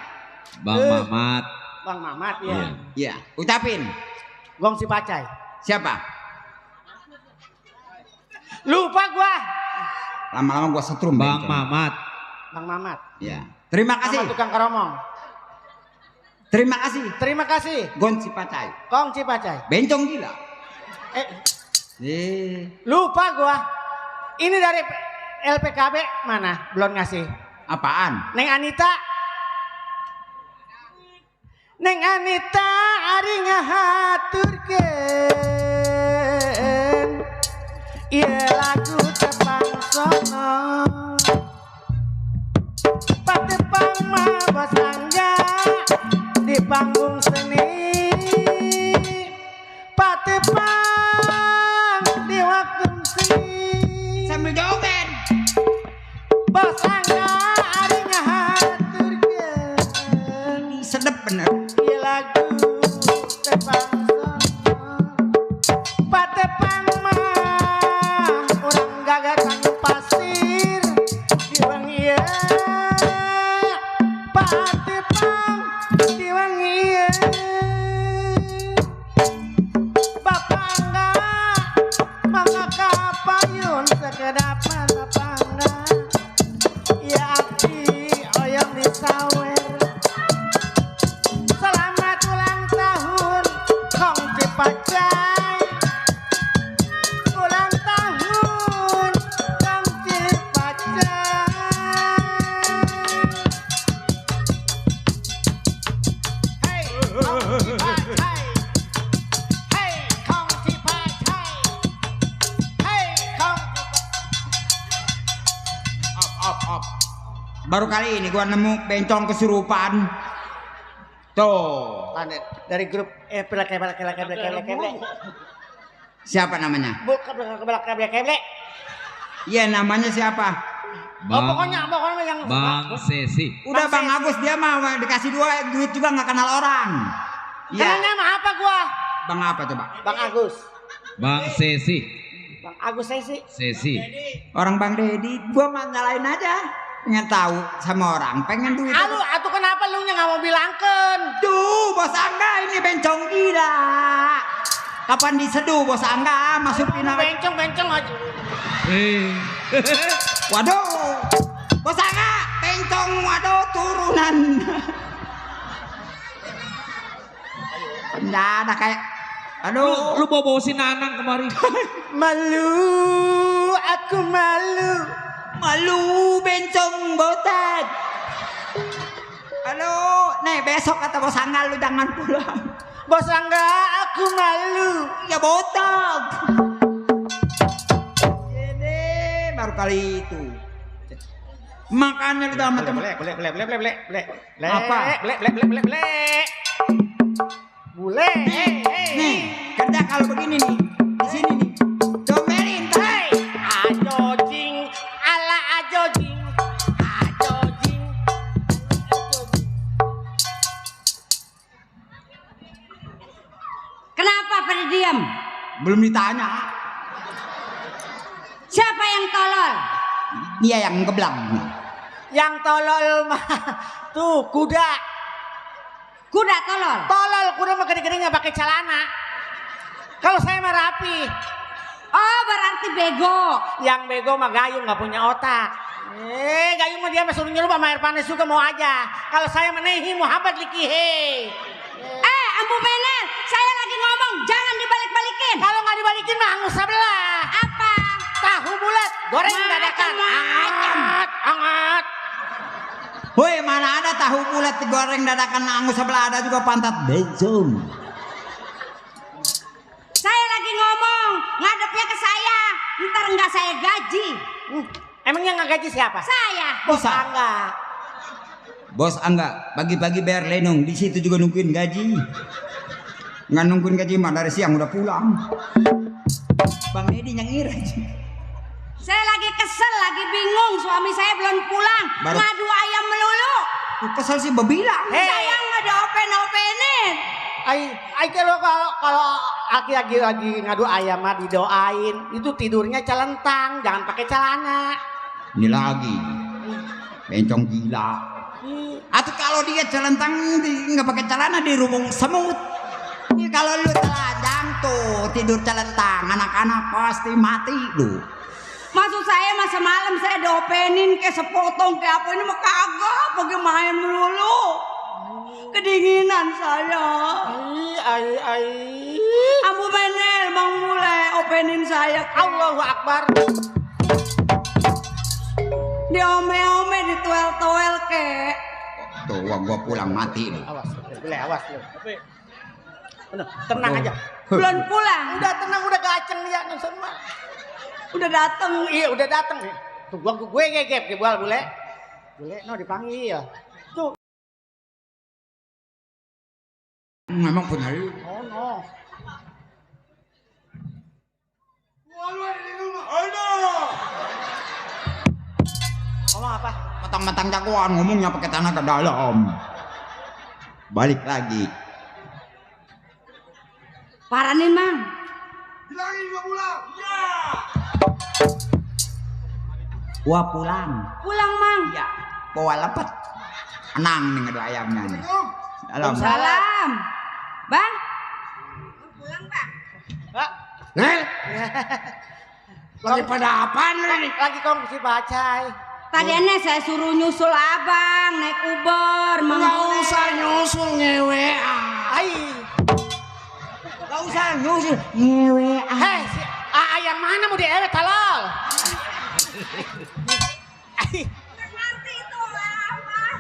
Speaker 4: Bang Mamat.
Speaker 5: Bang Mamat ya.
Speaker 3: Iya, ucapin.
Speaker 5: Gong Cipacai.
Speaker 3: Siapa?
Speaker 5: Lupa gua.
Speaker 3: Lama-lama gua setrum.
Speaker 4: Bang Mamat.
Speaker 5: Bang Mamat.
Speaker 3: Ya. Terima kasih.
Speaker 5: Sama tukang keromong.
Speaker 3: Terima kasih.
Speaker 5: Terima kasih.
Speaker 3: Gong Cipacai.
Speaker 5: Gong Cipacai.
Speaker 3: Bencong gila.
Speaker 5: Lupa gua. Ini dari LPKB mana? Belum ngasih.
Speaker 3: Apaan?
Speaker 5: Neng Anita. Neng Anita ari ngahaturkeun ieu lagu tepang sono. Patepang mah basangga di panggung seni. Patepang di waktu seni.
Speaker 3: Sambil joget.
Speaker 5: Basangga ari ngahaturkeun
Speaker 3: Sedep bener.
Speaker 5: ieu lagu tepang sono. Patepang mah urang gagasan pasir di wangi ieu. Patepang di wangi ieu. Bapangga mangga kapayun sekedap mata pangga. Ya abdi oyong disawer. Selamat ulang tahun Kong Cipacai. Ulang tahun Kong Cipacai. Hey Kong Cipacai. Hey Kong Cipacai. Hey Kong Cipacai.
Speaker 3: Op. Baru kali ini gua nemu bencong kesurupan. Tuh.
Speaker 5: Dari grup pelak.
Speaker 3: Siapa namanya?
Speaker 5: Keblek.
Speaker 3: Iya namanya siapa?
Speaker 5: Pokoknya yang
Speaker 4: Bang Sesi.
Speaker 3: Udah Bang Agus dia mah dikasih duit juga nggak kenal orang.
Speaker 5: Kenalnya mah apa gua?
Speaker 3: Bang apa coba?
Speaker 5: Bang Agus.
Speaker 4: Bang Sesi.
Speaker 5: Bang Agus
Speaker 4: Sesi.
Speaker 3: Orang Bang Dedi. Gua mah nyalain aja. Pengen tahu sama orang, pengen duit.
Speaker 5: Atuh kenapa lu nya nggak mau bilangkeun?
Speaker 3: Duh, bos Angga ini bencong gila. Kapan diseduh bos Angga masukin
Speaker 5: Bencong aja.
Speaker 3: Waduh, bos Angga bencong, waduh turunan. Nggak ada kayak, aduh.
Speaker 4: Lu bawa si Nanang kemarin.
Speaker 5: Malu, aku malu.
Speaker 3: Malu bencong botak. Halo, nih besok kata bos Angga lu jangan pulang.
Speaker 5: Bos Angga, aku malu.
Speaker 3: Ya botak. Ini baru kali itu. Makannya lu sama temen.
Speaker 5: Apa? Bule.
Speaker 3: Nih, kerja kalau begini nih. Di sini nih. Domelin.
Speaker 5: Hey, ajojing. Ala ajojing.
Speaker 3: banyak.
Speaker 8: Siapa yang tolol?
Speaker 3: Dia yang geblang.
Speaker 7: Yang tolol mah tuh kuda.
Speaker 8: Kuda tolol.
Speaker 7: Tolol kuda mah gede-gede nggak pakai celana. Kalau saya mah rapi.
Speaker 8: Oh, berarti bego.
Speaker 7: Yang bego mah gayung nggak punya otak. Gayung mah dia mah suruh nyelup sama air panas juga mau aja. Kalau saya menehi muhabat likihe.
Speaker 8: Ambu Menel, saya lagi ngomong, jangan dibalik-balikin.
Speaker 7: Kalau nggak dibalikin mah angus sebelah.
Speaker 8: Apa?
Speaker 7: Tahu bulat, goreng dadakan. Anget.
Speaker 3: Woi, mana ada tahu bulat digoreng dadakan angus sebelah, ada juga pantat bencong.
Speaker 8: Saya lagi ngomong, ngadepnya ke saya. Ntar enggak saya gaji.
Speaker 7: Emangnya nggak gaji siapa?
Speaker 8: Saya.
Speaker 7: Bos Angga.
Speaker 3: Bos Angga, pagi-pagi bayar lenong, di situ juga nungguin gaji. Nggak nungguin gaji mah dari siang udah pulang. Bang Edi yang ira.
Speaker 8: Saya lagi kesel, lagi bingung. Suami saya belum pulang. Ngadu ayam melulu.
Speaker 3: Kesel sih bebilang.
Speaker 8: Saya nggak diopen-openin.
Speaker 7: Ai kalau aki lagi ngadu ayam mah didoain. Itu tidurnya celentang, jangan pakai celana.
Speaker 3: Ini lagi. Bencong gila. Atau kalau dia celentang nggak pakai celana di rumung semut. Ini kalau lu telanjang tuh tidur celentang, anak-anak pasti mati lu.
Speaker 8: Maksud saya mah semalam saya diopenin kayak sepotong kayak apa ini mah kagak, pergi main melulu. Kedinginan saya. Ambu Menel, Bang Mule, openin saya.
Speaker 7: Allahu Akbar.
Speaker 8: Diome-ome, dituel-tuel kek.
Speaker 3: Tuh, gua pulang mati nih.
Speaker 7: Awas lu. Tenang aja.
Speaker 8: Belum pulang.
Speaker 7: Udah tenang, udah gaceng dia nonton mah.
Speaker 8: Udah dateng.
Speaker 7: Iya, udah dateng. Tuh gue gegep bule. Bule no dipanggil. Tuh.
Speaker 3: Memang benar.
Speaker 7: Oh no. Ngomong apa?
Speaker 3: Matang-matang jagoan ngomongnya pakai tanah ke dalam. Balik lagi.
Speaker 8: Paranin, Mang.
Speaker 2: Bilangin gua pulang. Ya.
Speaker 3: Gua pulang.
Speaker 8: Pulang, Mang.
Speaker 3: Ya. Bawa lepet. Enang nih ngadu ayamnya nih. Dalam.
Speaker 8: Salam. Bang. Pulang, Bang.
Speaker 6: Nel. Lagi pada apaan lu nih?
Speaker 7: Lagi kongsi bacai.
Speaker 8: Tadinya saya suruh nyusul abang naik Uber.
Speaker 6: Nggak usah nyusul ngewe.
Speaker 3: Gak usah nyusul. Ngewe.
Speaker 7: Hei, si yang mana mau diewe talol?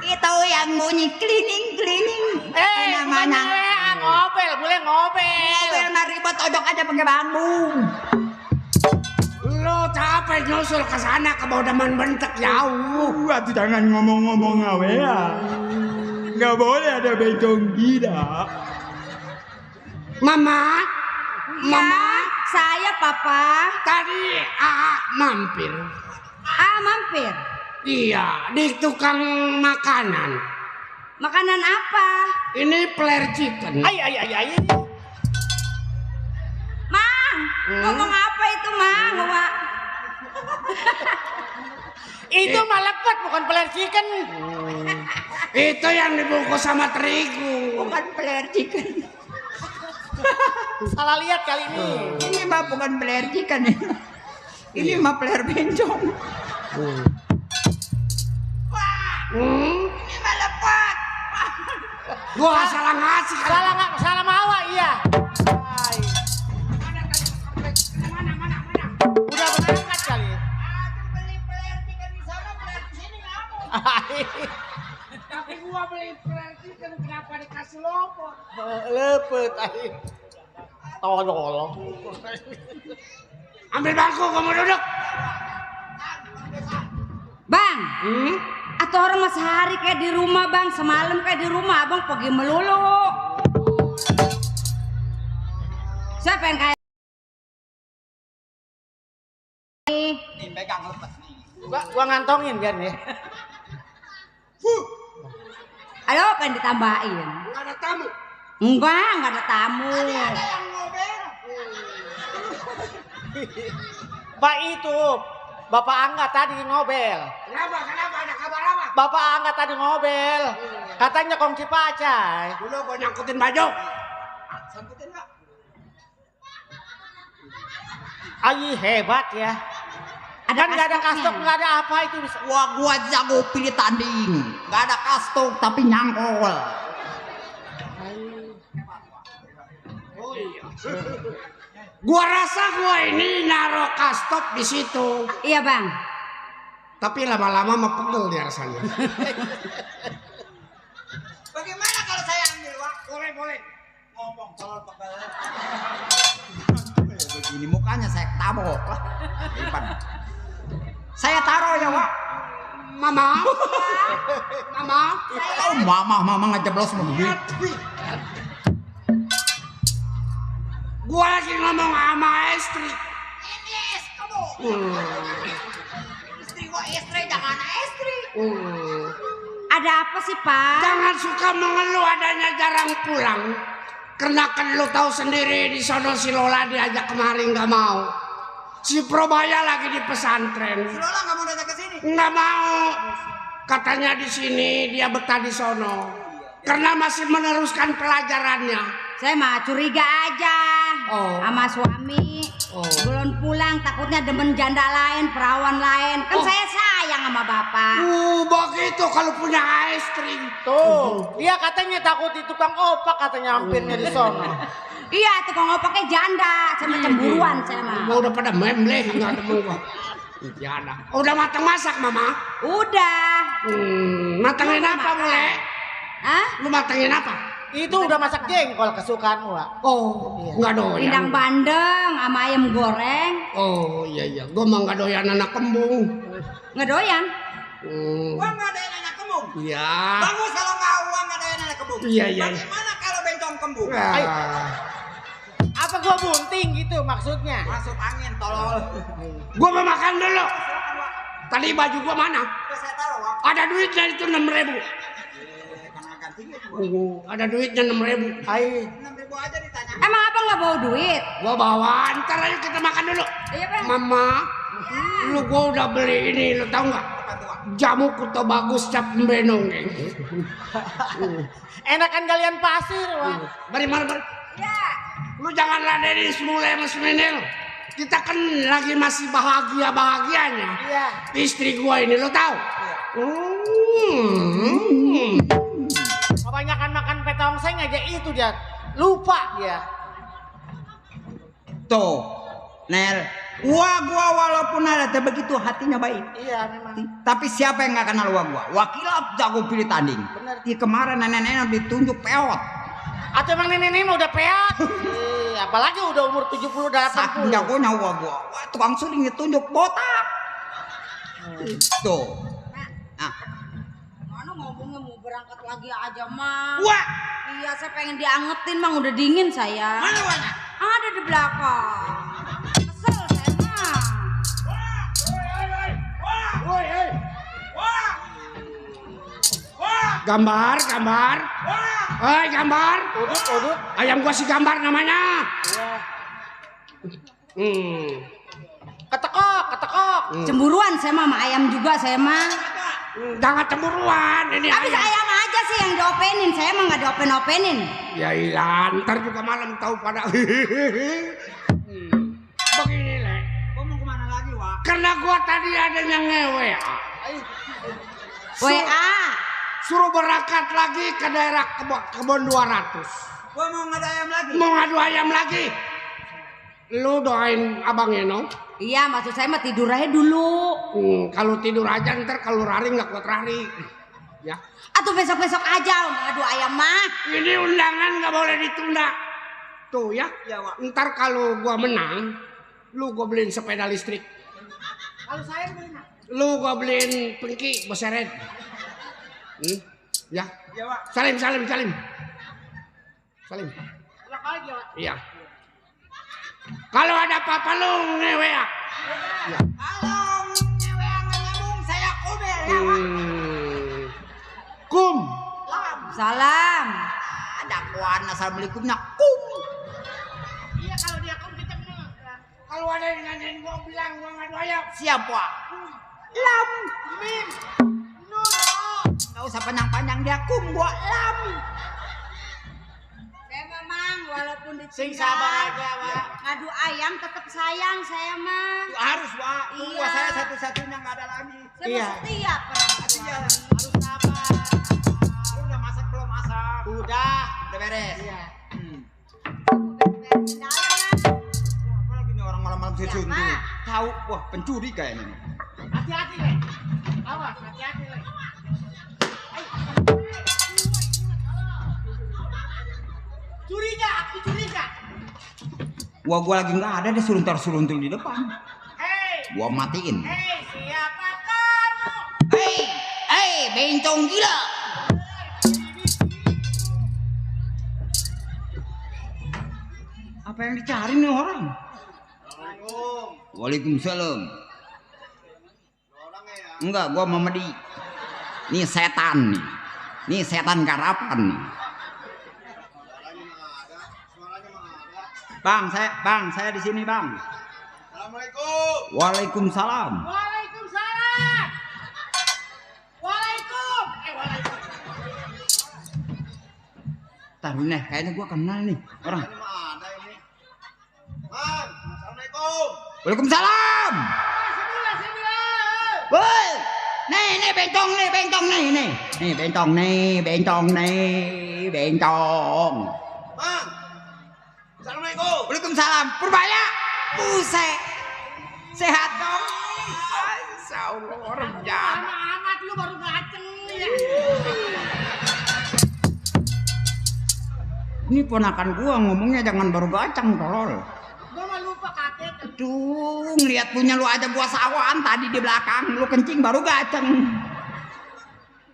Speaker 3: Itu yang bunyi cleaning.
Speaker 7: Mana ngobel, boleh ngobel.
Speaker 3: Ngobel mah ribet, ojok aja pakai bambu.
Speaker 6: Lo capek nyusul ke sana ke bawah deman bentek jauh.
Speaker 5: Tuh jangan ngomong-ngomong ngawe ya. Nggak boleh ada bencong gila.
Speaker 6: Mama,
Speaker 8: Saya, Papa.
Speaker 6: tadi mampir.
Speaker 8: Mampir.
Speaker 6: Iya, di tukang makanan.
Speaker 8: Makanan apa?
Speaker 6: Ini flare chicken.
Speaker 7: Ay.
Speaker 8: Mang, ngomong apa itu, Mang?
Speaker 7: Itu mah lepet bukan flare chicken.
Speaker 6: Itu yang dibungkus sama terigu.
Speaker 3: Bukan flare chicken.
Speaker 7: Salah lihat kali ini.
Speaker 3: Ini mah bukan flare chicken. Ini mah flare bencong. Ini mah lepet.
Speaker 6: Gua salah ngasih.
Speaker 7: Salah mawa iya. Udah berangkat kali.
Speaker 3: Beli flare chicken di sana, flare di sini ngamuk.
Speaker 6: Tapi gua beli flare chicken kenapa dikasih lopot?
Speaker 7: Lepet tolol.
Speaker 6: Ambil bangku, kamu duduk.
Speaker 8: Bang, atau orang mas sehari kayak di rumah, Bang. Semalam kayak di rumah, Abang pergi melulu. Siapa yang kayak
Speaker 3: Dipegang lepet nih.
Speaker 7: Gua ngantongin biar nih.
Speaker 8: Ayo, apa yang ditambahin?
Speaker 6: Nggak ada tamu.
Speaker 8: Enggak ada tamu.
Speaker 3: Ada yang ngobel.
Speaker 7: Pak itu, Bapak Angga tadi ngobel.
Speaker 6: Kenapa? Ada kabar apa?
Speaker 7: Bapak Angga tadi ngobel. Katanya kongsi pacai.
Speaker 6: Dulu gua nyangkutin baju.
Speaker 3: Sangkutin nggak?
Speaker 7: Ayi hebat ya. Kan nggak ada kastok, nggak ada apa itu bisa.
Speaker 3: Wah, gua jago pilih tanding. Nggak ada kastok tapi nyangkol.
Speaker 6: Gua rasa gua ini naruh kastop di situ.
Speaker 8: Iya bang.
Speaker 6: Tapi lama-lama mah pegel dia rasanya.
Speaker 3: Bagaimana kalau saya ambil, Wak?
Speaker 6: Boleh.
Speaker 3: Ngomong tolol pegel. Begini mukanya saya tabok. Saya taruh ya, Wak.
Speaker 6: Mama.
Speaker 3: Oh, mama ngejeblos begini.
Speaker 6: Gua lagi ngomong sama istri.
Speaker 3: Ini kamu. Istri gua istri, jangan istri.
Speaker 8: Ada apa sih Pak?
Speaker 6: Jangan suka mengeluh adanya jarang pulang. Karena kan lu tahu sendiri di sono si Lola diajak kemari nggak mau. Si Probaya lagi di pesantren.
Speaker 3: Si Lola nggak mau datang ke sini.
Speaker 6: Nggak mau. Katanya di sini dia betah di sono. Karena masih meneruskan pelajarannya.
Speaker 8: Saya mah curiga aja
Speaker 6: Oh.
Speaker 8: sama suami.
Speaker 6: Oh.
Speaker 8: Belum pulang takutnya demen janda lain, perawan lain. Kan saya sayang sama bapak.
Speaker 6: Begitu kalau punya istri.
Speaker 7: Tuh, dia katanya takut di tukang opak katanya hampirnya di sono.
Speaker 8: Iya, tukang opaknya janda. Saya mah cemburuan saya mah.
Speaker 6: Mau udah pada membleh nggak ada mau. Tiada. Udah matang masak mama?
Speaker 8: Udah.
Speaker 6: Matangin apa boleh?
Speaker 8: Hah?
Speaker 6: Lu matangin apa?
Speaker 7: Itu udah masak jengkol kesukaan gua.
Speaker 6: Oh, nggak doyan.
Speaker 8: Pindang bandeng sama ayam goreng.
Speaker 6: Oh iya, gua mah nggak doyan anak kembung.
Speaker 8: Nggak doyan.
Speaker 3: Gua nggak ada anak kembung.
Speaker 6: Iya.
Speaker 3: Bagus kalau nggak uang nggak ada anak kembung.
Speaker 6: Iya.
Speaker 3: Bagaimana kalau bencong kembung?
Speaker 7: Apa gua bunting gitu maksudnya?
Speaker 3: Masuk angin tolol.
Speaker 6: Gua mau makan dulu. Tadi baju gua mana?
Speaker 3: Saya taruh, Wak.
Speaker 6: Ada duitnya itu 6.000.
Speaker 3: Karena gantinya
Speaker 6: Ada duitnya 6.000.
Speaker 3: 6.000 aja ditanya.
Speaker 8: Emang abang nggak bawa duit?
Speaker 6: Gua bawa. Ntar ayo kita makan dulu.
Speaker 8: Iya bang.
Speaker 6: Mama, lu gua udah beli ini, lu tahu nggak? Jamu kuto bagus cap benong.
Speaker 7: Enakan galian pasir, Wak.
Speaker 6: Mari.
Speaker 8: Ya.
Speaker 6: Lu jangan ladenin semula mas Menel. Kita kan lagi masih bahagianya.
Speaker 7: Iya.
Speaker 6: Istri gua ini lo tahu.
Speaker 7: Kebanyakan makan petongseng aja itu dia. Lupa dia.
Speaker 3: Tuh, Nel. Gua walaupun ada begitu hatinya baik.
Speaker 7: Iya memang.
Speaker 3: Tapi siapa yang nggak kenal gua? Wakilap jago pilih tanding.
Speaker 7: Bener.
Speaker 3: Di kemarin nenek-nenek ditunjuk peot.
Speaker 7: Atau emang nenek-nenek mah udah peot? Apalagi udah umur 70 udah 80.
Speaker 3: Saking jagonya gua. Wah, tukang suling ditunjuk botak. Tuh. Nah.
Speaker 8: Mana ngomongnya mau berangkat lagi aja mah.
Speaker 3: Wah.
Speaker 8: Iya saya pengen diangetin bang, udah dingin saya.
Speaker 3: Mana wanya?
Speaker 8: Ada di belakang. Kesel saya mah.
Speaker 6: Gambar. Hei gambar.
Speaker 7: Udut.
Speaker 6: Ayam gua si gambar namanya.
Speaker 7: Ketekok.
Speaker 8: Cemburuan saya mah sama ayam juga saya mah.
Speaker 6: Jangan cemburuan ini.
Speaker 8: Tapi ayam aja sih yang diopenin, saya mah nggak diopen-openin.
Speaker 6: Ya ilah, ntar juga malam tahu pada. Begini le.
Speaker 3: Gua mau kemana lagi, Wak?
Speaker 6: Karena gua tadi ada yang ngewe.
Speaker 8: WA.
Speaker 6: Suruh berangkat lagi ke daerah kebon 200.
Speaker 3: Gua mau ngadu ayam lagi.
Speaker 6: Mau ngadu ayam lagi. Lu doain abang Eno.
Speaker 8: Iya maksud saya mah tidur aja dulu.
Speaker 6: Kalau tidur aja ntar kalau rari nggak kuat rari. Ya.
Speaker 8: Atau besok-besok aja ngadu ayam mah.
Speaker 6: Ini undangan nggak boleh ditunda. Tuh ya.
Speaker 3: Ya, Wak.
Speaker 6: Ntar kalau gua menang, lu gua beliin sepeda listrik.
Speaker 7: Kalau saya beliin.
Speaker 6: Lu gua beliin pengki beseret. Ya.
Speaker 3: Ya, Wak.
Speaker 6: Salim.
Speaker 7: Enak aja, Wak.
Speaker 6: Iya. Kalau ada apa-apa lu ngewe ya.
Speaker 3: Kalau nyewe nggak nyambung, saya kubel ya, Wak.
Speaker 6: Kum.
Speaker 8: Salam.
Speaker 3: Ada kuan assalamualaikumnya kum.
Speaker 7: Iya kalau dia kum kita menang.
Speaker 6: Kalau ada yang yang gua bilang gua ngadu ayam.
Speaker 3: Siapa? Lam. Min. Gak usah panjang-panjang dia gua Lam.
Speaker 8: Saya memang walaupun
Speaker 7: Sing
Speaker 8: ditinggal
Speaker 7: sabar aja, Wak.
Speaker 8: ngadu ayam tetap sayang saya mah.
Speaker 3: Harus, Wak.
Speaker 8: Iya.
Speaker 3: Saya satu-satunya gak ada lagi.
Speaker 8: Saya mah setia perang
Speaker 3: Iya.
Speaker 7: Harus sabar.
Speaker 3: Lu udah masak belum masak? Udah beres. Iya. Apa lagi nih orang malam-malam suntuk? Tahu, wah pencuri kayaknya nih.
Speaker 7: Hati-hati, Le. Awas, hati-hati, Le. Curiga.
Speaker 3: Wah, gua lagi nggak ada deh suruntul di depan.
Speaker 7: Hei,
Speaker 3: Gua matiin.
Speaker 7: siapa kamu?
Speaker 3: Bencong gila. Apa yang dicari nih orang? Waalaikumsalam. Enggak, gua Mamadi. Nih setan nih. Nih setan garapan nih. Bang, saya di sini, Bang.
Speaker 2: Assalamualaikum.
Speaker 3: Waalaikumsalam.
Speaker 7: Waalaikumsalam. Waalaikum.
Speaker 3: Taruh nih, kayaknya gua kenal nih orang.
Speaker 2: Mana ini? Man, assalamualaikum.
Speaker 3: Waalaikumsalam. Woi, nih bencong nih. Nih bencong.
Speaker 2: Man, assalamualaikum.
Speaker 3: Waalaikumsalam. Purbaya. Buset. Sehat dong. Insyaallah orang jahat.
Speaker 7: Amat lu baru gaceng ya.
Speaker 3: Ini ponakan gua ngomongnya jangan baru gacang tolol.
Speaker 7: Gua mah lupa kakek.
Speaker 3: Aduh, ngeliat punya lu aja gua sawan tadi di belakang. Lu kencing baru gaceng.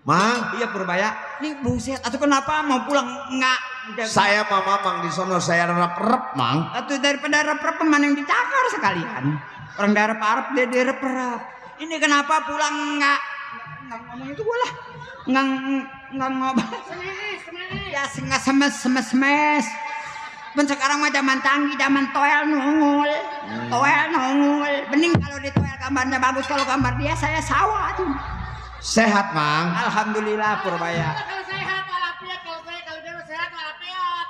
Speaker 1: Mang,
Speaker 3: Iya Purbaya. Nih buset, atau kenapa mau pulang enggak?
Speaker 1: saya mamang di sono saya rep-rep, Mang.
Speaker 3: Atau daripada rep-rep mana yang dicakar sekalian. Orang daerah Arab dia rep-rep. Ini kenapa pulang enggak ngomong itu gua lah. Enggak ngobrol. Ya enggak semes. Ben sekarang mah zaman canggih, zaman toel nongol. Bening kalau di toel gambarnya bagus, kalau gambar dia saya sawah tuh.
Speaker 1: Sehat, Mang.
Speaker 3: Alhamdulillah Purbaya.
Speaker 7: Kalau sehat walafiat, kalau dia sehat walafiat.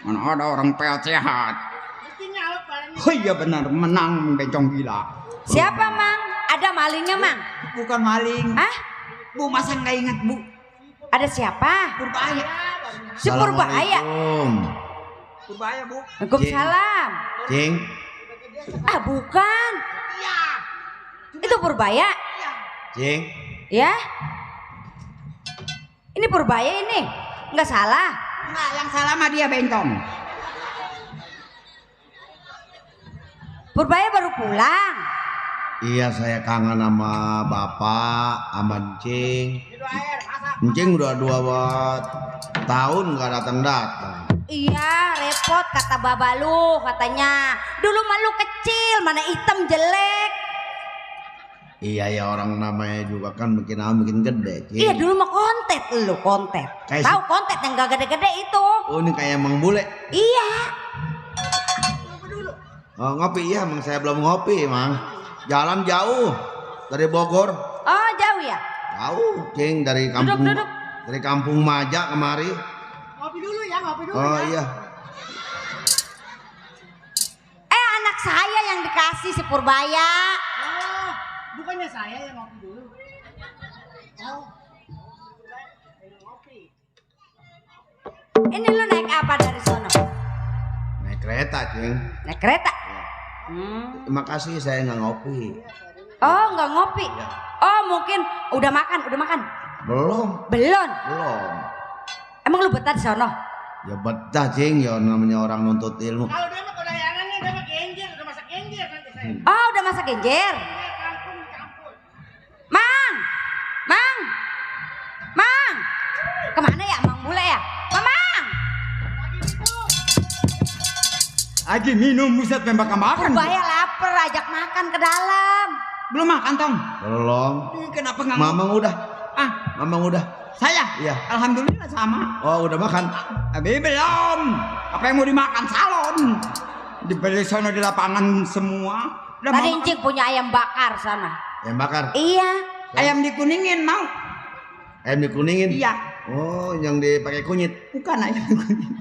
Speaker 3: Mana ada orang peot sehat.
Speaker 7: Mesti nyaut palingnya.
Speaker 3: Oh iya benar, menang bencong gila.
Speaker 9: Siapa, Mang? Ada malingnya, Mang?
Speaker 3: Bukan maling.
Speaker 9: Hah?
Speaker 3: Bu, masa nggak ingat, Bu?
Speaker 9: Ada siapa?
Speaker 3: Purbaya.
Speaker 9: Si Purbaya.
Speaker 3: Purbaya, Bu.
Speaker 9: Waalaikumsalam.
Speaker 1: Cing.
Speaker 9: Ah, bukan. Itu Purbaya.
Speaker 1: Cing.
Speaker 9: Ya? Ini Purbaya ini. Nggak salah.
Speaker 3: Enggak, yang salah mah dia bencong.
Speaker 9: Purbaya baru pulang.
Speaker 1: Iya, saya kangen sama Bapak, sama Encing. Encing udah 2 tahun nggak datang.
Speaker 9: Iya, repot kata baba lu katanya. Dulu mah lu kecil, mana hitam jelek.
Speaker 1: Iya ya, orang namanya juga kan makin gede, Cing.
Speaker 9: Iya, dulu mah kontet.
Speaker 1: Kayak
Speaker 9: Tahu kontet yang gak gede-gede itu?
Speaker 1: Oh, ini kayak Mang Bule.
Speaker 9: Iya.
Speaker 1: Oh, ngopi ya, Mang, saya belum ngopi, Mang. Jalan jauh dari Bogor.
Speaker 9: Oh, jauh ya?
Speaker 1: Jauh, Cing, dari kampung.
Speaker 9: Duduk.
Speaker 1: Dari kampung Maja kemari.
Speaker 7: Ngopi dulu ya.
Speaker 1: Oh iya.
Speaker 9: Anak saya yang dikasih si Purbaya.
Speaker 7: Oh, bukannya saya yang ngopi dulu. Oh.
Speaker 9: Ini lu naik apa dari sono?
Speaker 1: Naik kereta, Cing.
Speaker 9: Naik kereta?
Speaker 1: Terima kasih, saya nggak ngopi.
Speaker 9: Oh, nggak ngopi. Oh, mungkin udah makan.
Speaker 1: Belum.
Speaker 9: Belum. Emang lu betah di sono?
Speaker 1: Ya betah, Cing, ya namanya orang nuntut ilmu.
Speaker 7: Kalau dia mah kodayangannya udah mah genjer, udah masak genjer nanti saya.
Speaker 9: Oh, udah masak genjer.
Speaker 7: Kampung.
Speaker 9: Mang. Kemana ya, Mang Bule ya? Mamang.
Speaker 3: Lagi minum buset makan.
Speaker 9: Purbaya lapar, ajak makan ke dalam.
Speaker 3: Belum makan, Tong?
Speaker 1: Belum.
Speaker 3: Kenapa nggak
Speaker 1: Mamang udah.
Speaker 3: Ah,
Speaker 1: Mamang udah.
Speaker 3: saya?
Speaker 1: Iya.
Speaker 3: Alhamdulillah sama.
Speaker 1: Oh, udah makan.
Speaker 3: Tapi belum. Apa yang mau dimakan? Salon. Dibeli sono di lapangan semua.
Speaker 9: Tadi Encing punya ayam bakar sana.
Speaker 2: Ayam bakar.
Speaker 9: Iya.
Speaker 3: Ayam dikuningin mau.
Speaker 2: Ayam dikuningin.
Speaker 3: Iya.
Speaker 2: Oh, yang dipakai kunyit.
Speaker 3: Bukan ayam dikuningin.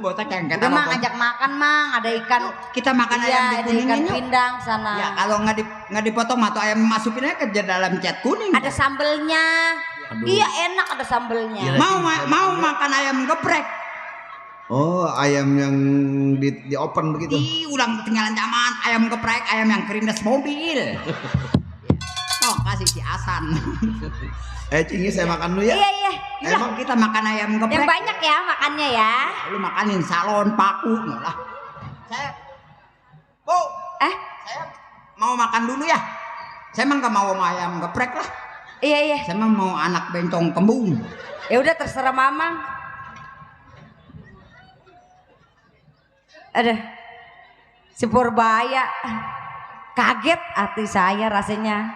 Speaker 3: Botak yang kata
Speaker 9: Udah Mang ajak makan Mang, ada ikan.
Speaker 3: Kita makan ayam
Speaker 9: Iya, ada
Speaker 3: dikuningin
Speaker 9: ikan
Speaker 3: yuk.
Speaker 9: pindang sana.
Speaker 3: Ya kalau nggak dipotong atau ayam masukin aja ke dalam cat kuning.
Speaker 9: Ada sambelnya. Iya enak ada sambelnya.
Speaker 3: Mau makan ayam geprek.
Speaker 2: Oh, ayam yang di open begitu.
Speaker 3: Udah ketinggalan zaman. Ayam geprek, ayam yang kerindes mobil. Oh kasih si Asan.
Speaker 2: Cingi saya makan dulu ya.
Speaker 9: Iya.
Speaker 3: Emang kita makan ayam geprek.
Speaker 9: Yang banyak ya makannya ya.
Speaker 3: Lu makanin salon paku lah. Saya saya mau makan dulu ya. Saya emang gak mau ayam geprek lah.
Speaker 9: Iya.
Speaker 3: Saya emang mau anak bencong kembung.
Speaker 9: Ya udah terserah Mamang. Aduh. Si Purbaya. Kaget hati saya rasanya.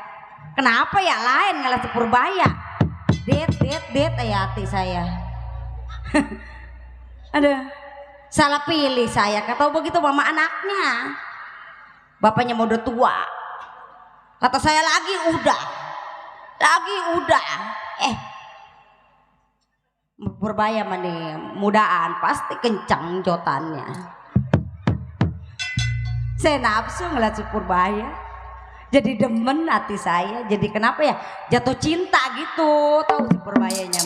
Speaker 9: Kenapa ya lain ngalah si Purbaya? Det ya hati saya. Aduh. Salah pilih saya. Kata begitu mama anaknya. Bapaknya mau udah tua. Kata saya lagi udah. Purbaya mani mudaan pasti kencang jotannya. Saya nafsu ngeliat si Purbaya. Jadi demen hati saya. Jadi kenapa ya jatuh cinta gitu. Tahu si Purbayanya.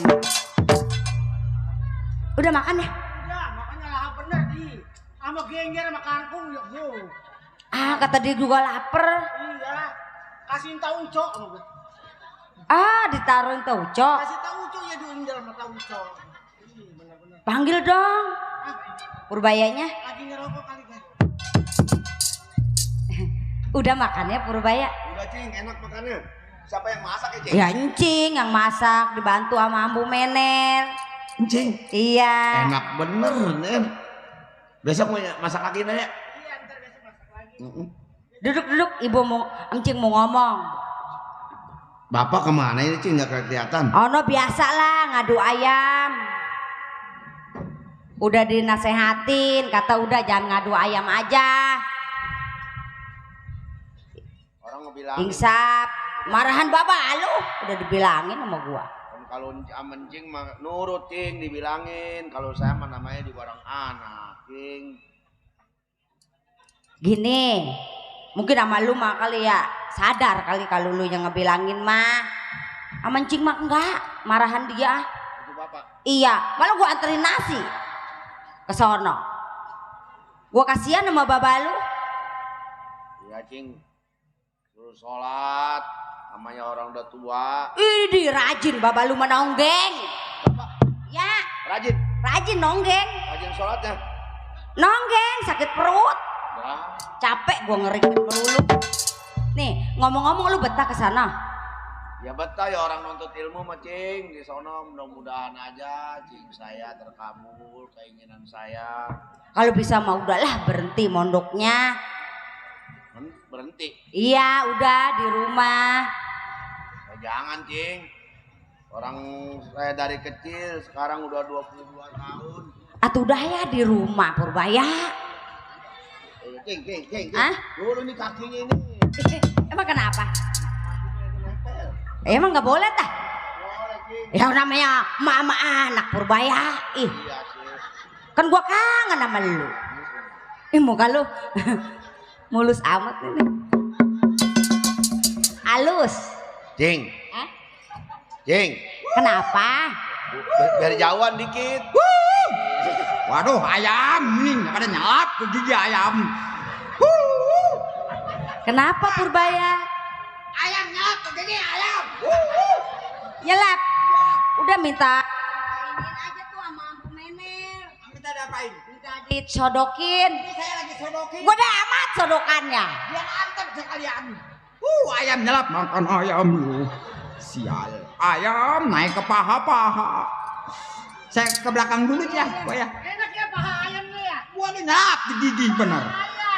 Speaker 9: Udah makan ya?
Speaker 7: Udah, makanya lahap bener di. Sama gengger sama kangkung yuk bu.
Speaker 9: Kata dia juga lapar.
Speaker 7: Iya. Kasihin tauco sama gue.
Speaker 9: Ditaruhin tauco.
Speaker 7: Kasih tauco ya diunjal sama tauco. Bener-bener.
Speaker 9: Panggil dong. Purbayanya.
Speaker 7: Lagi ngerokok kali kan.
Speaker 9: Udah makannya Purbaya?
Speaker 2: Udah Cing, enak makannya. Siapa yang masak ya Cing?
Speaker 9: Ya Encing yang masak dibantu sama Ambu Mener.
Speaker 2: Cing.
Speaker 9: Iya.
Speaker 2: Enak bener nih. Besok mau masak lagi nanya.
Speaker 7: Iya ntar besok masak lagi.
Speaker 9: Duduk ibu mau Encing mau ngomong.
Speaker 2: Bapak kemana ini Cing nggak kelihatan?
Speaker 9: No biasa lah ngadu ayam. Udah dinasehatin kata udah jangan ngadu ayam aja.
Speaker 2: Orang ngebilang.
Speaker 9: Insap marahan baba lu udah dibilangin sama gua.
Speaker 2: Kalau Cing nurut Cing dibilangin. Kalau saya mah namanya juga orang anak Cing.
Speaker 9: Gini, mungkin sama lu mah kali ya sadar kali kalau lu yang ngebilangin mah. Sama Encing mah enggak, marahan dia.
Speaker 2: Itu Bapak.
Speaker 9: Iya, malah gua anterin nasi ke sono. Gua kasihan sama baba lu.
Speaker 2: Iya Cing. Suruh sholat. Namanya orang udah tua.
Speaker 9: Idi rajin baba lu menonggeng. Ya, rajin nonggeng.
Speaker 2: Rajin sholatnya.
Speaker 9: Nonggeng sakit perut.
Speaker 2: Ya.
Speaker 9: Capek gua ngerikin melulu. Nih, ngomong-ngomong lu betah ke sana?
Speaker 2: Ya betah ya orang nuntut ilmu mah Cing. Di sono mudah-mudahan aja Cing saya terkabul keinginan saya.
Speaker 9: Kalau bisa mah udahlah berhenti mondoknya.
Speaker 2: Berhenti.
Speaker 9: Iya, udah di rumah.
Speaker 2: Ya, jangan Cing. Orang saya dari kecil sekarang udah 22 tahun.
Speaker 9: Atuh udah ya di rumah Purbaya.
Speaker 2: Cing.
Speaker 9: Hah?
Speaker 2: Dulu nih kakinya ini.
Speaker 9: Emang kenapa? Emang nggak boleh tah?
Speaker 2: Boleh Cing.
Speaker 9: Ya namanya mama anak Purbaya. Ih,
Speaker 2: Iya sih.
Speaker 9: kan gua kangen sama lu. Muka lu mulus amat ini. Halus.
Speaker 2: Cing. Cing.
Speaker 9: Kenapa?
Speaker 2: Biar jauhan dikit.
Speaker 3: Waduh ayam nih pada nyelap ke gigi ayam.
Speaker 9: Kenapa Purbaya?
Speaker 7: Ayam nyelap ke gigi ayam.
Speaker 9: Nyelap. Udah minta ini aja tuh sama Ambu Mener.
Speaker 3: Kita diapain?
Speaker 9: Minta disodokin.
Speaker 7: Saya lagi sodokin.
Speaker 9: Gua udah amat sodokannya.
Speaker 7: Biar antep sekalian.
Speaker 3: Ayam nyelap makan ayam lu. Sial. Ayam naik ke paha-paha. Saya ke belakang dulu ya, gua ya.
Speaker 7: Enak ya paha ayamnya ya.
Speaker 3: Gua nih nyelap di gigi bener.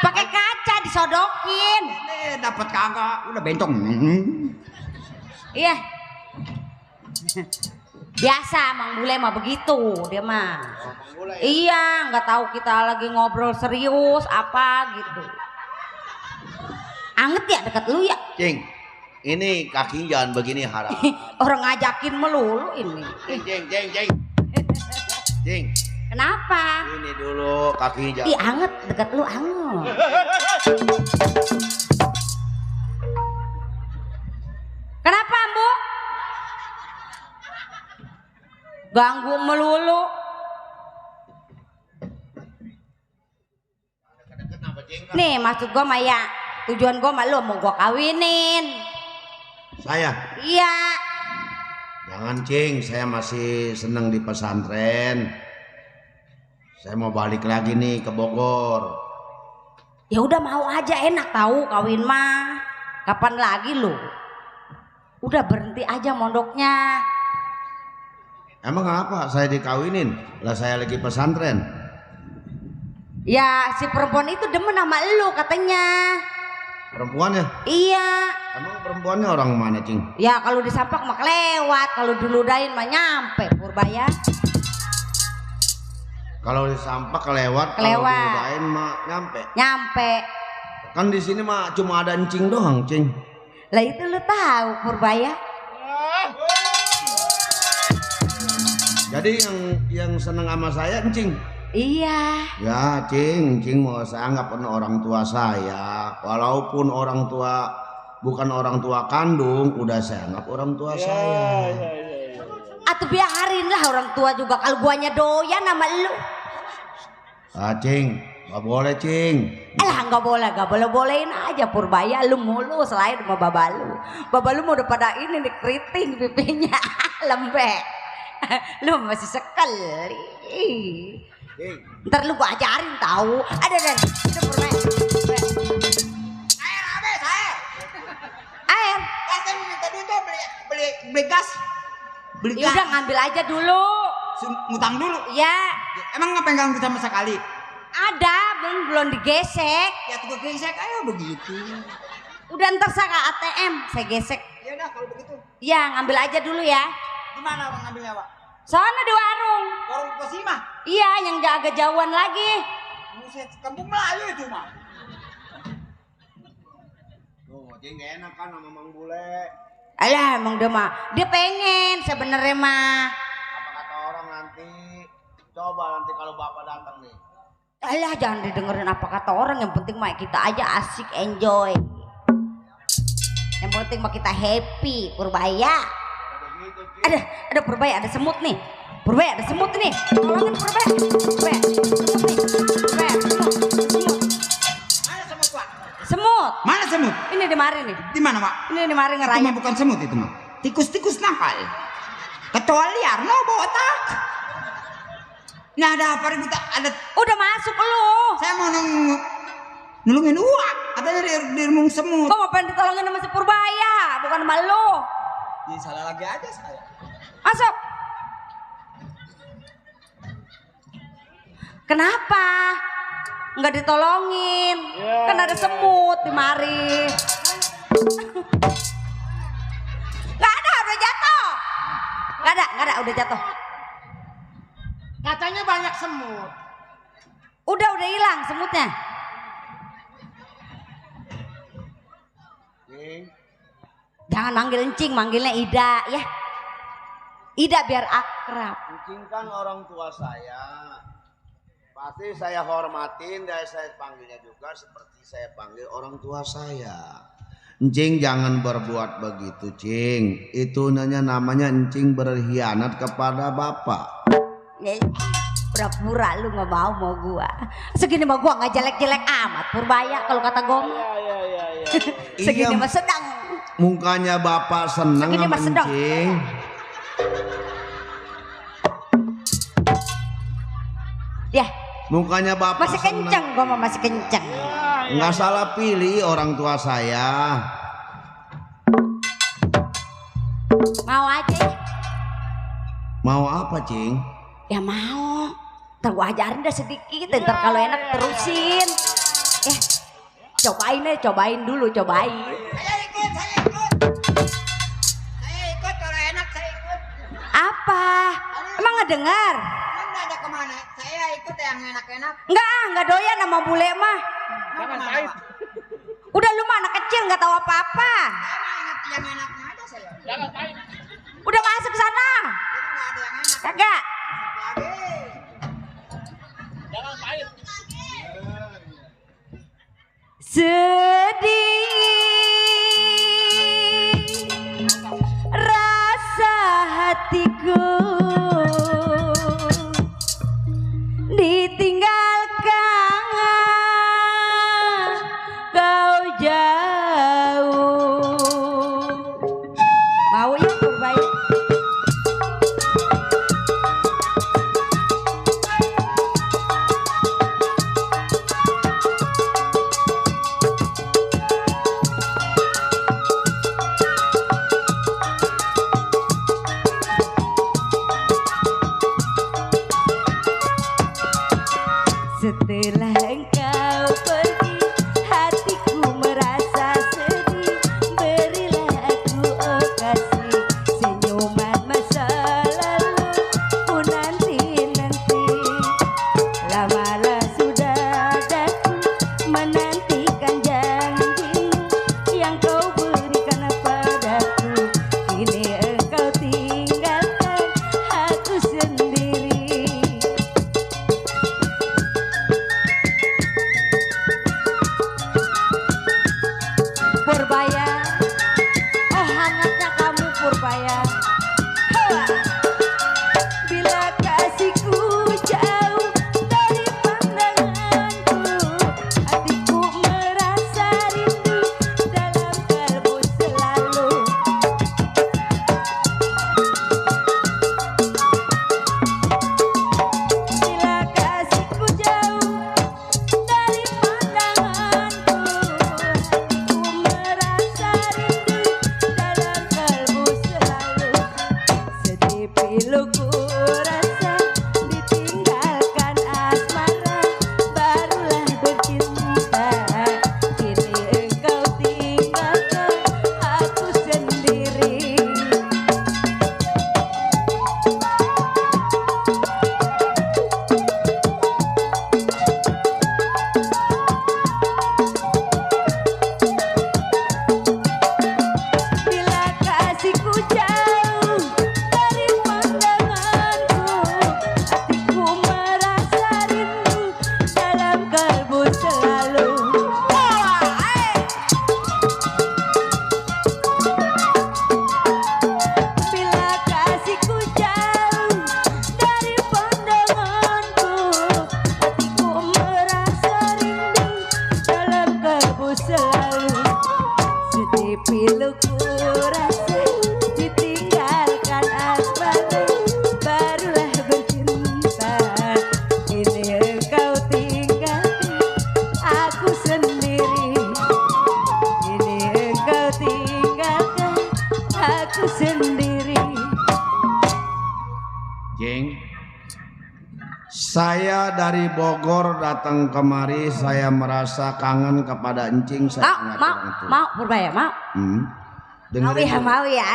Speaker 9: Pakai kaca disodokin.
Speaker 3: Dapat kagak, udah bencong.
Speaker 9: Iya. Biasa Mang Bule mah begitu dia mah. Iya, nggak tahu kita lagi ngobrol serius apa gitu. Anget ya deket lu ya?
Speaker 10: Cing, ini kaki jangan begini haram.
Speaker 9: Orang ngajakin melulu ini.
Speaker 10: Cing. Cing.
Speaker 9: Kenapa?
Speaker 10: Ini dulu kaki jangan.
Speaker 9: Ih anget, deket lu anget. Kenapa Bu? Ganggu melulu. Nih maksud gua mah ya, tujuan gua mah lu mau gua kawinin.
Speaker 10: Saya?
Speaker 9: Iya.
Speaker 10: Jangan Cing, saya masih seneng di pesantren. Saya mau balik lagi nih ke Bogor.
Speaker 9: Ya udah mau aja, enak tahu kawin mah. Kapan lagi lu? Udah berhenti aja mondoknya.
Speaker 10: Emang apa saya dikawinin? Lah saya lagi pesantren.
Speaker 9: Ya si perempuan itu demen sama lu katanya.
Speaker 10: Perempuannya?
Speaker 9: Iya.
Speaker 10: Emang perempuannya orang mana Cing?
Speaker 9: Ya kalau disampak mah kelewat, kalau diludahin mah nyampe Purbaya.
Speaker 10: Kalau disampak kelewat, kalau diludahin mah nyampe.
Speaker 9: Nyampe.
Speaker 10: Kan di sini mah cuma ada encing doang Cing.
Speaker 9: Lah itu lu tahu Purbaya.
Speaker 10: Jadi yang seneng sama saya encing.
Speaker 9: Iya.
Speaker 10: Ya Cing mau saya anggap orang tua saya. Walaupun orang tua bukan orang tua kandung, udah saya anggap orang tua saya.
Speaker 9: Atau biarin lah orang tua juga kalau guanya doyan sama lu.
Speaker 10: Ah Cing, gak boleh Cing.
Speaker 9: Alah gak boleh bolehin aja Purbaya lu mulu selain sama babalu. Babalu mau udah pada ini nih keriting pipinya lembek. Lu masih sekali. Ntar lu gua ajarin tahu. Ada Purbaya.
Speaker 3: Air habis air.
Speaker 9: Air.
Speaker 3: Saya minta duit tuh beli gas. Beli
Speaker 9: Ya
Speaker 3: gas.
Speaker 9: udah ngambil aja dulu.
Speaker 3: Ngutang dulu.
Speaker 9: Ya.
Speaker 3: Emang nggak pegang sama sekali?
Speaker 9: Ada, belum digesek.
Speaker 3: Ya tuh gesek ayo begitu.
Speaker 9: Udah ntar saya ke ATM, saya gesek.
Speaker 3: Ya udah kalau begitu.
Speaker 9: Ya ngambil aja dulu ya.
Speaker 3: Di mana Bang ngambilnya, Pak?
Speaker 9: Soalnya di warung.
Speaker 3: Warung Posima.
Speaker 9: Iya, yang agak jauhan lagi.
Speaker 3: Buset, kampung Melayu itu mah.
Speaker 10: Tuh Cing gak enak kan sama Mang Bule.
Speaker 9: Alah, emang dia pengen sebenarnya mah.
Speaker 10: Apa kata orang nanti? Coba nanti kalau bapak datang nih.
Speaker 9: Alah, jangan didengerin apa kata orang. Yang penting mah kita aja asik enjoy. Yang penting mah kita happy, Purbaya. Ada Purbaya, ada semut nih. Purbaya, ada semut nih. Tolongin Purbaya. Purbaya, Purbaya, semut.
Speaker 3: Mana semut, Pak?
Speaker 9: Semut.
Speaker 3: Mana semut?
Speaker 9: Ini di mari nih.
Speaker 3: Di mana, Pak?
Speaker 9: Ini di mari
Speaker 3: Itu
Speaker 9: ngerayap.
Speaker 3: mah bukan semut itu mah. Tikus-tikus nakal. Kecoa liar, no botak. Nah ada apa ribut? Ada.
Speaker 9: Udah masuk lu.
Speaker 3: Saya mau nulungin uak. Katanya di rumung semut.
Speaker 9: Kok ngapain ditolongin sama si Purbaya? Bukan sama lu.
Speaker 3: Ya salah lagi aja saya.
Speaker 9: Masuk. Kenapa? Nggak ditolongin? Kan ada semut di mari. Nggak ada, udah jatuh. Nggak ada, udah jatuh.
Speaker 6: Katanya banyak semut.
Speaker 9: Udah hilang semutnya. Jangan manggil encing, manggilnya Ida ya. Ida biar akrab.
Speaker 10: Encing kan orang tua saya. Pasti saya hormatin dan saya panggilnya juga seperti saya panggil orang tua saya. Encing jangan berbuat begitu Cing. Itu namanya encing berkhianat kepada bapak.
Speaker 9: Pura-pura lu nggak mau gua. Segini mah gua nggak jelek-jelek amat Purbaya kalau kata gua. Segini mah sedang.
Speaker 10: Mukanya bapak seneng
Speaker 9: Segini
Speaker 10: sama
Speaker 9: mah sedang.
Speaker 10: encing.
Speaker 9: Ya.
Speaker 10: Mukanya bapak
Speaker 9: Masih
Speaker 10: seneng.
Speaker 9: kenceng, gua mah masih kenceng.
Speaker 10: Nggak salah pilih orang tua saya.
Speaker 9: Mau aja.
Speaker 10: Mau apa Cing?
Speaker 9: Ya mau. Ntar gua ajarin dah sedikit. Ntar kalau enak terusin. Cobain dulu.
Speaker 3: Saya ikut. Saya ikut kalau enak saya ikut.
Speaker 9: Apa? Emang ngedengar?
Speaker 3: Anda ada kemana? Saya ikut yang enak-enak.
Speaker 9: Enggak doyan sama bule mah.
Speaker 3: Jangan pahit.
Speaker 9: Udah lu mah anak kecil nggak tahu apa-apa.
Speaker 3: Saya mah ingat yang enaknya aja saya. Jangan pahit.
Speaker 9: Udah masuk ke sana.
Speaker 3: Jadi nggak ada yang enak.
Speaker 9: Kagak.
Speaker 3: Lagi.
Speaker 7: Jangan pahit.
Speaker 9: Sedih rasa hatiku ditinggalkan kau jauh. Mau ya Purbaya? Setelah engkau pergi, hatiku merasa sedih. Berilah aku okasi, senyuman masa lalu ku nanti-nanti. Lamalah sudah daku menantikan janjimu yang kau berikan padaku. Kini engkau tinggalkan aku sendiri. Purbaya, oh hangatnya kamu Purbaya. Bila kasihku jauh dari pandanganku, hatiku merasa rindu dalam kalbu selalu. Bila kasihku jauh dari pandanganku, hatiku merasa rindu dalam kalbu selalu. Sedih piluku rasa ditinggalkan asmara, barulah bercinta. Kini engkau tinggalkan aku sendiri. Bila kasihku jauh dari pandanganku, hatiku merasa rindu dalam kalbu selalu. Bila kasihku jauh dari pandanganku, hatiku merasa rindu dalam kalbu selalu. Sedih piluku rasa ditinggalkan asmara, barulah bercinta. Kini engkau tinggalkan aku sendiri. Kini engkau tinggalkan aku sendiri.
Speaker 2: Jeng, saya dari Bogor datang kemari, saya merasa kangen kepada encing. Saya
Speaker 9: Mau Purbaya mau. Mau ya.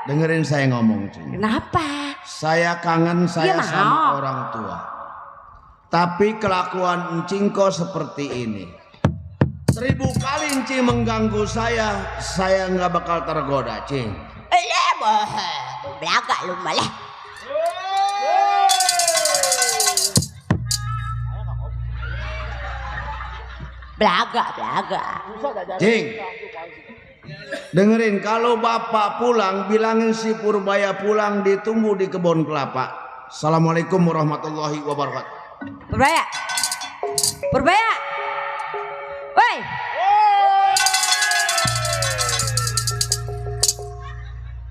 Speaker 2: Dengerin saya ngomong, Cing.
Speaker 9: Kenapa?
Speaker 2: Saya kangen saya
Speaker 9: Iya,
Speaker 2: sama
Speaker 9: mau.
Speaker 2: orang tua. Tapi kelakuan encing kok seperti ini. 1000 kali encing mengganggu saya nggak bakal tergoda, Cing.
Speaker 9: Belaga lu malah. Belaga.
Speaker 2: Cing, dengerin, kalau bapak pulang bilangin si Purbaya pulang, ditunggu di kebun kelapa. Assalamualaikum warahmatullahi wabarakatuh.
Speaker 9: Purbaya. Woi.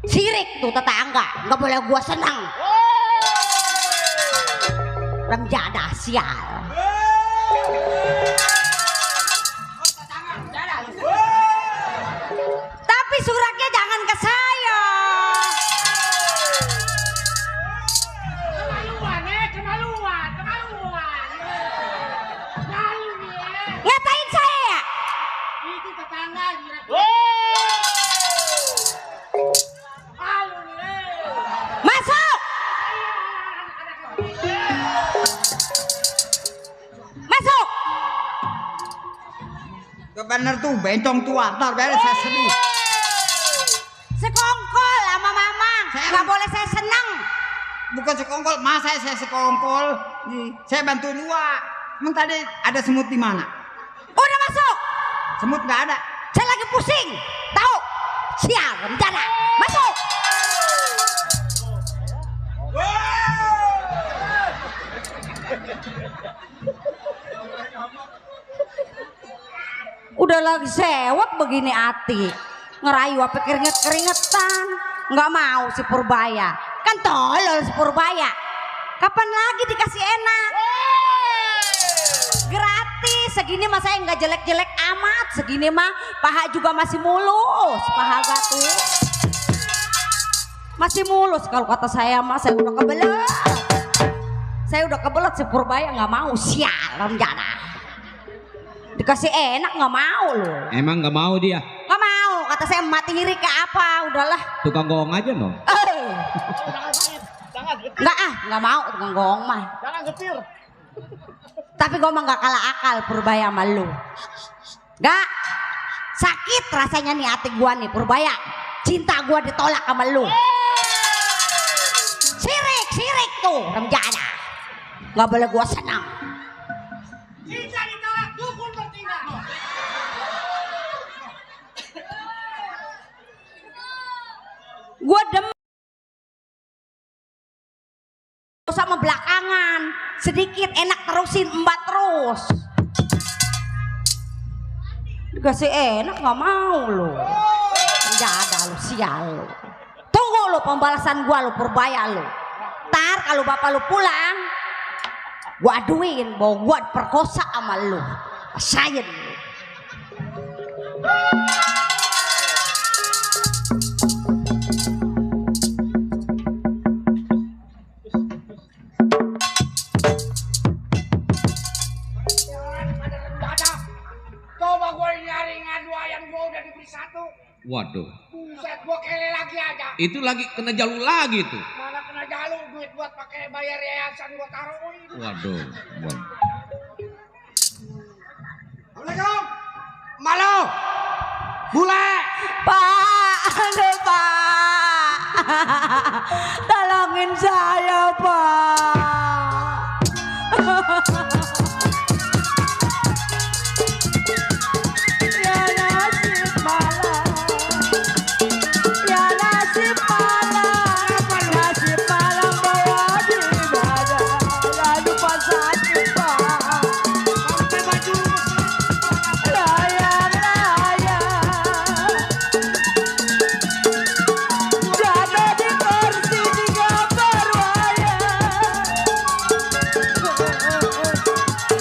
Speaker 9: Sirik tuh tetangga, nggak boleh gua senang. Remjada sial. Tapi suratnya jangan ke saya.
Speaker 6: Kemaluan. Malu dia.
Speaker 9: Ngatain saya ya?
Speaker 6: Itu tetangga. Malu nih.
Speaker 9: Masuk.
Speaker 3: Bener tuh bencong tua, ntar beres saya sedih.
Speaker 9: Sekongkol sama mamang, nggak boleh saya senang.
Speaker 3: Bukan sekongkol, masa saya sekongkol? Nih, saya bantuin Wak. Emang tadi ada semut di mana?
Speaker 9: Udah masuk.
Speaker 3: Semut nggak ada.
Speaker 9: Saya lagi pusing, tahu? Sial, rencana. Masuk. Udah lagi sewot begini hati, ngerayu apa keringet-keringetan, nggak mau si Purbaya, kan tolol si Purbaya. Kapan lagi dikasih enak? Gratis, segini mah saya nggak jelek-jelek amat, segini mah paha juga masih mulus, paha tuh masih mulus. Kalau kata saya mah saya udah kebelet, si Purbaya nggak mau, sialan jana. Dikasih enak nggak mau loh.
Speaker 4: Emang nggak mau dia?
Speaker 9: Nggak mau, kata saya mati iri ke apa, udahlah.
Speaker 4: Tukang gong aja dong.
Speaker 9: Nggak mau tukang gong mah.
Speaker 7: Jangan getir.
Speaker 9: Tapi gue mah nggak kalah akal Purbaya sama lu. Nggak sakit rasanya nih hati gue nih Purbaya. Cinta gue ditolak sama lu. Sirik tuh remjana. Nggak boleh gue senang.
Speaker 7: Cinta ditolak, dukun bertindak.
Speaker 9: Gue demen sama belakangan, sedikit enak terusin embat terus. Dikasih enak nggak mau lo. Nggak ada lo, sial lo. Tunggu lo pembalasan gue lo Purbaya lo. Ntar kalau bapak lo pulang, gue aduin bahwa gue perkosa sama lo. Rasain lo.
Speaker 6: Coba gue nyari ngadu ayam gue udah diberi satu.
Speaker 4: Waduh.
Speaker 6: Buset, gue kele lagi aja.
Speaker 4: Itu lagi kena jalur lagi tuh.
Speaker 6: Mana kena jalur, duit buat pakai bayar yayasan gue taruhin.
Speaker 4: Waduh.
Speaker 6: Assalamualaikum. Malo. Bule.
Speaker 9: Pak, aduh Pak. Tolongin saya Pak. Ya nasib malam. Ya nasib malam. Nasib malam bawa di dada. Ya lupa sakit Pak.
Speaker 6: Pakai baju.
Speaker 9: Layang. Jatuh di kursi di gambar wayang.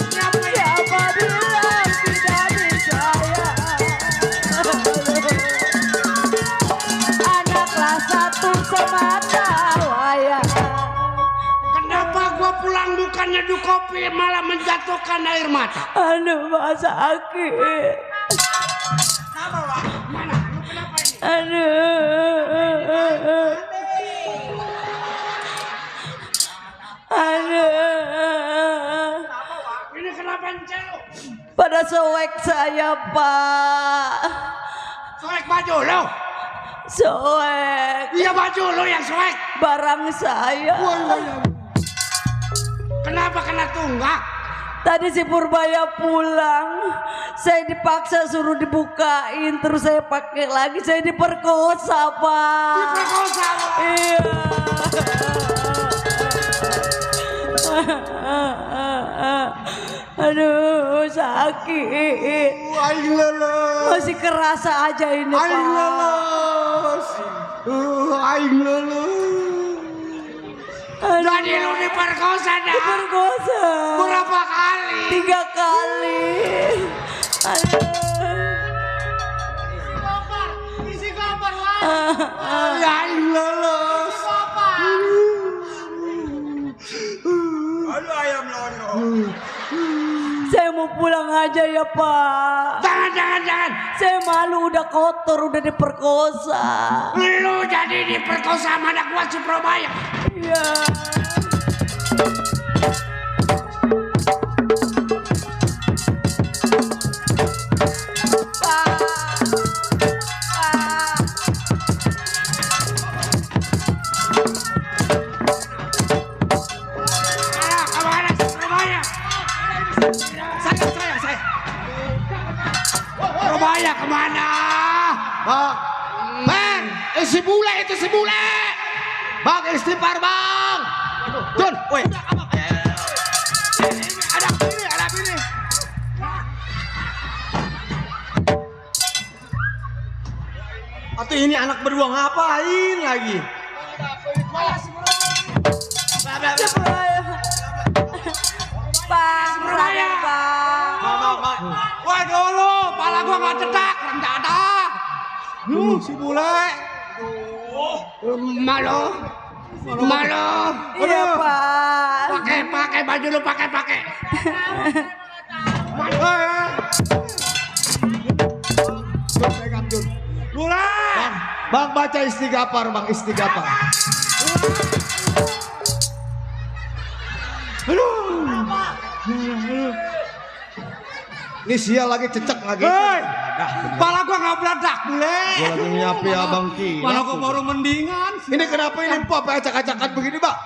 Speaker 9: Siapa bilang tidak disayang? Anak kelas 1 semata wayang.
Speaker 6: Kenapa gue pulang bukannya du kopi malah menjatuhkan air mata?
Speaker 9: Aduh Pak sakit.
Speaker 6: Kenapa Wak? Mana? Lu kenapa ini?
Speaker 9: Aduh.
Speaker 6: Ini kenapa encel?
Speaker 9: Pada soek saya Pak.
Speaker 6: Soek baju lo?
Speaker 9: Soek
Speaker 6: Iya baju lo yang soek.
Speaker 9: barang saya.
Speaker 6: Kenapa kena tunggak?
Speaker 9: Tadi si Purbaya pulang, saya dipaksa suruh dibukain, terus saya pakai lagi, saya diperkosa Pak.
Speaker 6: Diperkosa lo?
Speaker 9: Iya. Aduh sakit.
Speaker 5: Aing leles.
Speaker 9: Masih kerasa aja ini Pak.
Speaker 5: Aing leles. Aing leles.
Speaker 6: Jadi lu diperkosa dah?
Speaker 9: Diperkosa.
Speaker 6: Berapa kali?
Speaker 9: 3 kali. Aduh.
Speaker 7: Isi gambar lah.
Speaker 5: Aing leles. Aduh ayam lono.
Speaker 9: Saya mau pulang aja ya Pak.
Speaker 6: Jangan.
Speaker 9: Saya malu udah kotor, udah diperkosa.
Speaker 6: Lu jadi diperkosa sama anak gua si Purbaya.
Speaker 9: Iya.
Speaker 6: Purbaya kemana?
Speaker 2: Bang,
Speaker 6: Ben, si bule itu si bule.
Speaker 2: Bang istighfar bang. Tun, woi. Ada ini.
Speaker 5: Atau ini anak berdua ngapain lagi?
Speaker 9: Bang, sadar bang.
Speaker 6: Woi dulu, pala gua nggak cedak, ada. Si bule. Malu.
Speaker 9: Iya bang.
Speaker 6: Pakai baju lu pakai. Bule.
Speaker 2: Bang baca istighfar bang istighfar. Ini sial lagi cecek lagi.
Speaker 6: Pala gua nggak beladak bule.
Speaker 2: Gua lagi nyapi abang Ki.
Speaker 6: Pala gua baru mendingan.
Speaker 2: Ini kenapa ini pop acak-acakan begini bang?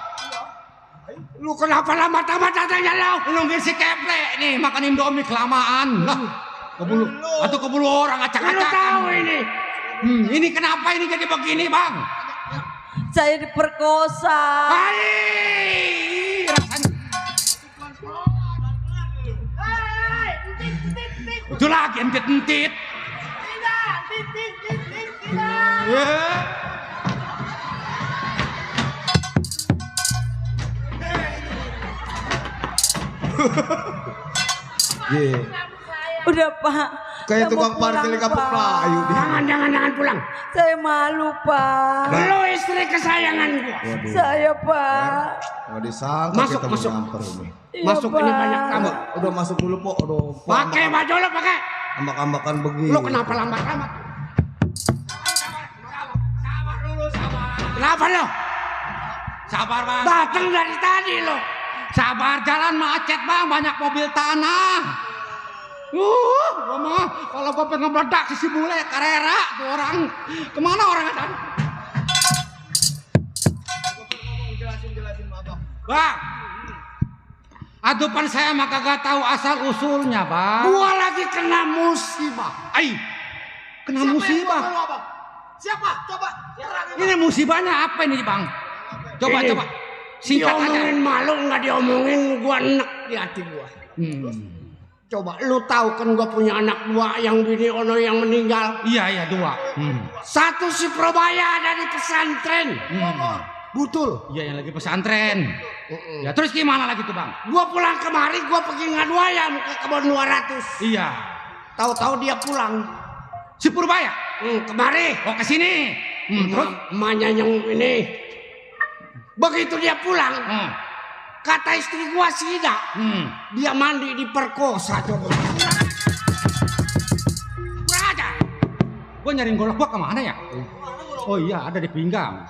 Speaker 6: Lu kenapa lama-lama tanya lo? Nungguin si keple nih makan Indomie kelamaan. Lah, kebulu orang acak-acakan. Lu tahu ini? Ini kenapa ini jadi begini bang?
Speaker 9: Saya diperkosa.
Speaker 6: Hai, rasanya. Itu lagi entit-entit.
Speaker 9: Udah pak.
Speaker 2: Kayak
Speaker 9: Saya
Speaker 2: tukang
Speaker 9: mau
Speaker 2: parkir di
Speaker 9: pulang,
Speaker 2: kampung
Speaker 9: Pak.
Speaker 2: Melayu dia.
Speaker 6: Jangan pulang.
Speaker 9: Saya malu pak.
Speaker 6: Lu istri kesayangan gua.
Speaker 9: Saya pak.
Speaker 2: Nggak disangka
Speaker 6: Masuk,
Speaker 2: kita
Speaker 6: masuk.
Speaker 2: nyamper ini.
Speaker 9: Iya,
Speaker 6: Masuk ini
Speaker 9: Pak.
Speaker 6: banyak kamu.
Speaker 2: Udah masuk dulu po. Aduh, Po,
Speaker 6: Pakai baju lo pakai.
Speaker 2: ambak-ambakan begini.
Speaker 6: Lu kenapa lambat-lambat? Sabar dulu, sabar. Kenapa lo? Sabar bang. Datang dari tadi lo. Sabar, jalan macet bang, banyak mobil tanah. Gua mah kalau gua pengen meledak si bule karera tuh orang. Kemana orang ada? Bang, adupan saya mah kagak tahu asal usulnya bang. Gua lagi kena musibah. Kena musibah.
Speaker 5: Siapa? Coba.
Speaker 6: Ini musibahnya apa ini bang? Coba. Singkat aja.
Speaker 5: Diomongin malu nggak diomongin gua enek di hati gua. Coba lu tahu kan gua punya anak dua yang bini ono yang meninggal.
Speaker 6: Iya dua.
Speaker 5: Satu si Probaya ada di pesantren. Betul.
Speaker 6: Iya yang lagi pesantren. Ya terus gimana lagi tuh bang?
Speaker 5: Gua pulang kemari gua pergi ngadu ayam ke kebun 200.
Speaker 6: Iya.
Speaker 5: Tahu-tahu dia pulang.
Speaker 6: Si Purbaya?
Speaker 5: Kemari.
Speaker 6: Oh ke sini. Terus?
Speaker 5: Emaknya yang ini. Begitu dia pulang. Kata istri gua si Ida. Dia mandi diperkosa coba.
Speaker 6: Kurang aja. Gua nyariin golok gua kemana ya? Oh iya ada di pinggang.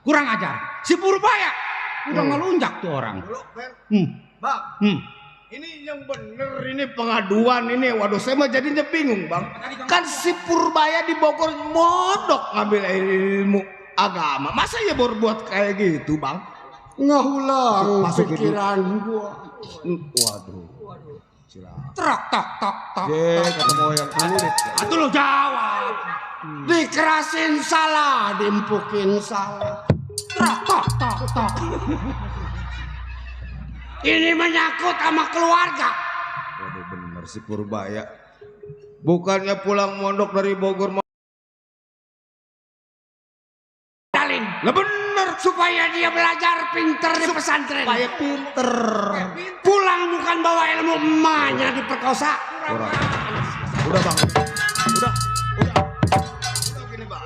Speaker 6: Kurang ajar. Si Purbaya udah ngelunjak tuh orang.
Speaker 2: Bang, ini yang bener ini pengaduan ini. Waduh saya mah jadinya bingung bang. Kan si Purbaya di Bogor mondok ngambil ilmu agama. Masa ya berbuat kayak gitu bang?
Speaker 5: Ngahulang
Speaker 2: Masuk
Speaker 5: pikiran gua.
Speaker 2: Waduh.
Speaker 6: Trok tok.
Speaker 2: Ketemu yang kulit.
Speaker 6: Atuh lo jawab.
Speaker 5: Dikerasin salah, dimpukin salah.
Speaker 6: Trok tok.
Speaker 5: Ini menyangkut sama keluarga.
Speaker 2: Waduh bener si Purbaya. Bukannya pulang mondok dari Bogor.
Speaker 5: Lah bener supaya dia belajar pinter di pesantren.
Speaker 2: Supaya pinter.
Speaker 5: Pulang bukan bawa ilmu emaknya diperkosa.
Speaker 2: Udah bang. Udah gini bang.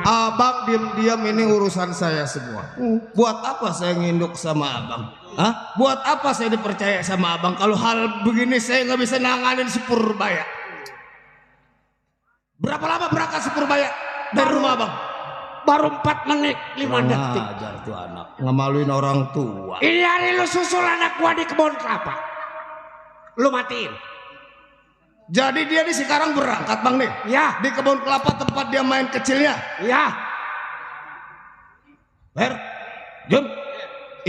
Speaker 2: Abang diam-diam ini urusan saya semua. Buat apa saya nginduk sama abang? Hah? Buat apa saya dipercaya sama abang kalau hal begini saya nggak bisa nanganin si Purbaya? Berapa lama berangkat si Purbaya dari rumah abang?
Speaker 5: Baru 4 menit 5 detik.
Speaker 2: Ajar tuh anak ngemaluin orang tua.
Speaker 5: Ini hari lu susul anak gua di kebun kelapa. Lu matiin.
Speaker 2: Jadi dia di sekarang berangkat bang nih?
Speaker 5: Ya.
Speaker 2: Di kebun kelapa tempat dia main kecilnya?
Speaker 5: Ya.
Speaker 2: Jun,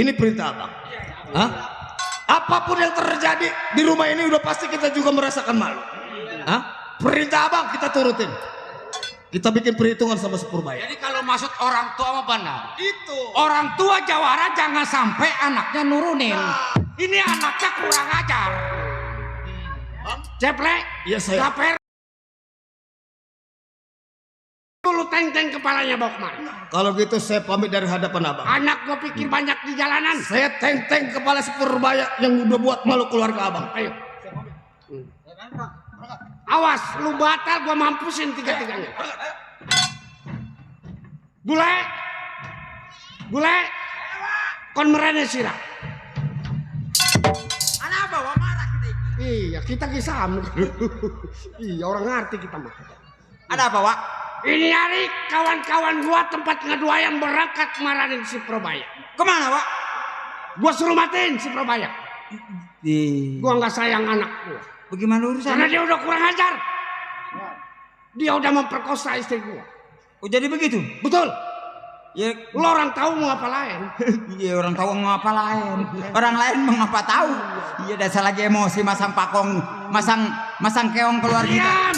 Speaker 2: ini perintah abang. Hah? Apapun yang terjadi di rumah ini udah pasti kita juga merasakan malu. Hah?
Speaker 5: Perintah abang kita turutin. Kita bikin perhitungan sama si Purbaya.
Speaker 6: Jadi kalau maksud orang tua mah benar.
Speaker 5: Itu.
Speaker 6: Orang tua jawara jangan sampai anaknya nurunin. Ini anaknya kurang ajar. Ceplek.
Speaker 5: Iya saya.
Speaker 6: Gaper. Dulu teng-teng kepalanya bawa kemana?
Speaker 5: Kalau gitu saya pamit dari hadapan abang.
Speaker 6: Anak gua pikir banyak di jalanan.
Speaker 5: Saya teng-teng kepala si Purbaya yang udah buat malu keluarga abang.
Speaker 6: Ayo. Awas, lu batal gua mampusin tiga-tiganya. Bule. Bule. Kon merene sirah.
Speaker 3: Anak apa? Wah marah kita ini.
Speaker 6: Iya, kita kisam. Iya, orang ngerti kita mah.
Speaker 3: Ada apa, Wak?
Speaker 6: Ini hari kawan-kawan gua tempat ngeduayan berangkat maranin si Purbaya.
Speaker 3: Kemana, Wak?
Speaker 6: Gua suruh matiin si Purbaya. Gua nggak sayang anak gua.
Speaker 3: Bagaimana urusan?
Speaker 6: Karena dia udah kurang ajar. Dia udah memperkosa istri gua.
Speaker 3: Oh jadi begitu?
Speaker 6: Betul.
Speaker 3: Ya,
Speaker 6: Lo orang tahu mau apa lain.
Speaker 3: iya orang tahu mau apa lain. Orang lain mau apa tahu. Iya dasar lagi emosi masang pakong, masang keong keluar kita.
Speaker 6: Diam.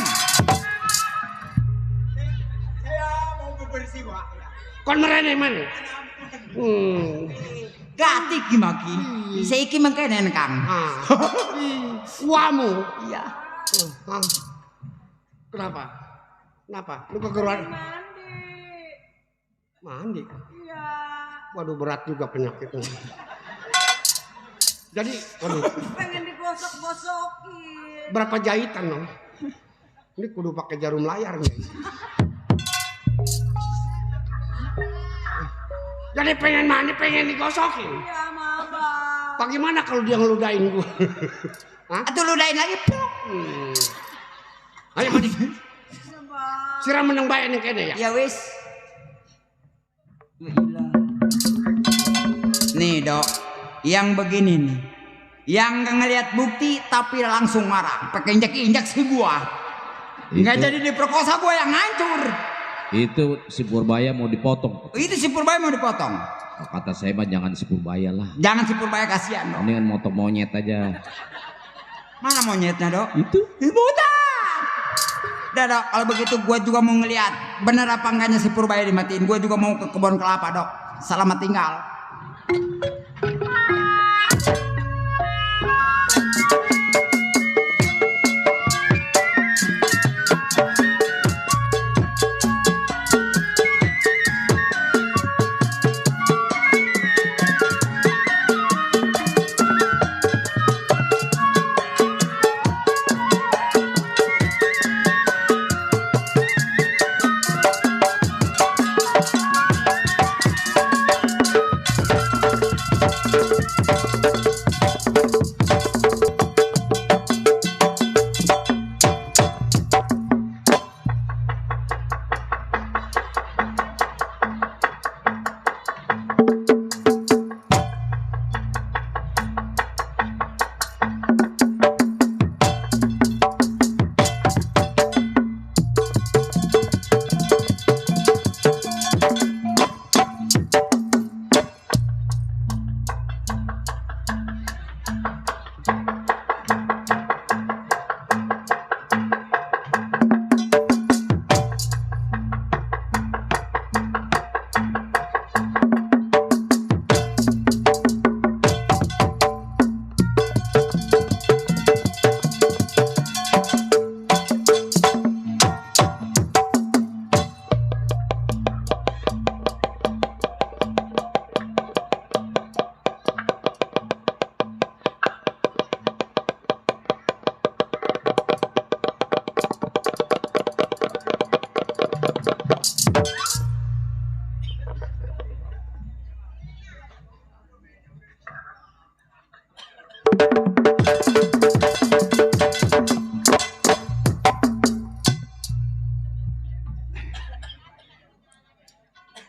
Speaker 3: Saya mau bebersih, Wak.
Speaker 6: Kon merene mana?
Speaker 3: Gatik gimaki. Saya iki mengkenen Kang.
Speaker 6: Wamu.
Speaker 3: Iya.
Speaker 6: Kenapa? Kenapa? Lu kegeruan? Mandi. Iya. Waduh berat juga penyakitnya. Jadi, waduh.
Speaker 8: Pengen digosok-gosokin.
Speaker 6: Berapa jahitan dong? Ini kudu pakai jarum layar nih. Jadi pengen mandi, pengen digosokin.
Speaker 8: Iya, Mabang.
Speaker 6: Bagaimana kalau dia ngeludahin gua? Hah?
Speaker 3: Atau ludahin lagi.
Speaker 6: Ayo mandi. Siram meneng bae nih kene ya.
Speaker 3: Ya wis. Nih dok, yang begini nih, yang gak ngeliat bukti tapi langsung marah, pakai injak-injak si gua, nggak jadi diperkosa gua yang hancur.
Speaker 4: Itu si Purbaya mau dipotong.
Speaker 3: Itu si Purbaya mau dipotong.
Speaker 4: Kata saya mah jangan si Purbaya lah.
Speaker 3: Jangan si Purbaya kasihan dok.
Speaker 4: Mendingan motong monyet aja.
Speaker 3: Mana monyetnya dok?
Speaker 4: Itu.
Speaker 3: Buta. Udah dok, kalau begitu gua juga mau ngeliat bener apa enggaknya si Purbaya dimatiin. Gua juga mau ke kebun kelapa dok. Selamat tinggal.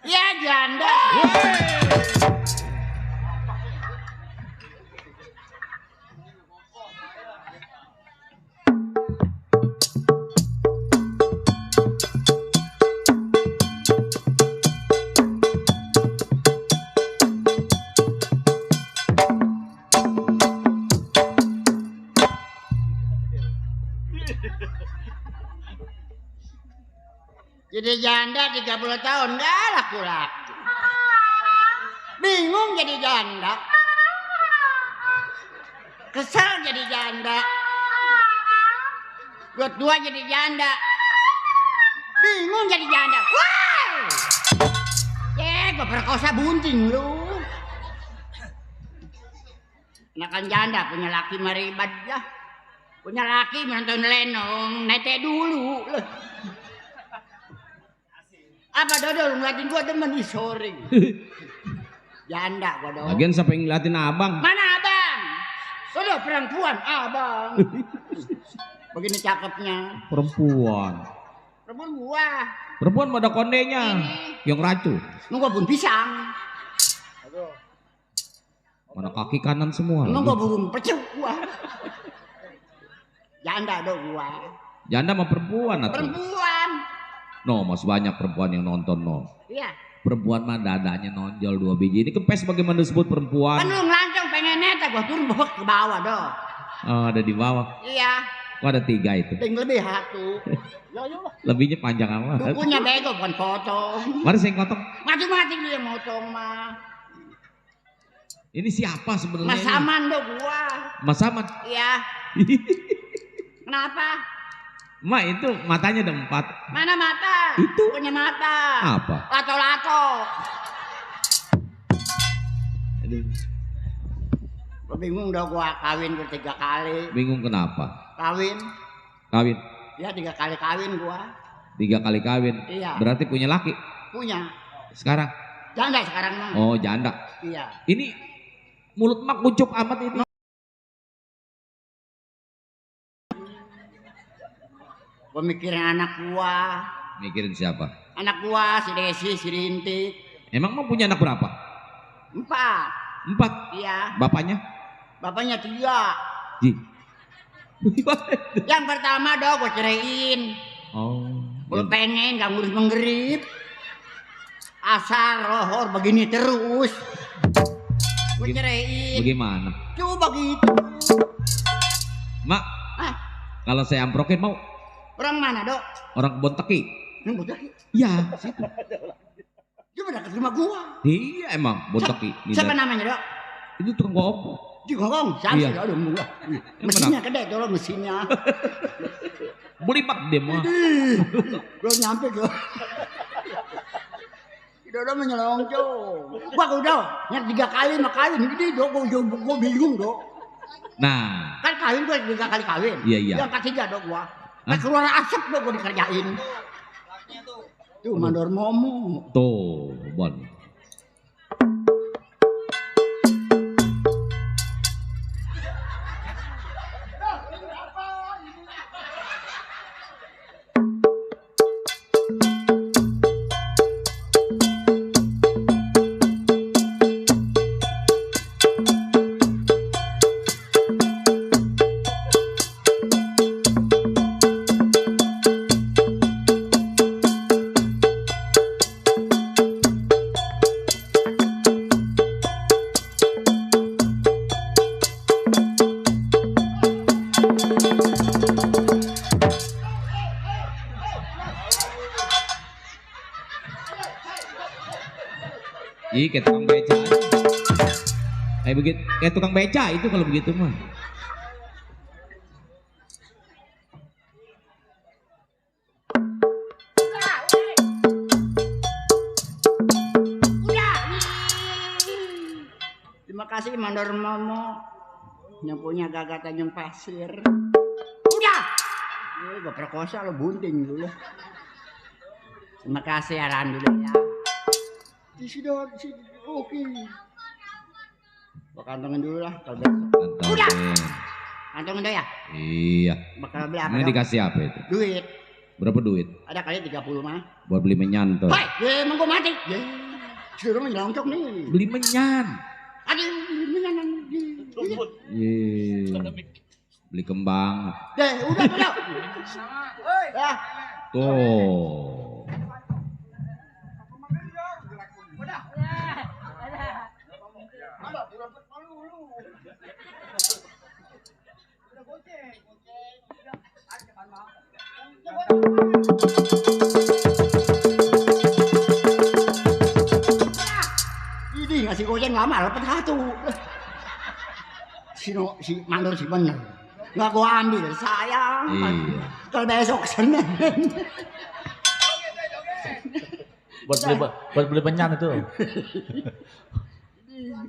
Speaker 6: Ya janda. Jadi janda 30 tahun nggak laku-laku. Bingung jadi janda. Kesel jadi janda. Dua jadi janda. Bingung jadi janda. Wah! Gue perkosa bunting lu. Enakan janda punya laki maribad ya. Punya laki nonton lenong, nete dulu. Apa dodol ngeliatin gua demen isoring. Janda gua dong.
Speaker 4: Lagian siapa yang ngeliatin abang?
Speaker 6: Mana abang? Sudah perempuan abang. Begini cakepnya.
Speaker 4: Perempuan.
Speaker 6: Perempuan gua.
Speaker 4: Perempuan mah ada kondenya. Yang racu.
Speaker 6: Nunggu pun pisang.
Speaker 4: Mana kaki kanan semua.
Speaker 6: Nunggu burung pecuk gua. Janda dong gua.
Speaker 4: Janda sama perempuan atau?
Speaker 6: Perempuan.
Speaker 4: No, masih banyak perempuan yang nonton no.
Speaker 6: Iya.
Speaker 4: Perempuan mah dadanya nonjol 2 biji. Ini kempes bagaimana disebut perempuan?
Speaker 6: Kan lu ngelancong pengen neta gua turun bawa ke bawah dong.
Speaker 4: Oh, ada di bawah.
Speaker 6: Iya.
Speaker 4: Kok ada 3 itu?
Speaker 6: Yang lebih satu. Yo.
Speaker 4: Lebihnya panjang amat.
Speaker 6: Dukunya bego bukan potong.
Speaker 4: Mari saya potong.
Speaker 6: Mati-mati dia motong mah.
Speaker 4: Ini siapa sebenarnya?
Speaker 6: Mas Saman dong gua.
Speaker 4: Mas Saman.
Speaker 6: Iya. Kenapa?
Speaker 4: Ma itu matanya ada 4.
Speaker 6: Mana mata?
Speaker 4: Itu.
Speaker 6: Punya mata.
Speaker 4: Apa?
Speaker 6: Lato-lato.
Speaker 4: Aduh.
Speaker 6: Bingung dong gua kawin 3 kali.
Speaker 4: Bingung kenapa?
Speaker 6: Kawin.
Speaker 4: Kawin.
Speaker 6: Ya 3 kali kawin gua.
Speaker 4: 3 kali kawin.
Speaker 6: Iya.
Speaker 4: Berarti punya laki.
Speaker 6: Punya.
Speaker 4: Sekarang.
Speaker 6: Janda sekarang mah.
Speaker 4: Oh, janda.
Speaker 6: Iya.
Speaker 4: Ini mulut mak kucup amat ini.
Speaker 6: Gua mikirin anak gua.
Speaker 4: Mikirin siapa?
Speaker 6: Anak gua si Desi, si Rintik.
Speaker 4: Emang mau punya anak berapa?
Speaker 6: 4.
Speaker 4: 4.
Speaker 6: Iya.
Speaker 4: Bapaknya?
Speaker 6: Bapaknya 3.
Speaker 4: Ji.
Speaker 6: Yang pertama dong gua ceraiin.
Speaker 4: Oh.
Speaker 6: Gua pengen gak ngurus menggerip. Asal rohor begini terus. Gua ceraiin.
Speaker 4: Bagaimana?
Speaker 6: Coba gitu.
Speaker 4: Mak.
Speaker 6: Ah.
Speaker 4: Kalau saya amprokin mau?
Speaker 6: Orang mana dok?
Speaker 4: Orang Kebon Teki.
Speaker 6: Yang Bonteki?
Speaker 4: Iya, situ.
Speaker 6: Dia pada ke rumah gua.
Speaker 4: Iya emang Kebon Teki.
Speaker 6: Siapa namanya dok?
Speaker 4: Itu tukang gopong.
Speaker 6: Di Gogong, siapa
Speaker 4: Iya.
Speaker 6: sih dong gua? Mesinnya gede tuh mesinnya.
Speaker 4: Beli bak dia mah.
Speaker 6: Belum nyampe gua. Tidak ada menyelonjong. Gua udah yang 3 kali mah kawin gede dok. Gua bingung dok.
Speaker 4: Nah.
Speaker 6: Kan kawin gua 3 kali kawin.
Speaker 4: Iya.
Speaker 6: Yang ketiga dok gua. Kan keluar asap dok gua dikerjain. Tuh mandor momo.
Speaker 4: Tuh, Bon. Ih, kayak tukang beca. Kayak begitu, kayak tukang beca itu kalau begitu mah.
Speaker 6: Udah. Terima kasih mandor momo yang punya gagak Tanjung Pasir. Udah. Gua perkosa lo bunting dulu. Terima kasih alhamdulillah. Sudah, oke. Gua kantongin dulu lah kalau besok. Udah. Kantongin dah ya?
Speaker 4: Iya.
Speaker 6: Bakal beli apa?
Speaker 4: Ini
Speaker 6: dong?
Speaker 4: dikasih apa itu?
Speaker 6: Duit.
Speaker 4: Berapa duit?
Speaker 6: Ada kali 30 mah.
Speaker 4: Buat beli menyan tuh.
Speaker 6: Hei, ya emang gua mati. Ya. Sudah nyelonjok nih.
Speaker 4: Beli menyan.
Speaker 6: Ada yang
Speaker 4: Iya. Beli kembang.
Speaker 6: deh, udah. Ya.
Speaker 4: Tuh.
Speaker 6: Udah.
Speaker 5: si mandor si bener. Nggak gua ambil, sayang.
Speaker 4: Iya.
Speaker 5: Kalau besok Senin.
Speaker 11: buat beli penyan itu.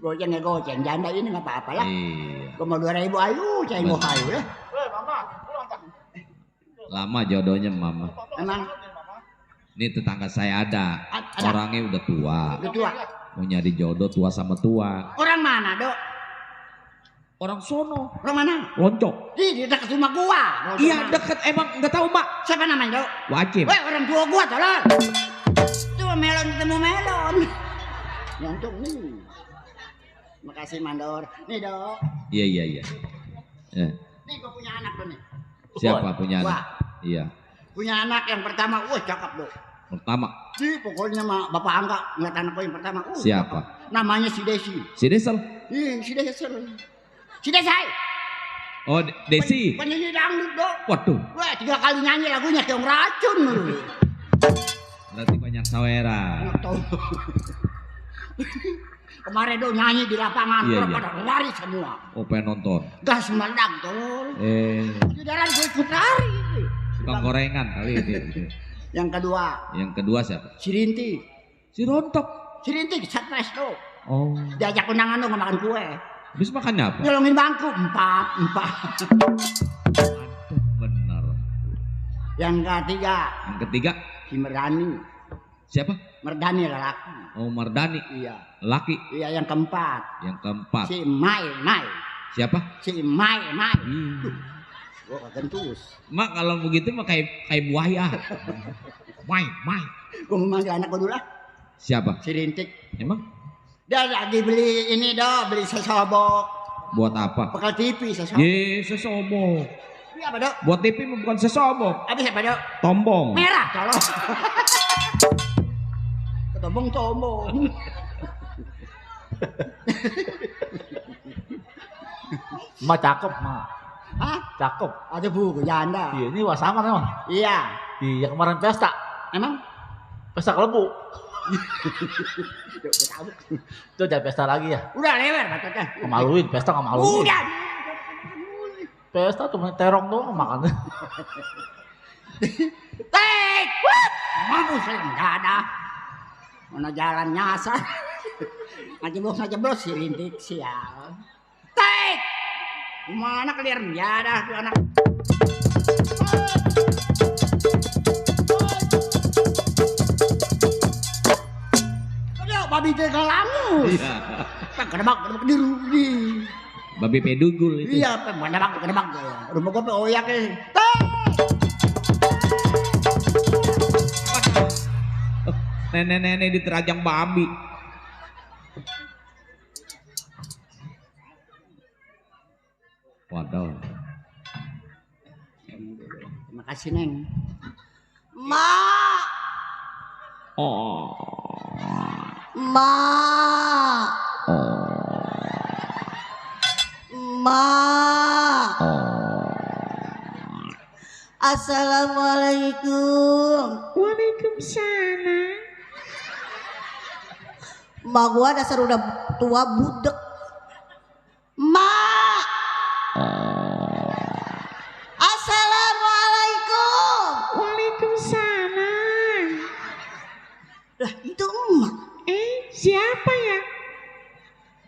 Speaker 5: Goceng, janda ini nggak apa-apa lah.
Speaker 4: Iya.
Speaker 5: Gua mau 2.000 ayu, ceng gua ayu ya.
Speaker 4: Lama jodohnya mama.
Speaker 5: Emang
Speaker 4: Ini tetangga saya ada.
Speaker 5: Ada.
Speaker 4: Orangnya udah tua.
Speaker 5: udah tua.
Speaker 4: Mau nyari jodoh tua sama tua.
Speaker 5: Orang mana, Dok?
Speaker 4: Orang sono.
Speaker 5: Orang mana?
Speaker 4: Loncok.
Speaker 5: Di dekat rumah gua.
Speaker 4: Iya deket emang nggak tahu mak.
Speaker 5: Siapa namanya, Dok?
Speaker 4: Wajib.
Speaker 5: Weh, orang tua gua, tolong. Itu melon ketemu melon. Untung nih. Makasih, Mandor. Nih, Dok.
Speaker 4: Iya.
Speaker 5: Nih gua punya anak tuh nih.
Speaker 4: Siapa punya
Speaker 5: Gua.
Speaker 4: anak? Iya.
Speaker 5: Punya anak yang pertama, wah cakep, Dok.
Speaker 4: Pertama.
Speaker 5: Pokoknya mah Bapak Angga ngeliat anak gua yang pertama.
Speaker 4: Siapa?
Speaker 5: Cakep. Namanya si Desi.
Speaker 4: Si Desel.
Speaker 5: Si Desel. Si Desai.
Speaker 4: Oh Desi.
Speaker 5: Penyanyi dangdut, Dok.
Speaker 4: Waduh.
Speaker 5: Wah, 3 kali nyanyi lagunya kayak racun lu.
Speaker 4: Berarti banyak sawera.
Speaker 5: Nggak tahu. Kemarin Dok nyanyi di lapangan,
Speaker 4: Iya,
Speaker 5: orang
Speaker 4: iya.
Speaker 5: pada lari semua.
Speaker 4: Oh pengen nonton.
Speaker 5: Gas meledak, Dok. Di jalan gue ikut lari.
Speaker 4: Tukang gorengan kali itu.
Speaker 5: Yang kedua,
Speaker 4: Yang kedua siapa?
Speaker 5: si Rinti.
Speaker 4: Si Rontok.
Speaker 5: Si Rinti stres, Dok.
Speaker 4: Oh.
Speaker 5: Diajak undangan Dok makan kue.
Speaker 4: Habis makannya apa?
Speaker 5: Nyolongin bangku, 4.
Speaker 4: Bener.
Speaker 5: Yang ketiga,
Speaker 4: Yang ketiga
Speaker 5: si Merdani.
Speaker 4: siapa?
Speaker 5: Merdani lelaki.
Speaker 4: Oh Mardani.
Speaker 5: Iya.
Speaker 4: Laki.
Speaker 5: Iya, yang keempat.
Speaker 4: Yang keempat.
Speaker 5: Si Mai.
Speaker 4: Siapa?
Speaker 5: Si Mai. Gua kegentus.
Speaker 4: Mak kalau begitu mah kayak buaya. Mai.
Speaker 5: Gua mau manggil anak gua dulu lah.
Speaker 4: Siapa?
Speaker 5: Si Rintik.
Speaker 4: Emang
Speaker 5: Dia lagi beli ini, Dok, beli sesobok.
Speaker 4: buat apa?
Speaker 5: Bekal TV sesobok.
Speaker 4: Ye, sesobok.
Speaker 5: Ini apa, Dok?
Speaker 4: Buat TV mah bukan sesobok.
Speaker 5: Habis apa, Dok?
Speaker 4: Tombong.
Speaker 5: Merah, colok. Tombong.
Speaker 11: Ma cakep, Ma.
Speaker 5: Hah?
Speaker 11: Cakep.
Speaker 5: Ada buku janda.
Speaker 11: Iya, ini wasaman emang.
Speaker 5: Iya.
Speaker 11: Iya, kemarin pesta.
Speaker 5: Emang?
Speaker 11: Pesta kelebu.
Speaker 5: Dok, gua tahu.
Speaker 11: Itu jangan pesta lagi ya.
Speaker 5: Udah lewer bacotnya.
Speaker 11: Ngemaluin, pesta ngemaluin.
Speaker 5: Udah.
Speaker 11: Pesta cuma terong doang makan.
Speaker 5: Tek! Mampus enggak ada. Mana jalan nyasar. Ngajeblos si Rintik sial. Tek! Mana kalian ya ada tuh anak. Aduh, babi tegal langus.
Speaker 4: Iya.
Speaker 5: Kedebak di Rudi.
Speaker 4: Babi pedugul itu.
Speaker 5: Iya, kedebak. Rumah gua oyak nih.
Speaker 4: Nenek-nenek diterajang babi. Waduh.
Speaker 5: Terima kasih, Neng.
Speaker 9: Ma.
Speaker 4: Oh.
Speaker 9: Ma. Ma. Assalamualaikum.
Speaker 8: Waalaikumsalam.
Speaker 9: Ma gua dasar udah tua budek. Ma. Assalamualaikum.
Speaker 8: Waalaikumsalam.
Speaker 9: Lah itu emak.
Speaker 8: Siapa ya?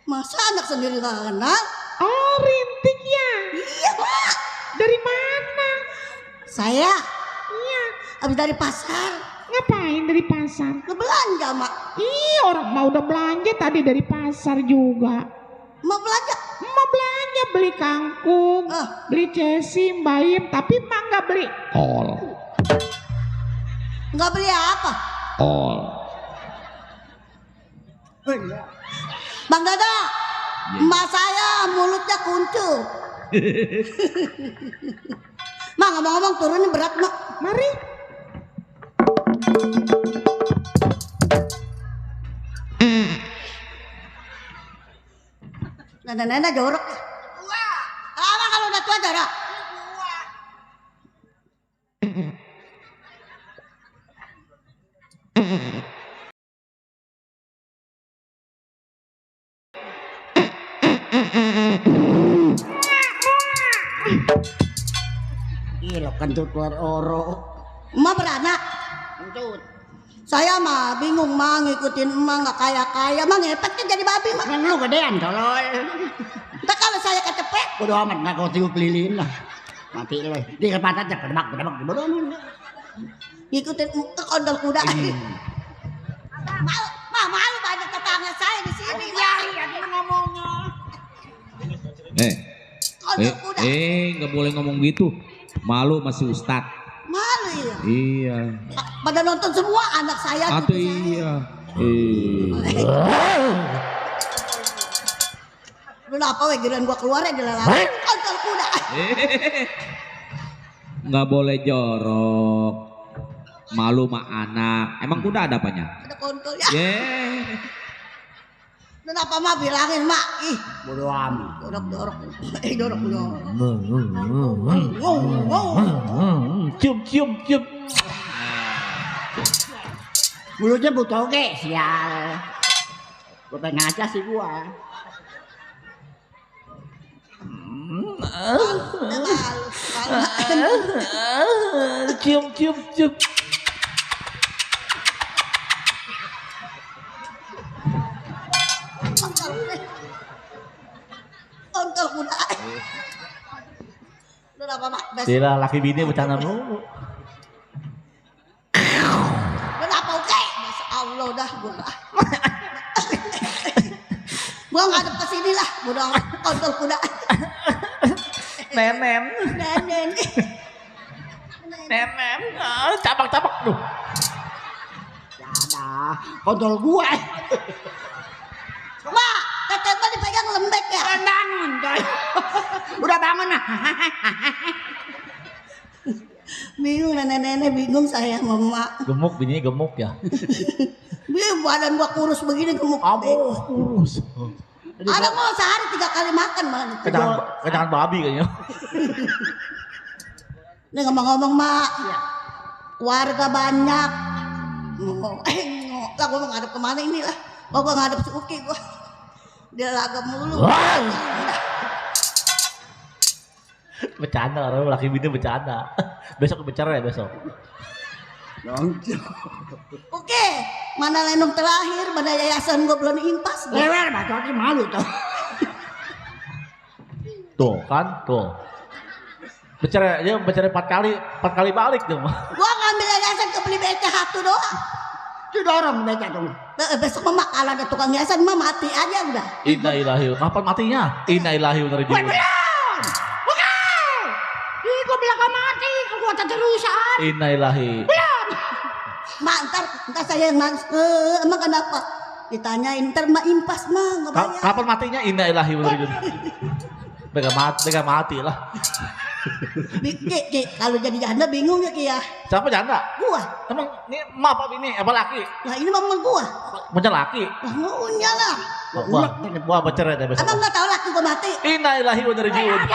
Speaker 9: Masa anak sendiri gak kenal?
Speaker 8: Oh, Rintik ya.
Speaker 9: Iya, Mak.
Speaker 8: Dari mana?
Speaker 9: Saya
Speaker 8: Iya.
Speaker 9: habis dari pasar.
Speaker 8: Ngapain dari pasar?
Speaker 9: Ke belanja, Mak.
Speaker 8: Ih, orang mau udah belanja tadi dari pasar juga.
Speaker 9: Mau belanja?
Speaker 8: Mau belanja beli kangkung, beli cesi, bayam, tapi mak nggak beli.
Speaker 9: Nggak beli apa? Bang Dada, emak saya mulutnya kuncup. Mak ngomong-ngomong turunin berat, Mak.
Speaker 8: Mari.
Speaker 9: Nenek-nenek jorok. Apa kalau udah tua jorok?
Speaker 3: Iya lo kentut keluar oro.
Speaker 12: Emak beranak.
Speaker 3: Kentut.
Speaker 12: Saya mah bingung mah ngikutin emak nggak kaya mah ngepet kan jadi babi mah.
Speaker 3: Kan lu gedean tolol.
Speaker 12: Ntar kalau saya kecepet.
Speaker 3: Bodo amat nggak kau tiup lilin lah. Mati lo. Di kepatat aja kedebak bodo amat.
Speaker 12: Ngikutin kondol kuda. Malu banyak tetangga saya di sini.
Speaker 3: Iya dia ngomongnya.
Speaker 12: Kondol kuda.
Speaker 4: Nggak boleh ngomong gitu. Malu masih ustad.
Speaker 12: Malu ya.
Speaker 4: Iya.
Speaker 12: Pada nonton semua anak saya.
Speaker 4: Atau iya.
Speaker 12: Lu apa we giliran gua keluar ya dilalai. Kondol kuda.
Speaker 4: Nggak boleh jorok. Malu mah anak. Emang kuda ada apanya?
Speaker 12: Ada kontolnya. Kenapa mah bilangin mak? Ih,
Speaker 3: Bodo amat.
Speaker 12: dorok.
Speaker 11: Cium.
Speaker 3: Mulutnya butoge sial. Gua pengen ngaca sih gua.
Speaker 11: Cium.
Speaker 12: Kontol kuda. Lu apa mak?
Speaker 11: Gila laki bini bercanda mulu.
Speaker 12: Kenapa oke? Masya Allah dah gua. Gua ngadep ke sini lah, bodoh amat kontol kuda.
Speaker 11: Nenem. Cabak tuh.
Speaker 3: Ada kontol gua.
Speaker 12: Mak, tetep mah dipegang lembek ya.
Speaker 3: Bangun coy. Udah bangun nah.
Speaker 12: Bingung nenek-nenek bingung saya mama.
Speaker 11: Gemuk bininya gemuk ya.
Speaker 12: Badan gua kurus begini gemuk.
Speaker 11: Aduh, kurus.
Speaker 12: Ada mau sehari 3 kali makan malah.
Speaker 11: Kejangan babi kayaknya.
Speaker 12: Ini ngomong-ngomong mak, warga banyak. Lah gua mau ngadep kemana ini lah? Oh gua ngadep si Uki gua. Dia lagam mulu.
Speaker 11: Bercanda orang laki bini bercanda. Besok bicara ya besok.
Speaker 12: Oke, mana lenong terakhir, mana yayasan gue belum impas.
Speaker 3: Lewer bacot malu tuh.
Speaker 11: Tuh kan, tuh. Bicara 4 kali balik dong.
Speaker 12: Gua ngambil yayasan ke beli BCH tuh doang.
Speaker 3: Didorong beca tuh.
Speaker 12: Besok mama kalau ada tukang yayasan mah mati aja udah.
Speaker 11: Inna ilahi. Kapan matinya? Inna ilahi wa inna ilaihi raji'un.
Speaker 3: Bukan. Ih, gua bilang mati, gua terusan.
Speaker 11: Inna ilahi.
Speaker 12: Mak ntar saya yang emang kenapa? Ditanyain ntar mak impas mah nggak bayar.
Speaker 11: Kapan matinya? Inna ilahi wa inna ilaihi raji'un. Mereka mati lah.
Speaker 12: Ki, kalau jadi janda bingung ya Ki ya.
Speaker 11: Siapa janda?
Speaker 12: Gua.
Speaker 11: Emang ini emak apa bini? Apa laki?
Speaker 12: Lah ini mama gua.
Speaker 11: Punya laki?
Speaker 12: Lah maunya lah.
Speaker 11: Gua bercerai deh besok.
Speaker 12: Abang nggak tahu laki gua mati.
Speaker 11: Inna ilahi wa inna ilaihi raji'un.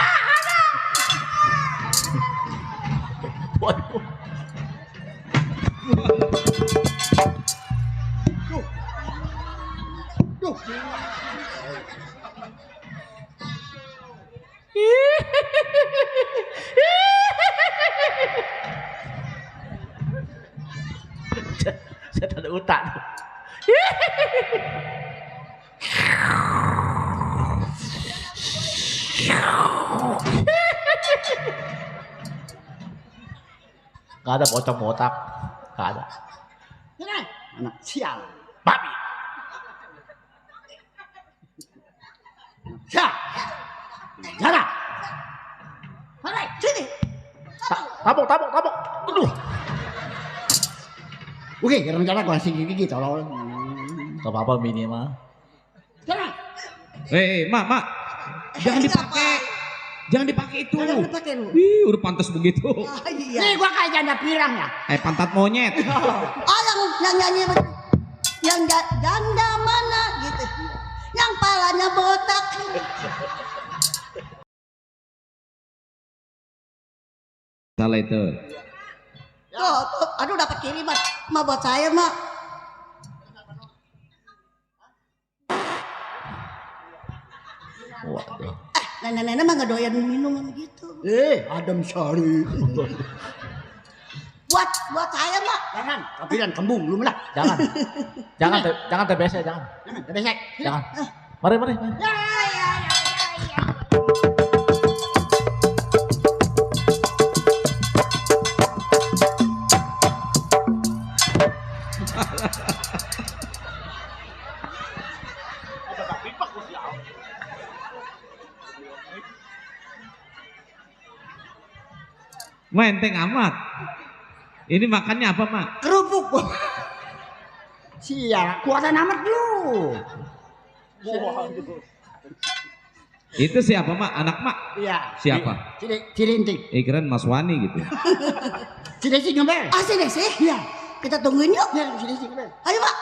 Speaker 11: Waduh. Saya ada utang. Gak ada pocong botak, gak ada.
Speaker 3: Anak sial.
Speaker 11: Babi.
Speaker 3: Sial. Jara.
Speaker 12: Hai, sini.
Speaker 11: Tabok. Aduh.
Speaker 3: Oke, rencana gua kasih gigi tolong.
Speaker 11: Gak apa-apa bini mah.
Speaker 3: Jara.
Speaker 4: Mak. Jangan dipakai. Jangan dipakai itu.
Speaker 12: Jangan dipakai lu.
Speaker 4: Wih, udah pantas begitu.
Speaker 12: Iya.
Speaker 3: Nih gua kayak janda pirang ya.
Speaker 4: Pantat monyet.
Speaker 12: Oh yang nyanyi yang janda mana gitu. Yang palanya botak.
Speaker 4: Salah itu.
Speaker 12: Tuh, aduh dapat kiriman. Ma buat saya, Mak.
Speaker 11: Waduh.
Speaker 12: Nenek-nenek mah nggak doyan minum gitu.
Speaker 3: Adam Sari.
Speaker 12: Buat saya mak.
Speaker 3: Jangan, kapiran kembung lu lah.
Speaker 11: Jangan TBC, jangan.
Speaker 3: TBC.
Speaker 11: Jangan. Mari.
Speaker 12: Ya.
Speaker 4: Menteng amat. Ini makannya apa, Mak?
Speaker 3: Kerupuk. Sial, kuasa amat lu.
Speaker 4: Itu siapa, Mak? Anak Mak?
Speaker 3: Iya.
Speaker 4: Siapa?
Speaker 3: Cirintik.
Speaker 4: Keren Mas Wani gitu.
Speaker 3: Cidesi ngebel.
Speaker 12: Ah sini sih.
Speaker 3: Iya.
Speaker 12: Kita tungguin yuk.
Speaker 3: Iya, Cidesi ngebel.
Speaker 12: Ayo mak.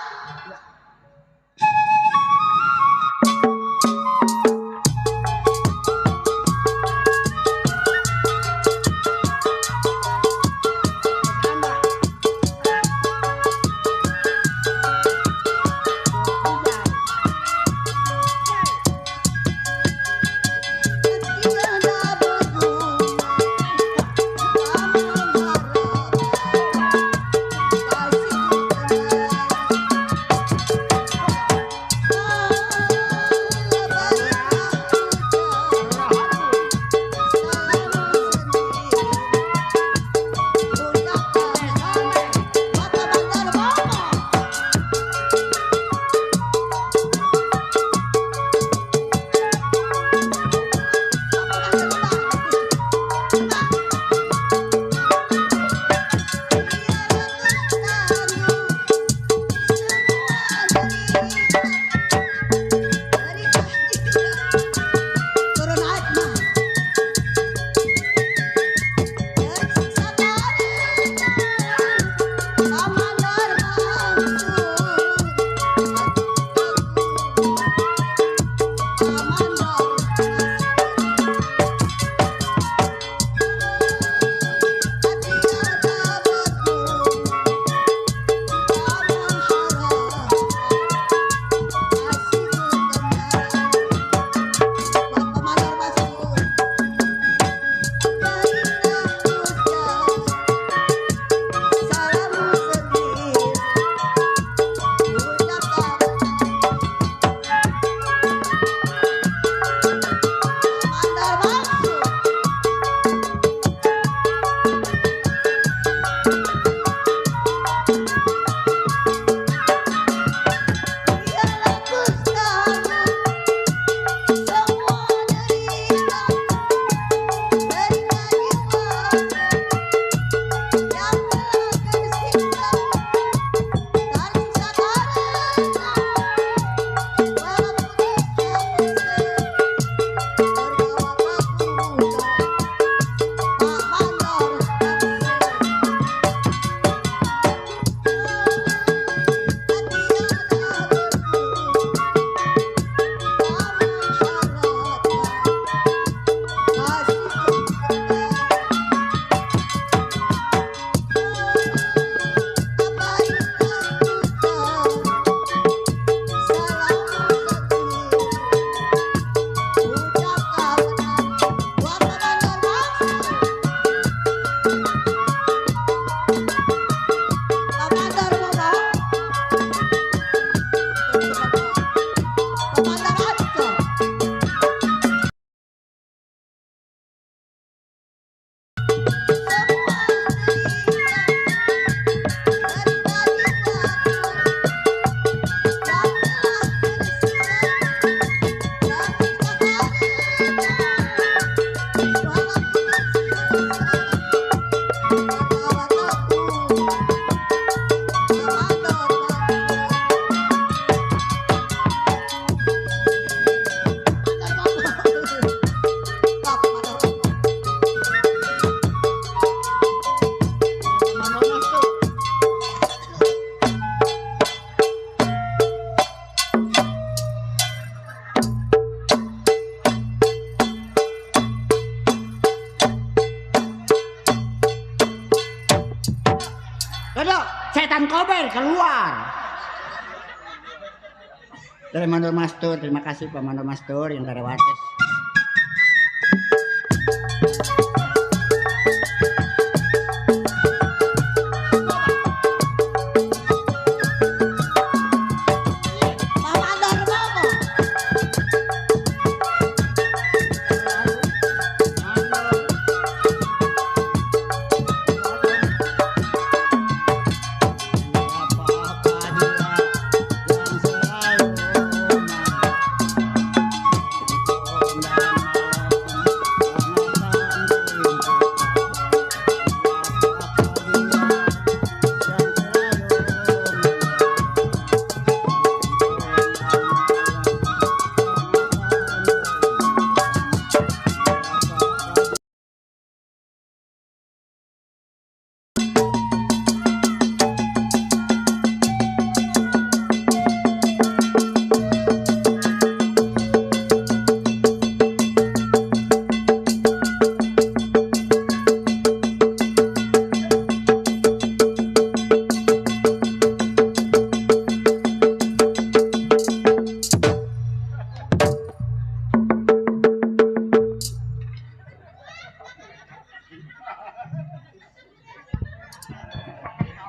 Speaker 3: setan kober keluar. Dari Mandor Mastur, terima kasih Pak Mandor Mastur yang dari Wates.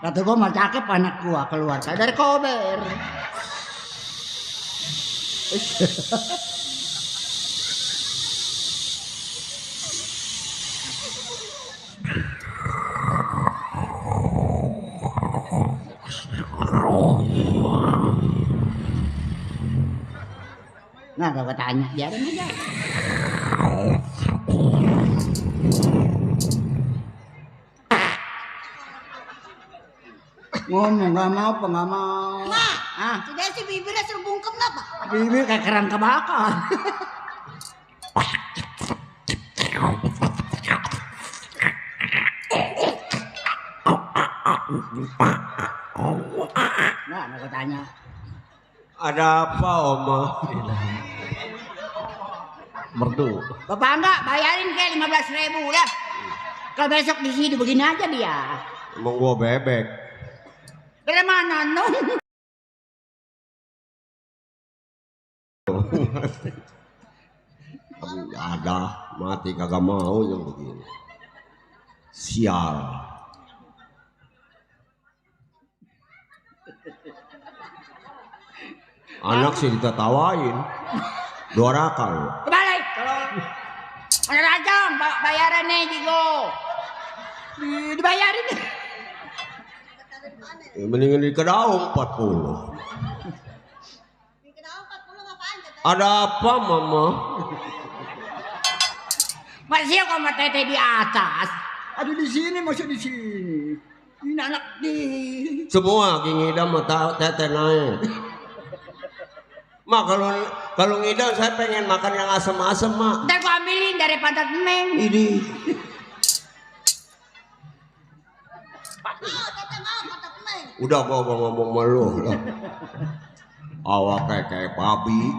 Speaker 3: Kata gua mah cakep anak gua keluar kayak dari Kober. Nah, gua tanya, biarin aja. Ngomong nggak mau apa nggak mau.
Speaker 12: Nah, si Desi bibirnya suruh bungkem apa?
Speaker 3: Bibir kayak kerang kebakar. Nah, aku tanya.
Speaker 2: Ada apa, Oma?
Speaker 11: Merdu.
Speaker 3: Bapak enggak bayarin kayak 15.000 lah. Kalau besok di sini begini aja dia.
Speaker 2: Emang gua bebek.
Speaker 3: Dari mana non?
Speaker 2: Ada mati kagak mau yang begini. Sial. Anak sih ditatawain. Dua rakal.
Speaker 3: Kebalik. Mana rajang bayarannya Jigo. Dibayarin.
Speaker 2: Mendingan di Kedaung 40.
Speaker 12: Di Kedaung 40 ngapain?
Speaker 2: Ada apa, Mama?
Speaker 3: Masih kok sama Tete di atas. Aduh di sini, masih di sini. Ini anak di.
Speaker 2: Semua ngidam mata Tete naik. Mak kalau ngidam saya pengen makan yang asem-asem, Mak.
Speaker 3: Ntar gua ambilin daripada Meng.
Speaker 2: Ini. Udah gua ngomong sama lu lah. Awak kayak babi.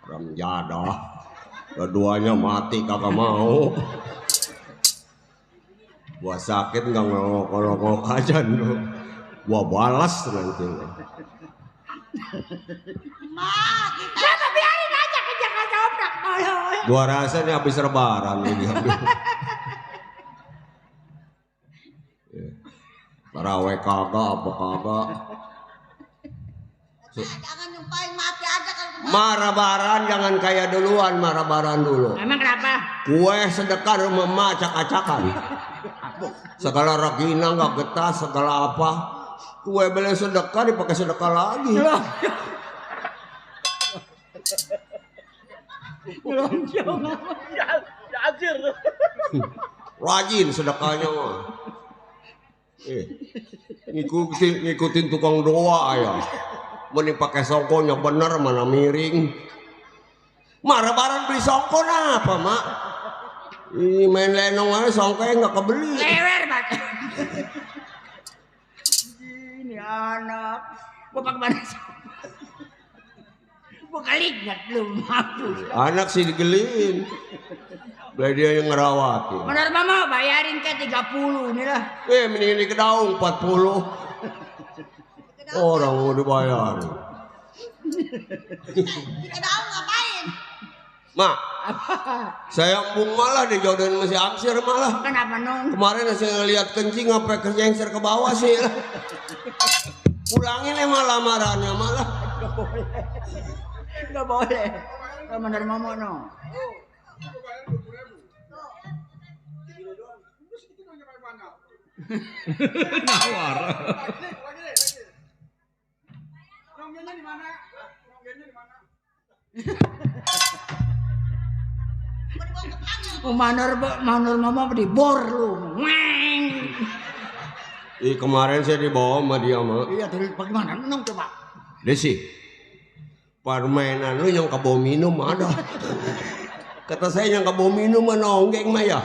Speaker 2: Orang jadah. Keduanya mati kagak mau. Gua sakit nggak ngelokok aja lu. Gua balas nanti.
Speaker 3: Kenapa biarin aja kejar dobrak.
Speaker 2: Gua rasa ini habis lebaran ini. Taraweh kagak apa kagak.
Speaker 12: Jangan nyumpahin mati aja kalau
Speaker 2: Marabaran jangan kayak duluan, marabaran dulu.
Speaker 3: Emang kenapa?
Speaker 2: Kue sedekah rumah emak acak-acakan. Segala ragina nggak getah, segala apa. Kue beli sedekah dipakai sedekah lagi. Rajin sedekahnya mah. Ngikutin tukang doa ya. Mending pakai songkonya bener mana miring. Marabaran beli songko apa, Mak? Ini main lenong aja songkonya nggak kebeli.
Speaker 3: Lewer banget. Ini anak. Gua pakai mana? Gua kali ingat belum hapus.
Speaker 2: Anak sih digeliin. Beli dia yang ngerawatin.
Speaker 3: Benar mama bayarin ke 30 nih lah.
Speaker 2: Mending di Kedaung 40. Orang mau dibayarin.
Speaker 12: di Kedaung ngapain?
Speaker 2: Mak, saya embung malah dijodohin sama si Amsir malah.
Speaker 3: Kenapa nong?
Speaker 2: Kemarin saya ngeliat kencing apa kenyengser ke bawah sih. Pulangin emang lamarannya malah.
Speaker 3: Gak boleh. Gak bener mama nong.
Speaker 4: Nawar.
Speaker 6: Nonggennya di mana? Nonggennya di mana?
Speaker 3: Manor mama dibor lu. Weng.
Speaker 2: Kemarin saya dibawa sama dia mah.
Speaker 3: Iya terus bagaimana nong coba?
Speaker 2: Desi, permainan lu yang kebawa minum ada. Kata saya yang kebawa minum mah nonggeng mah ya.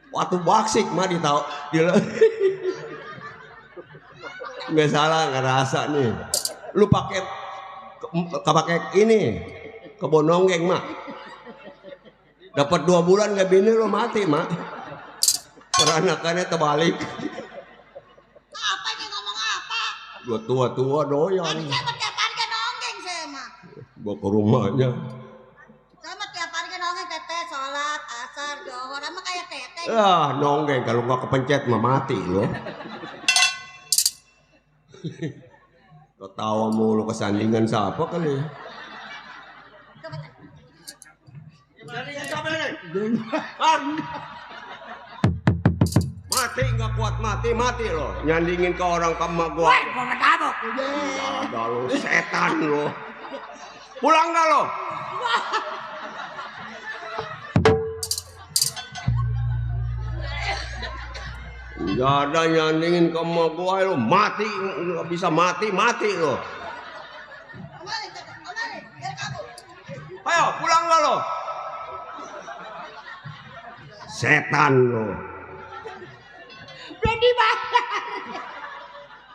Speaker 2: Waktu baksik mah ditahu dia. Nggak salah, nggak rasa nih. Lu pakai ini kebon nonggeng mak. Dapat 2 bulan nggak bini lu mati mak. Peranakannya terbalik.
Speaker 12: Apa ini ngomong apa?
Speaker 2: Gua tua doyan.
Speaker 12: Saya tiap hari kan nonggeng saya mah.
Speaker 2: Gua ke rumahnya.
Speaker 12: Sama tiap hari kan nonggeng teteh sholat asar johor sama kayak teteh.
Speaker 2: Nonggeng kalau nggak kepencet mah mati lo. Ketawa mulu kesandingan siapa kali? Mati nggak kuat mati lo. Nyandingin ke orang kama gua.
Speaker 3: Woi, gua ketabok.
Speaker 2: Ada lo setan lo. Pulang nggak lo? Nggak ada nyandingin ke emak gua lo, mati, nggak bisa mati lo. Ayo pulang nggak lo? Setan lo.
Speaker 3: Belum dibayar.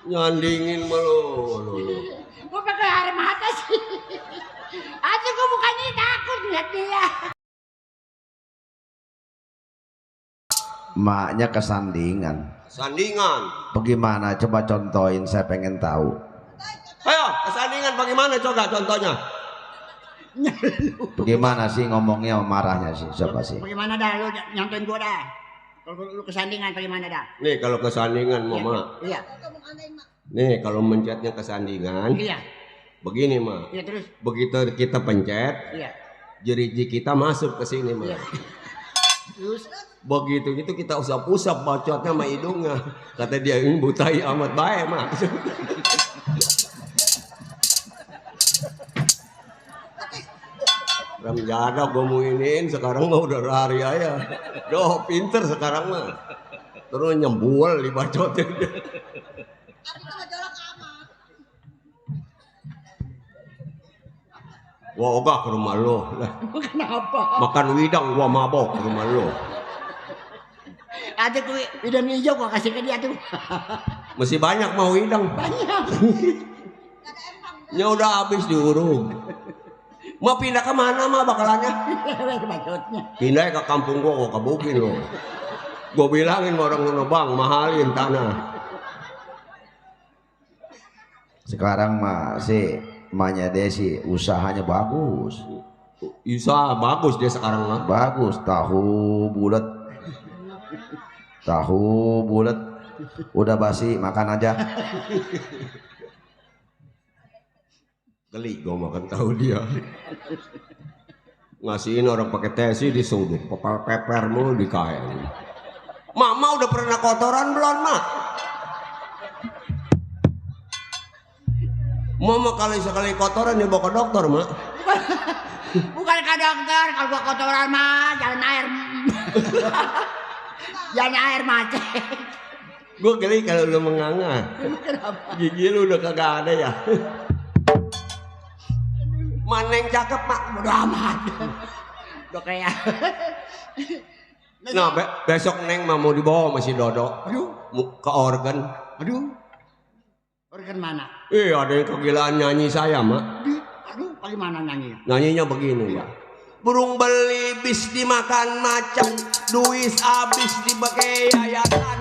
Speaker 2: Nyandingin lo.
Speaker 3: Gua pakai air mata sih. Aja gua bukannya takut lihat dia.
Speaker 1: Maknya kesandingan. Bagaimana? Coba contohin, saya pengen tahu.
Speaker 2: Ayo, kesandingan bagaimana coba contohnya?
Speaker 1: Bagaimana sih ngomongnya, marahnya sih? Siapa sih?
Speaker 3: Bagaimana dah lu nyontoin gua dah? Kalau lu kesandingan bagaimana dah?
Speaker 2: Nih kalau kesandingan mama.
Speaker 3: Iya.
Speaker 2: Nih kalau mencetnya kesandingan.
Speaker 3: Iya.
Speaker 2: Begini mah.
Speaker 3: Iya terus.
Speaker 2: Begitu kita pencet.
Speaker 3: Iya.
Speaker 2: Jeriji kita masuk ke sini mah.
Speaker 3: Iya. Terus
Speaker 2: begitu gitu kita usap-usap bacotnya sama hidungnya. Kata dia ini butai amat baik mah. Ram jada gue mau iniin sekarang mah udah lari aja. Doh pinter sekarang mah. Terus nyembul di bacotnya. Wah ogah ke rumah lo.
Speaker 3: kenapa?
Speaker 2: Makan widang gua mabok ke rumah lo.
Speaker 3: Ada gue widang hijau gua kasih ke dia tuh.
Speaker 2: Masih banyak mau widang.
Speaker 3: Banyak.
Speaker 2: Ya udah habis diurung. Mau pindah ke mana mah bakalannya? Pindah ke kampung gua ke Bukit lo. Gua bilangin sama orang sono bang mahalin tanah.
Speaker 1: Sekarang masih emaknya Desi usahanya bagus.
Speaker 2: Usaha bagus dia sekarang mah.
Speaker 1: Bagus, tahu bulat udah basi makan aja.
Speaker 2: Geli gue makan tahu dia. Ngasihin orang pakai tesi disudut, peper mulu di kain. Mama udah pernah kotoran belum mak? Mama kali sekali kotoran dia bawa ke dokter mak.
Speaker 3: Bukan ke dokter, kalau gua kotoran mah jalan air. Jalan air macet.
Speaker 2: Gue geli kalau lu menganga. Gigi lu udah kagak ada ya. Mana yang cakep mak?
Speaker 3: Bodo amat. Udah kayak.
Speaker 2: Nah besok Neng mau dibawa masih Dodo.
Speaker 3: Aduh.
Speaker 2: Ke organ.
Speaker 3: Aduh. Organ mana?
Speaker 2: Ada yang kegilaan nyanyi saya mak.
Speaker 3: Aduh, bagaimana nyanyi?
Speaker 2: Nyanyinya begini ya. Burung beli bis dimakan macan, duit habis dipakai yayasan.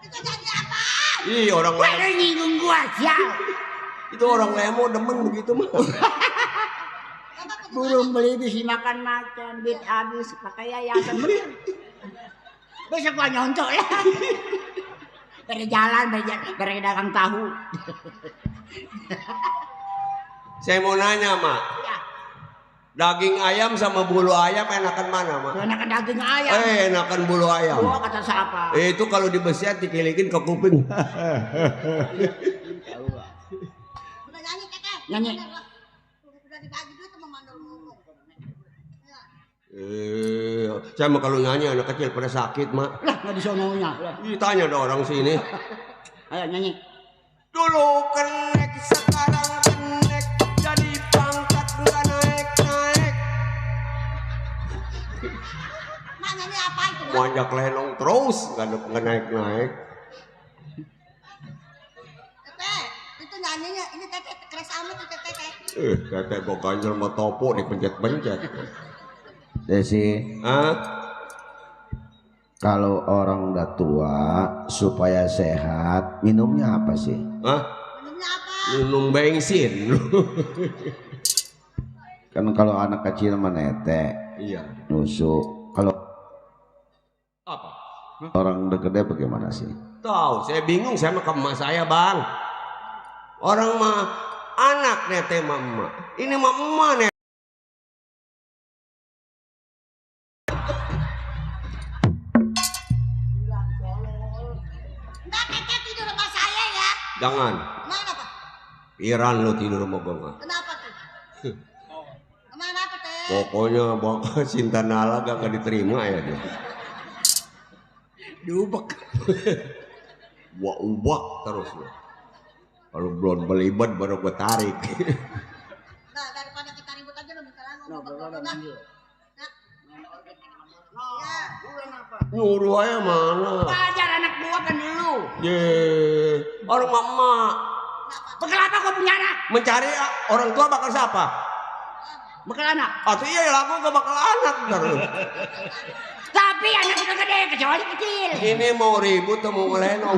Speaker 12: Itu jadi apa?
Speaker 2: Ih, orang
Speaker 6: Wah, nyinggung gua, sial.
Speaker 2: itu orang lemo demen begitu mah.
Speaker 6: Burung beli bisi makan macan, duit habis pakai yayasan bener. Besok gua nyontok ya. Beri jalan, beri dagang tahu.
Speaker 2: Saya mau nanya, Mak.
Speaker 6: Ya.
Speaker 2: Daging ayam sama bulu ayam enakan mana, Mak?
Speaker 6: Enakan daging ayam.
Speaker 2: Enakan bulu ayam.
Speaker 6: Gua kata siapa?
Speaker 2: Itu kalau dibesian dikilikin ke kuping.
Speaker 12: Udah nyanyi kakek.
Speaker 6: Nyanyi.
Speaker 12: Udah dibagi duit sama mandor ngomong.
Speaker 2: Saya mah kalau nyanyi anak kecil pada sakit, Mak.
Speaker 6: Lah, nggak disononya.
Speaker 2: Tanya ada orang sini.
Speaker 6: Ayo nyanyi.
Speaker 2: Dulu kenek, sekarang kenek, jadi pangkat nggak naik-naik.
Speaker 12: Mak nyanyi apa itu?
Speaker 2: Wanjak lenong terus, nggak naik-naik.
Speaker 12: Teteh, itu nyanyinya ini teteh keras amat itu teteh.
Speaker 2: Teteh kok ganjel mau topo dipencet-pencet.
Speaker 1: Desi, kalau orang udah tua supaya sehat minumnya apa sih?
Speaker 12: Minumnya apa?
Speaker 2: Minum bensin.
Speaker 1: Kan kalau anak kecil menete,
Speaker 2: Iya.
Speaker 1: nusuk. Kalau
Speaker 2: Apa?
Speaker 1: orang udah gede bagaimana sih?
Speaker 2: Tahu, saya bingung sama emak saya, Bang. Orang mah anak nete mama. Ini mah emak nih.
Speaker 12: Enggak teteh tidur sama saya ya.
Speaker 2: Jangan.
Speaker 12: Mana Pak?
Speaker 2: Iran lo tidur sama gua.
Speaker 12: Kenapa tuh? Kemana apa teh?
Speaker 2: Pokoknya bapak cinta nala gak diterima ya dia.
Speaker 6: Diubek.
Speaker 2: Ubak terus lo. Kalau belum belibet baru gue tarik.
Speaker 12: Nah, daripada kita ribut aja lo minta
Speaker 6: Ngobrol lanjut.
Speaker 2: Nyuruh aja mana?
Speaker 6: Wajar anak gua kan dulu.
Speaker 2: Orang mama.
Speaker 6: Bekal apa gua punya anak?
Speaker 2: Mencari orang tua bakal siapa?
Speaker 6: Bekal anak.
Speaker 2: Atau iya lagu gak bakal anak terus.
Speaker 6: Tapi anak udah gede, kecuali kecil.
Speaker 2: Ini mau ribut atau mau ngelenong?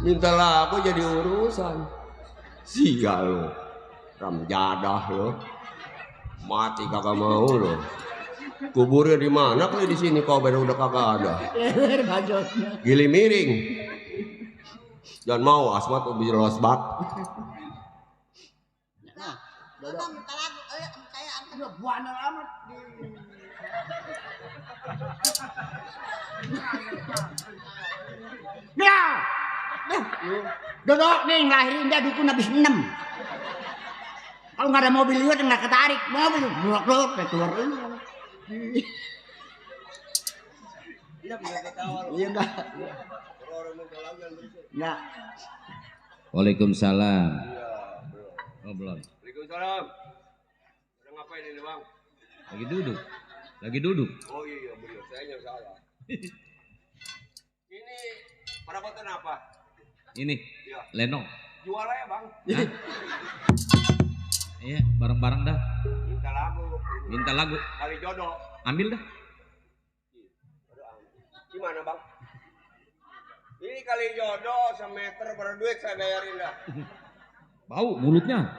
Speaker 2: Minta lagu jadi urusan. Sial lo. Ramjadah lo. Mati kagak mau lo. Kuburnya di mana kalau di sini kau baru udah kagak ada. Gili miring. Jangan mau asmat bisa los bak.
Speaker 12: Abang minta lagu, saya
Speaker 6: Udah buana amat. Ya. Dodok nih ngelahirin dia dukun habis 6. Kalau nggak ada mobil lihat nggak ketarik mobil blok keluar ini. Iya enggak. Enggak.
Speaker 4: Waalaikumsalam. Oh belum.
Speaker 2: Waalaikumsalam. Udah ngapain ini bang?
Speaker 4: Lagi duduk. Lagi duduk.
Speaker 2: Oh iya bener, saya yang salah. Ini pada foto apa?
Speaker 4: Ini
Speaker 2: Iya.
Speaker 4: Lenong.
Speaker 2: Jual aja bang.
Speaker 4: Iya, bareng-bareng dah.
Speaker 2: Minta lagu.
Speaker 4: Minta lagu.
Speaker 2: Kali jodoh.
Speaker 4: Ambil dah.
Speaker 2: Gimana bang? Ini kali jodoh semeter berduit saya bayarin dah.
Speaker 4: Bau mulutnya.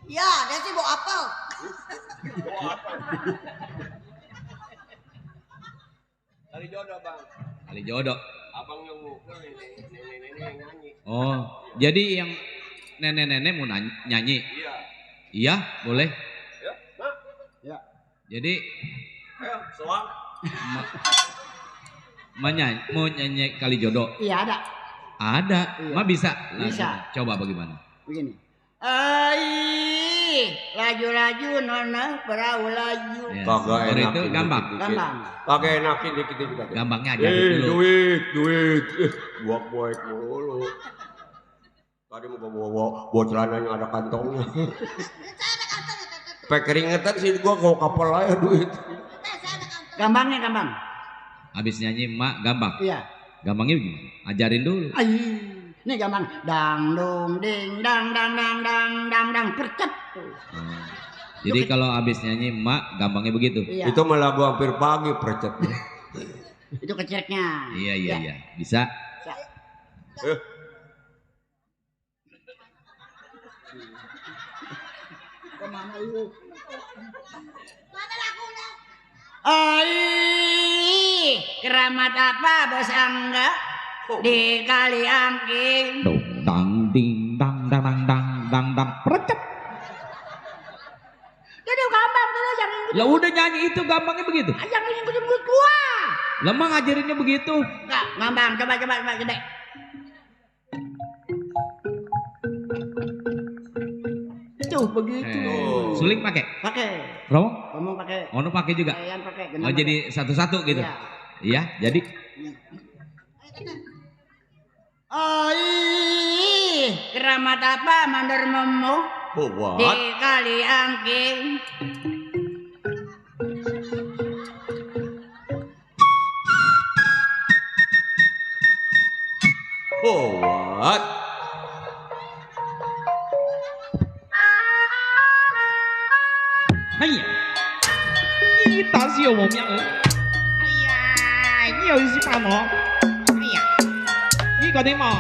Speaker 12: Ya, dia sih bawa apel.
Speaker 2: Kali jodoh bang.
Speaker 4: Kali jodoh.
Speaker 2: Abang yang mukul nenek yang nyanyi.
Speaker 4: Oh, jadi yang nenek-nenek mau nyanyi?
Speaker 2: Iya.
Speaker 4: Iya, boleh.
Speaker 2: Ya, mak.
Speaker 6: Ya.
Speaker 4: Jadi
Speaker 2: Ayo, soal.
Speaker 4: mau nyanyi kali jodoh?
Speaker 6: Iya ada.
Speaker 4: Ada.
Speaker 6: Iya.
Speaker 4: Ma bisa?
Speaker 6: Bisa.
Speaker 4: Coba bagaimana?
Speaker 6: Begini. Ai, laju-laju nona perahu laju.
Speaker 4: Ya.
Speaker 2: Kagak
Speaker 4: Baru
Speaker 2: enak
Speaker 4: itu
Speaker 2: ini
Speaker 4: gampang.
Speaker 2: dikit-dikit.
Speaker 6: Gampang.
Speaker 2: Kagak enakin dikit-dikit.
Speaker 4: Gampangnya aja dulu.
Speaker 2: Duit. Buak-buak mulu. Tadi mau bawa celananya ada kantongnya. Pakai keringetan sih gua kau kapal aja duit.
Speaker 6: Gampangnya gampang.
Speaker 4: Habis nyanyi emak gampang.
Speaker 6: Iya.
Speaker 4: Gampangnya gimana? Ajarin dulu.
Speaker 6: Ai, ini gampang. Dang dong ding dang percet.
Speaker 4: Jadi kalau habis nyanyi emak gampangnya begitu.
Speaker 6: Iya.
Speaker 2: Itu malah gua hampir pagi percet.
Speaker 3: Itu kecilnya.
Speaker 4: Iya, iya, iya. Bisa.
Speaker 3: Kemana lu? Keramat apa bos Angga di Kali Angking?
Speaker 4: Dong dang ding dang dang dang dang dang dang percet.
Speaker 3: Jadi gampang tuh jangan ikut.
Speaker 4: Lah udah nyanyi itu gampangnya begitu.
Speaker 3: Jangan ikut gua.
Speaker 4: Lemah ngajarinnya begitu.
Speaker 3: Enggak, gampang. Coba. Tuh begitu.
Speaker 4: Suling pakai?
Speaker 3: Pakai.
Speaker 4: Romo?
Speaker 3: Ngomong pakai.
Speaker 4: Ono pakai juga.
Speaker 3: Kalian pakai.
Speaker 4: Oh jadi satu-satu gitu. Iya, jadi.
Speaker 3: Keramat apa mandor momo di Kali Angking?
Speaker 2: What?
Speaker 4: Hai. Kita sih omongnya. Iya, ini harus si Pamo. Iya. Ini kau demo.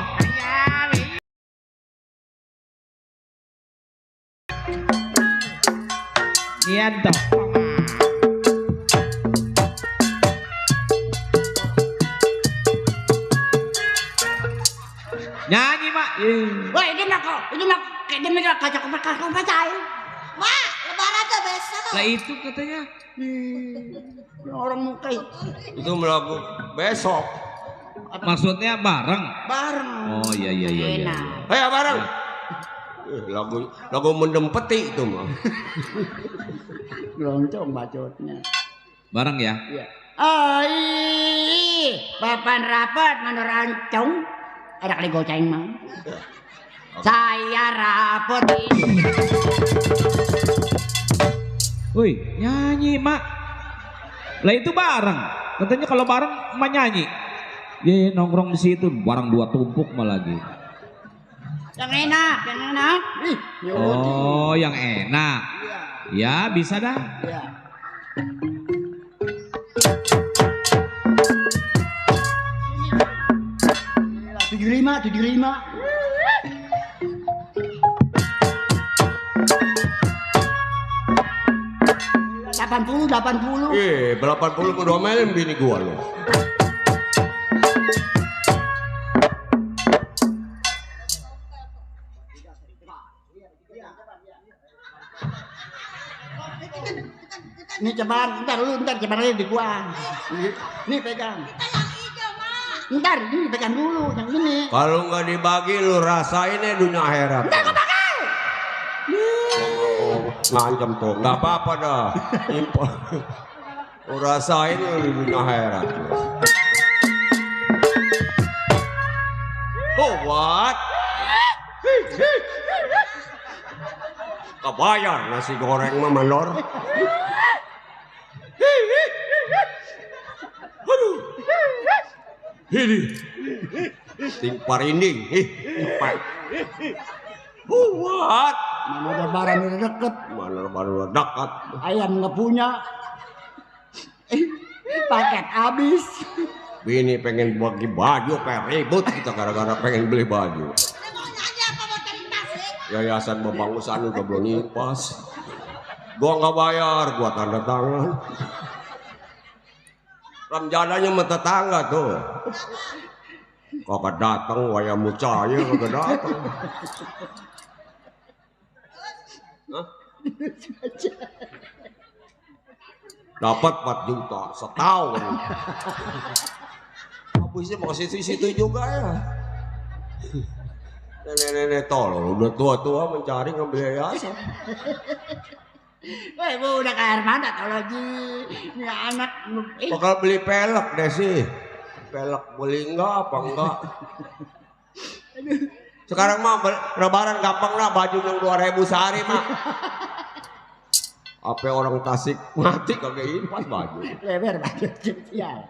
Speaker 4: Iya dong. Nyanyi mak.
Speaker 3: Wah ini mah kayak demi kacau percaya.
Speaker 12: Mak, lebaran tuh besok.
Speaker 4: Lah itu katanya.
Speaker 3: Orang muka
Speaker 2: Itu melaku besok.
Speaker 4: Maksudnya bareng.
Speaker 3: bareng.
Speaker 4: Oh iya.
Speaker 2: Ayo bareng. Lagu mendem peti itu mah.
Speaker 3: Loncong bacotnya.
Speaker 4: Bareng ya.
Speaker 3: Iya. Papan rapat mandor ancung. Ada kali goceng mah. Saya rapot ini.
Speaker 4: Woi, nyanyi mak. Lah itu bareng. Katanya kalau bareng emak nyanyi. Dia nongkrong di situ, barang dua tumpuk malah lagi.
Speaker 3: Yang enak.
Speaker 4: Oh, yang enak. Ya, bisa dah.
Speaker 3: Iya. Tujuh lima. 80.
Speaker 2: 80 ku domelin bini gua loh.
Speaker 3: Ini ceban, ntar ceban aja di gua. Nih pegang. Ntar ini pegang dulu yang ini.
Speaker 2: Kalau nggak dibagi lu rasain ya dunia akhirat.
Speaker 3: Ntar gua pakai.
Speaker 2: Ngancam tuh, nggak apa-apa dah. Impor. Lu rasain lu di dunia akhirat. Oh what? Kebayar nasi goreng mah mandor. Aduh. Ini. Ting parinding. What?
Speaker 3: Mana lebaran udah deket.
Speaker 2: Mana lebaran udah dekat.
Speaker 3: Ayam nggak punya. Paket habis.
Speaker 2: Bini pengen bagi baju, kayak ribut kita gara-gara pengen beli baju. Yayasan Pembangunan udah belum nyimpas. Gua nggak bayar, gua tanda tangan. Ramjananya sama tetangga tuh. Kagak datang, waya mucaya kagak datang. Dapat 4 juta setahun. Habisnya posisi situ juga ya. Nenek-nenek tolong udah tua-tua mencari ngambil yayasan.
Speaker 3: Wah, ibu udah ke air mata kalau ini anak.
Speaker 2: Bakal beli pelek deh sih. Pelek beli enggak apa enggak. Sekarang mah lebaran gampang lah, baju yang 2.000 sehari mah. Apa orang Tasik mati kagak impas baju.
Speaker 3: Lebar baju ya.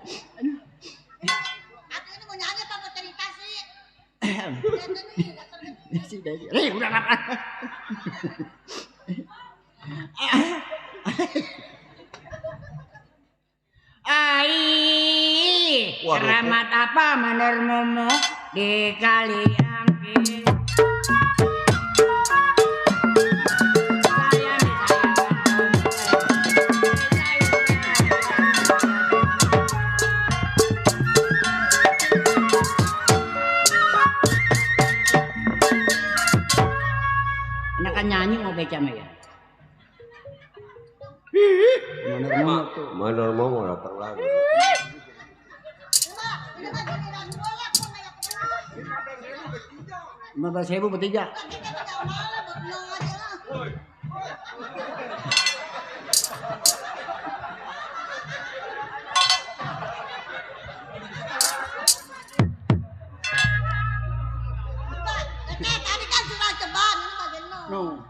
Speaker 12: Aku ini mau nyanyi apa mau cerita sih?
Speaker 3: Udah apa? Ai, keramat apa menurutmu di kali angki? Enakan nyanyi mau baca ya?
Speaker 2: Manor mau datang lagi.
Speaker 3: Rp15.000 bertiga.
Speaker 12: Tadi kan sudah ceban,
Speaker 3: No.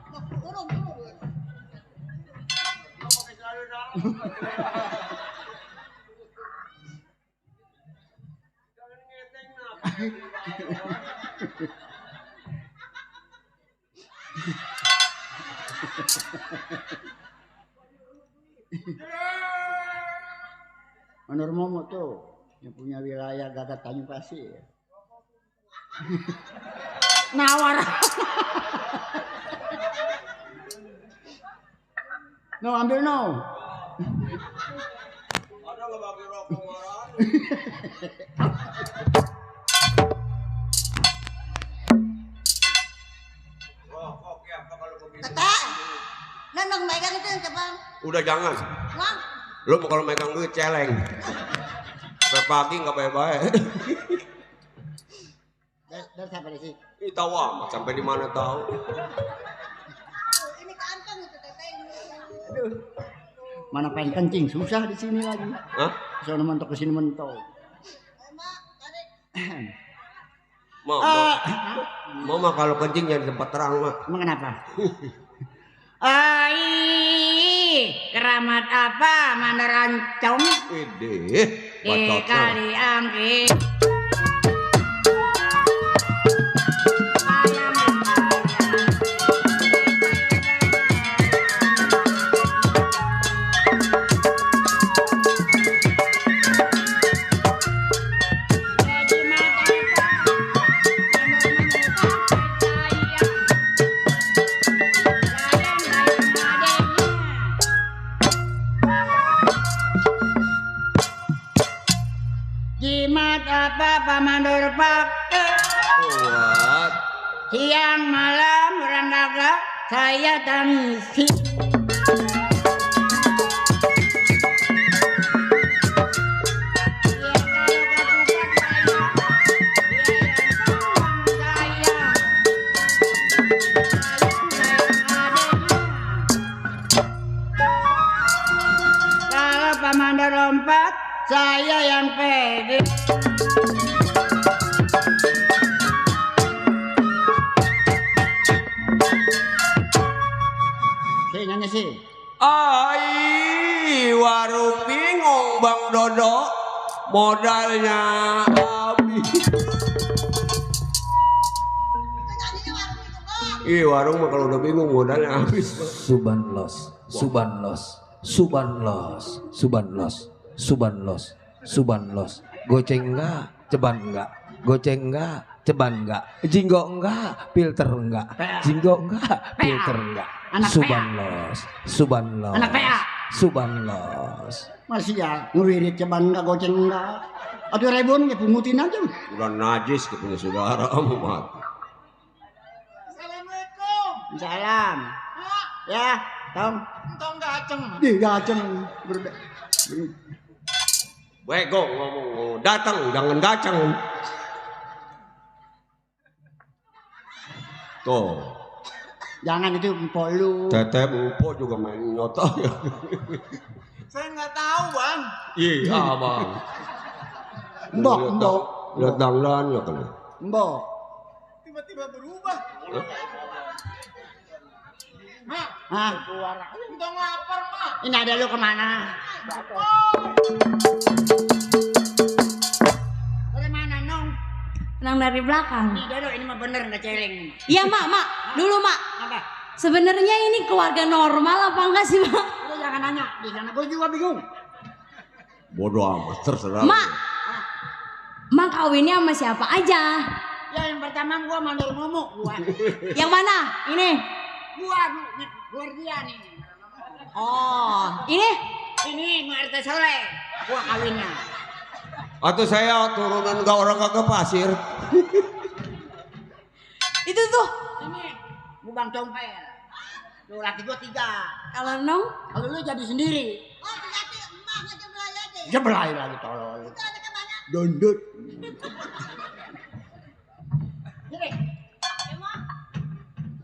Speaker 3: Menurut Momo tuh yang punya wilayah Gagat Tanjung Pasir. Nawar. No, ambil no.
Speaker 2: Ada nggak bagi rokok marah? Rokok ya kalau begitu.
Speaker 12: Nendang megang itu yang ceban.
Speaker 2: Udah jangan.
Speaker 12: Bang.
Speaker 2: Lu kalau megang duit celeng. Sampai pagi nggak baik-baik.
Speaker 3: Dari siapa sih?
Speaker 2: Ih tahu amat sampai di mana tahu.
Speaker 12: Ini kantong itu teteh.
Speaker 3: Aduh. Mana pengen kencing susah di sini lagi.
Speaker 2: Hah?
Speaker 3: Soalnya mentok ke sini mentok.
Speaker 2: Mau kalau kencing jangan di tempat terang mah.
Speaker 3: Emang kenapa? Ai, keramat apa mandarancong?
Speaker 2: Ide,
Speaker 3: di kali angki. Jimat apa pamandur pakai?
Speaker 2: Kuat.
Speaker 3: Siang malam beranggaga saya tangisi. Kalau pamandur lompat saya yang pede. Si nyanyi sih.
Speaker 2: Ai, warung bingung Bang Dodo, modalnya habis. Ih, warung mah kalau udah bingung modalnya habis.
Speaker 1: Subanlos, Subanlos, Subanlos, Subanlos, Subanlos, Subanlos. Goceng enggak, ceban enggak. Goceng enggak, ceban enggak. Jinggo enggak, filter enggak. Jinggo enggak, filter enggak. Subanlos, Subanlos.
Speaker 3: Anak PA.
Speaker 1: Subanlos.
Speaker 3: Masih ya ngewirit ceban enggak goceng enggak. Aduh rebon ya pungutin aja.
Speaker 2: Udah najis ke punya saudara mau mati.
Speaker 3: Assalamualaikum. Salam. Ya, tong.
Speaker 5: Tong gaceng.
Speaker 3: Ih, gaceng.
Speaker 2: Bego ngomong, datang jangan gaceng. Tuh.
Speaker 3: Jangan itu empok lu.
Speaker 2: Teteh empok juga main nyoto ya.
Speaker 5: Saya nggak tahu bang.
Speaker 2: Iya bang.
Speaker 3: Mbok.
Speaker 2: Lihat dangdan ya kan.
Speaker 3: Mbok.
Speaker 5: Tiba-tiba berubah. Mak.
Speaker 3: Hah?
Speaker 5: Udah lapar mak.
Speaker 3: Ini ada lu kemana? Dari mana nong?
Speaker 8: Nang dari belakang.
Speaker 3: Nih Dodo ini mah bener nggak celeng.
Speaker 8: Iya mak. Dulu mak.
Speaker 3: Apa?
Speaker 8: Sebenarnya ini keluarga normal apa enggak sih mak?
Speaker 3: Lu jangan nanya. Di sana gue juga bingung.
Speaker 2: Bodoh amat, terserah.
Speaker 8: Mak kawinnya sama siapa aja?
Speaker 6: Ya yang pertama gua mandor ngomong gua.
Speaker 8: Yang mana? Ini?
Speaker 6: Gua dia nih.
Speaker 8: Oh, ini?
Speaker 6: Ini Mak RT Soleh. Gua kawinnya.
Speaker 2: Atau saya turunan gak orang kagak pasir.
Speaker 8: Itu tuh.
Speaker 6: Ini Bubang Compel. Lu laki gua 3.
Speaker 8: Kalau Nong?
Speaker 6: Kalau lu jadi sendiri.
Speaker 12: Oh, berarti emak aja belaya deh.
Speaker 6: Jebelai lagi tolol.
Speaker 12: Itu ada kemana?
Speaker 2: Dondot.
Speaker 6: Gini. Emang.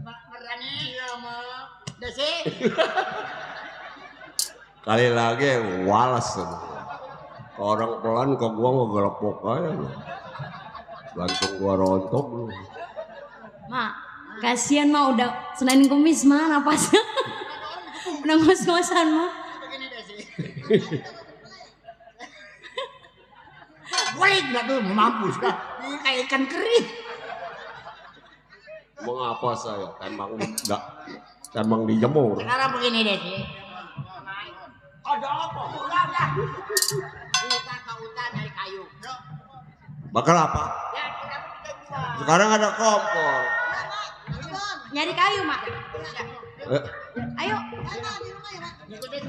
Speaker 6: Merani ya, Mak. Desi.
Speaker 2: Kali lagi walas. Orang pelan ke gua ngegelepok aja. Langsung gua rontok lu.
Speaker 8: Mak, kasihan Mak udah Senin Kemis mah napasnya. Udah ngos-ngosan Mak.
Speaker 6: Begini Desi. Boleh nggak tuh mampus kan? Ini kayak ikan kering.
Speaker 2: Mengapa saya emang dijemur?
Speaker 6: Sekarang begini Desi. Ada apa? Udah. Kita ke hutan dari kayu.
Speaker 2: Bakal apa?
Speaker 6: Ya, kita jual.
Speaker 2: Sekarang ada kompor.
Speaker 8: Nyari kayu Mak. Ayo.
Speaker 6: Ikutin.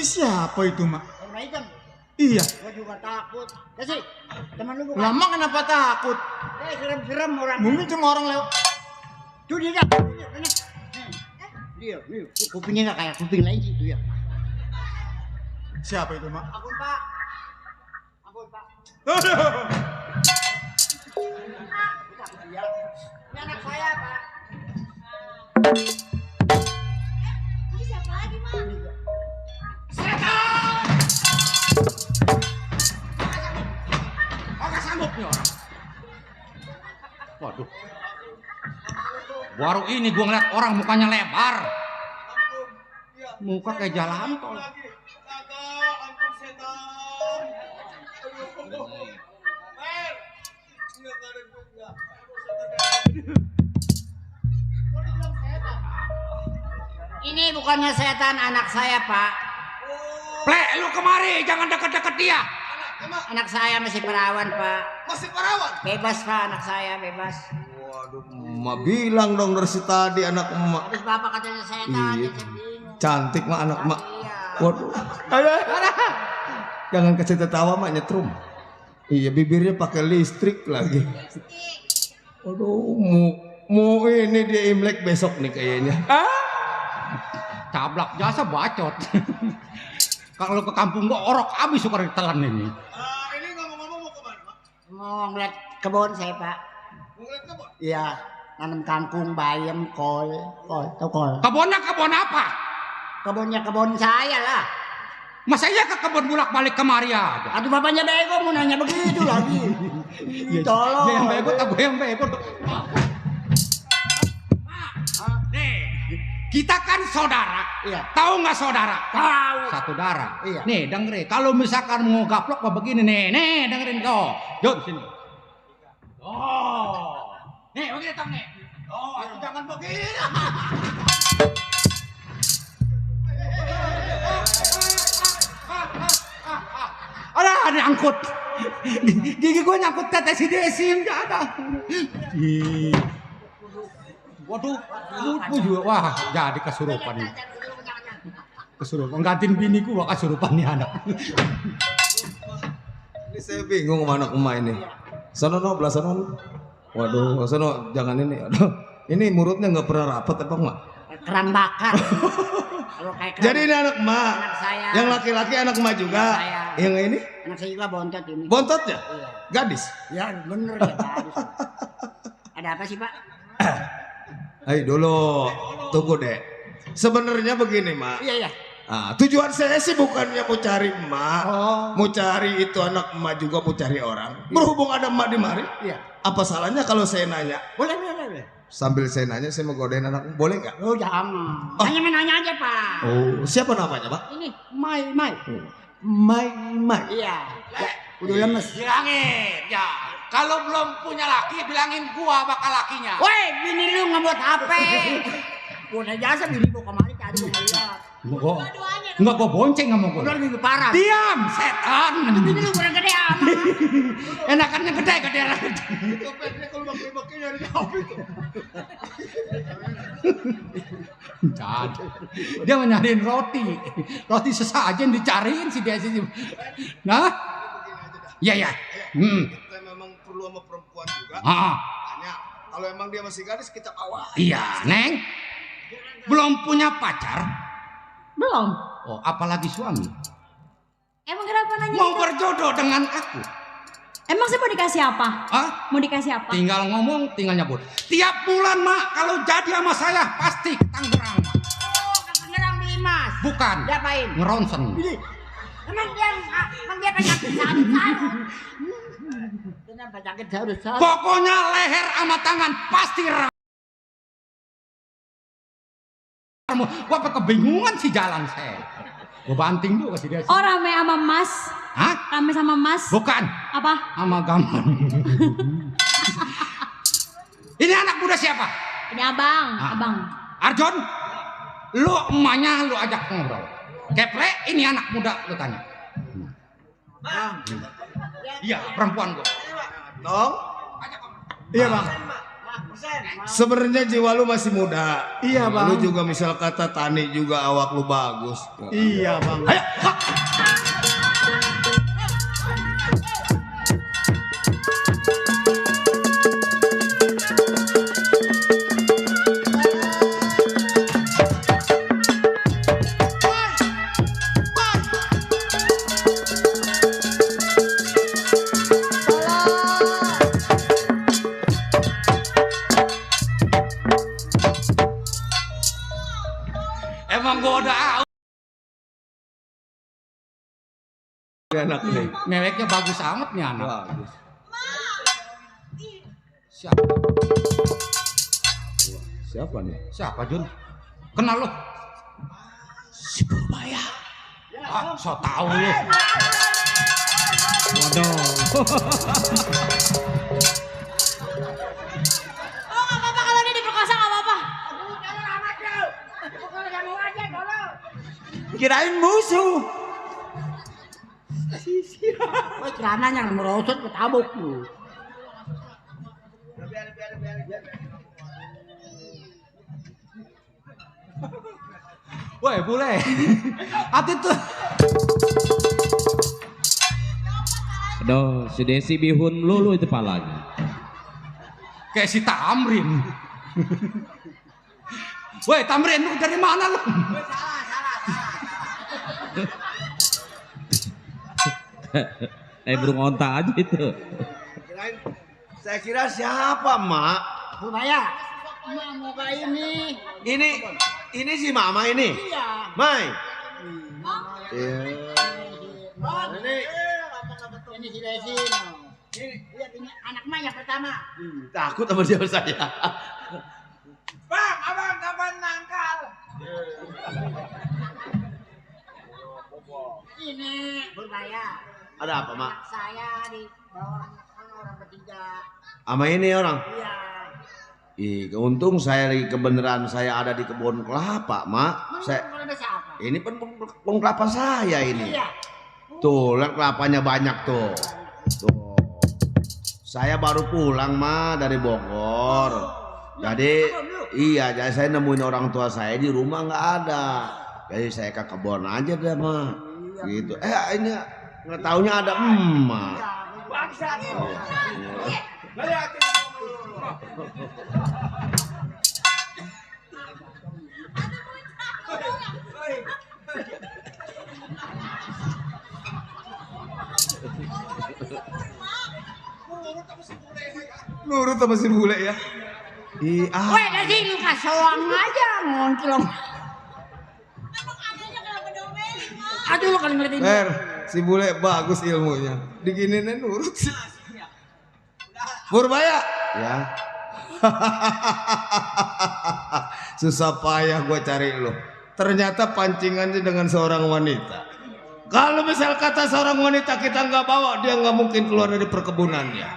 Speaker 5: Tadi siapa itu, Mak?
Speaker 3: Warna hitam.
Speaker 5: Iya.
Speaker 3: Gua juga takut. Kasih. Teman lu bukan?
Speaker 5: Lama kenapa takut?
Speaker 3: Serem-serem orang.
Speaker 5: Mungkin cuma orang lewat.
Speaker 3: Tuh dia. Dia, kupingnya nggak kayak kuping lain gitu ya.
Speaker 5: Siapa itu, Mak?
Speaker 3: Ampun, Pak. Ampun, Pak. Ini anak saya, Pak.
Speaker 9: Ini siapa lagi, Mak?
Speaker 6: Setan! Agak sanggup nih orang. Waduh. Baru ini gua ngeliat orang mukanya lebar. Muka kayak jalan tol.
Speaker 3: Ini bukannya setan, anak saya, Pak.
Speaker 6: Plek, lu kemari, jangan deket-deket dia.
Speaker 3: Anak saya masih perawan, Pak.
Speaker 2: Masih perawan?
Speaker 3: Bebas, Pak, anak saya bebas.
Speaker 2: Waduh, emak bilang dong dari si tadi anak emak.
Speaker 3: Habis Bapak katanya setan,
Speaker 2: Iya.
Speaker 3: saya bingung.
Speaker 2: Cantik mah anak emak.
Speaker 3: Iya.
Speaker 2: Waduh. Jangan kasih tertawa mak nyetrum. Iya, bibirnya pakai listrik lagi. Aduh, mau ini dia Imlek besok nih kayaknya.
Speaker 6: Cablak jasa bacot. Kalau ke kampung gua orok abis suka ditelan ini.
Speaker 2: Ini ngomong-ngomong mau kemana, Pak?
Speaker 3: Mau ngeliat kebun saya, Pak.
Speaker 2: Mau ngeliat kebun?
Speaker 3: Iya, nanam kangkung, bayam, kol, tau kol.
Speaker 6: Kebunnya kebun apa?
Speaker 3: Kebunnya kebun saya lah.
Speaker 6: Masa iya ke kebun bulak-balik kemari aja?
Speaker 3: Aduh, bapaknya bego mau nanya begitu lagi. Tolong.
Speaker 6: Dia yang bego, tak gue yang bego. Nih, kita kan saudara.
Speaker 3: Iya.
Speaker 6: Tahu nggak saudara?
Speaker 3: Tahu.
Speaker 6: Satu darah.
Speaker 3: Iya.
Speaker 6: Nih, dengerin. Kalau misalkan mau gaplok apa begini nih, dengerin kau. Jom sini. Oh, nih begini tong nih. Oh, jangan begini. Ada nyangkut. Gigi gue nyangkut tetes si Desi enggak ada. Waduh, mulutmu juga. Wah, jadi kesurupan nih. Kesurupan. Gantiin bini gua kesurupan nih anak.
Speaker 2: Ini saya bingung sama anak emak ini. Sono no, belah sono. Waduh, sono jangan ini. Aduh, ini mulutnya nggak pernah rapat apa mak?
Speaker 3: Kerang bakar. Kalau kayak kerang.
Speaker 2: Jadi ini anak emak.
Speaker 3: Anak saya.
Speaker 2: Yang laki-laki anak emak juga.
Speaker 3: Anak saya.
Speaker 2: Yang ini?
Speaker 3: Anak saya juga bontot ini.
Speaker 2: Bontot ya?
Speaker 3: Iya.
Speaker 2: Gadis?
Speaker 3: Ya bener ya, gadis. Ada apa sih, Pak?
Speaker 2: Ayo dulu, tunggu deh. Sebenarnya begini mak.
Speaker 3: Iya, iya.
Speaker 2: Ah, tujuan saya sih bukannya mau cari emak, mau cari itu anak emak juga mau cari orang. Berhubung ada emak di mari,
Speaker 3: Iya.
Speaker 2: apa salahnya kalau saya nanya?
Speaker 3: Boleh, boleh.
Speaker 2: Sambil saya nanya, saya mau godain anak, boleh nggak?
Speaker 3: Oh jangan. Nanya aja, Pak.
Speaker 2: Oh, siapa namanya pak?
Speaker 3: Ini, Mai.
Speaker 2: Mai.
Speaker 3: Iya. Ya, udah lemes.
Speaker 6: Bilangin, ya. Kalau belum punya laki, bilangin gua bakal lakinya.
Speaker 3: Woi, bini lu ngebut HP. Gua udah jasa bini gua kemarin tadi gua ngeliat.
Speaker 6: Enggak gua bonceng sama gua.
Speaker 3: Udah lebih parah.
Speaker 6: Diam, setan.
Speaker 3: Bini lu kurang gede amat.
Speaker 6: Enakan yang gede.
Speaker 2: Kalau baki nyari apa itu?
Speaker 6: Jadi, dia mau nyariin roti sesajen dicariin si dia sih. Nah, iya.
Speaker 2: Kita memang perlu sama perempuan juga. Tanya, kalau emang dia masih gadis kita bawa.
Speaker 6: Iya, Neng. Belum punya pacar?
Speaker 8: Belum.
Speaker 6: Oh, apalagi suami?
Speaker 8: Emang kenapa nanya
Speaker 6: Mau
Speaker 8: itu?
Speaker 6: berjodoh dengan aku?
Speaker 8: Emang saya mau dikasih apa?
Speaker 6: Hah?
Speaker 8: Mau dikasih apa?
Speaker 6: Tinggal ngomong, tinggal nyebut. Tiap bulan, Mak, kalau jadi sama saya pasti ke Tangerang, Mak.
Speaker 3: Tangerang beli emas.
Speaker 6: Bukan.
Speaker 3: Diapain?
Speaker 6: Ngeronsen.
Speaker 3: Emang dia penyakit sarus. Kenapa penyakit sarus?
Speaker 6: Pokoknya leher sama tangan pasti gua apa kebingungan sih jalan saya. Gua banting dulu kasih dia.
Speaker 8: Oh, rame sama Mas.
Speaker 6: Hah?
Speaker 8: Rame sama Mas.
Speaker 6: Bukan.
Speaker 8: Apa?
Speaker 6: Sama gaman. Ini anak muda siapa?
Speaker 8: Ini Abang. Abang.
Speaker 6: Arjon, lu emaknya lu ajak ngobrol. Keple, ini anak muda lu tanya. Iya, perempuan gua.
Speaker 2: Dong?
Speaker 5: Iya bang. Sebenarnya jiwa lu masih muda.
Speaker 6: Iya, Bang.
Speaker 5: Lu juga misal kata Tani juga awak lu bagus.
Speaker 6: Iya, Bang.
Speaker 5: Ayo, Kak.
Speaker 6: Emang gua udah
Speaker 5: Anak nih.
Speaker 6: meweknya bagus amat nih anak.
Speaker 5: Bagus.
Speaker 6: Siapa?
Speaker 5: Siapa nih?
Speaker 6: Siapa Jun? Kenal lo? Si Purbaya. Ah, so tau lu.
Speaker 4: Waduh.
Speaker 8: Oh nggak apa-apa kalau dia diperkosa nggak apa-apa.
Speaker 3: Kirain musuh.
Speaker 8: Wah celananya yang merosot ketabuk lu.
Speaker 6: Woi bule. Hati tuh.
Speaker 4: Aduh, si Desi bihun lulu itu palanya.
Speaker 6: Kayak si Tamrin. Woi Tamrin lu dari mana lu?
Speaker 4: Burung onta aja itu.
Speaker 10: Saya kira siapa, Mak?
Speaker 8: Purbaya. Mak mau ke ini.
Speaker 10: Ini si Mama ini.
Speaker 8: Iya.
Speaker 10: Mai.
Speaker 8: Iya. Ini si Desi. Lihat ini anak Mai yang pertama.
Speaker 10: Takut sama dia saya.
Speaker 7: Bang, abang kapan nangkal?
Speaker 8: Ini Purbaya.
Speaker 10: Ada apa, Mak?
Speaker 8: Anak saya di bawah orang bertiga.
Speaker 10: Sama ini orang.
Speaker 8: Iya.
Speaker 1: Ih, untung saya lagi kebenaran saya ada di kebun kelapa, Mak.
Speaker 8: Ada siapa?
Speaker 1: Ini kebun kelapa saya ini.
Speaker 8: Iya.
Speaker 1: Tuh, lihat kelapanya banyak tuh. Tuh. Saya baru pulang, Ma, dari Bogor. Jadi, iya, jadi saya nemuin orang tua saya di rumah nggak ada. Jadi saya ke kebun aja deh, Ma. Gitu. Ini nggak taunya ada emak.
Speaker 5: Nurut sama si bule ya.
Speaker 8: Weh, Desi lu kasoang aja ngonclong. Aduh lu kali ngeliatin.
Speaker 5: Si bule bagus ilmunya. Diginiin nurut sih. Purbaya.
Speaker 1: Ya.
Speaker 5: Susah payah gue cari lo. Ternyata pancingannya dengan seorang wanita. Kalau misal kata seorang wanita kita nggak bawa, dia nggak mungkin keluar dari perkebunannya.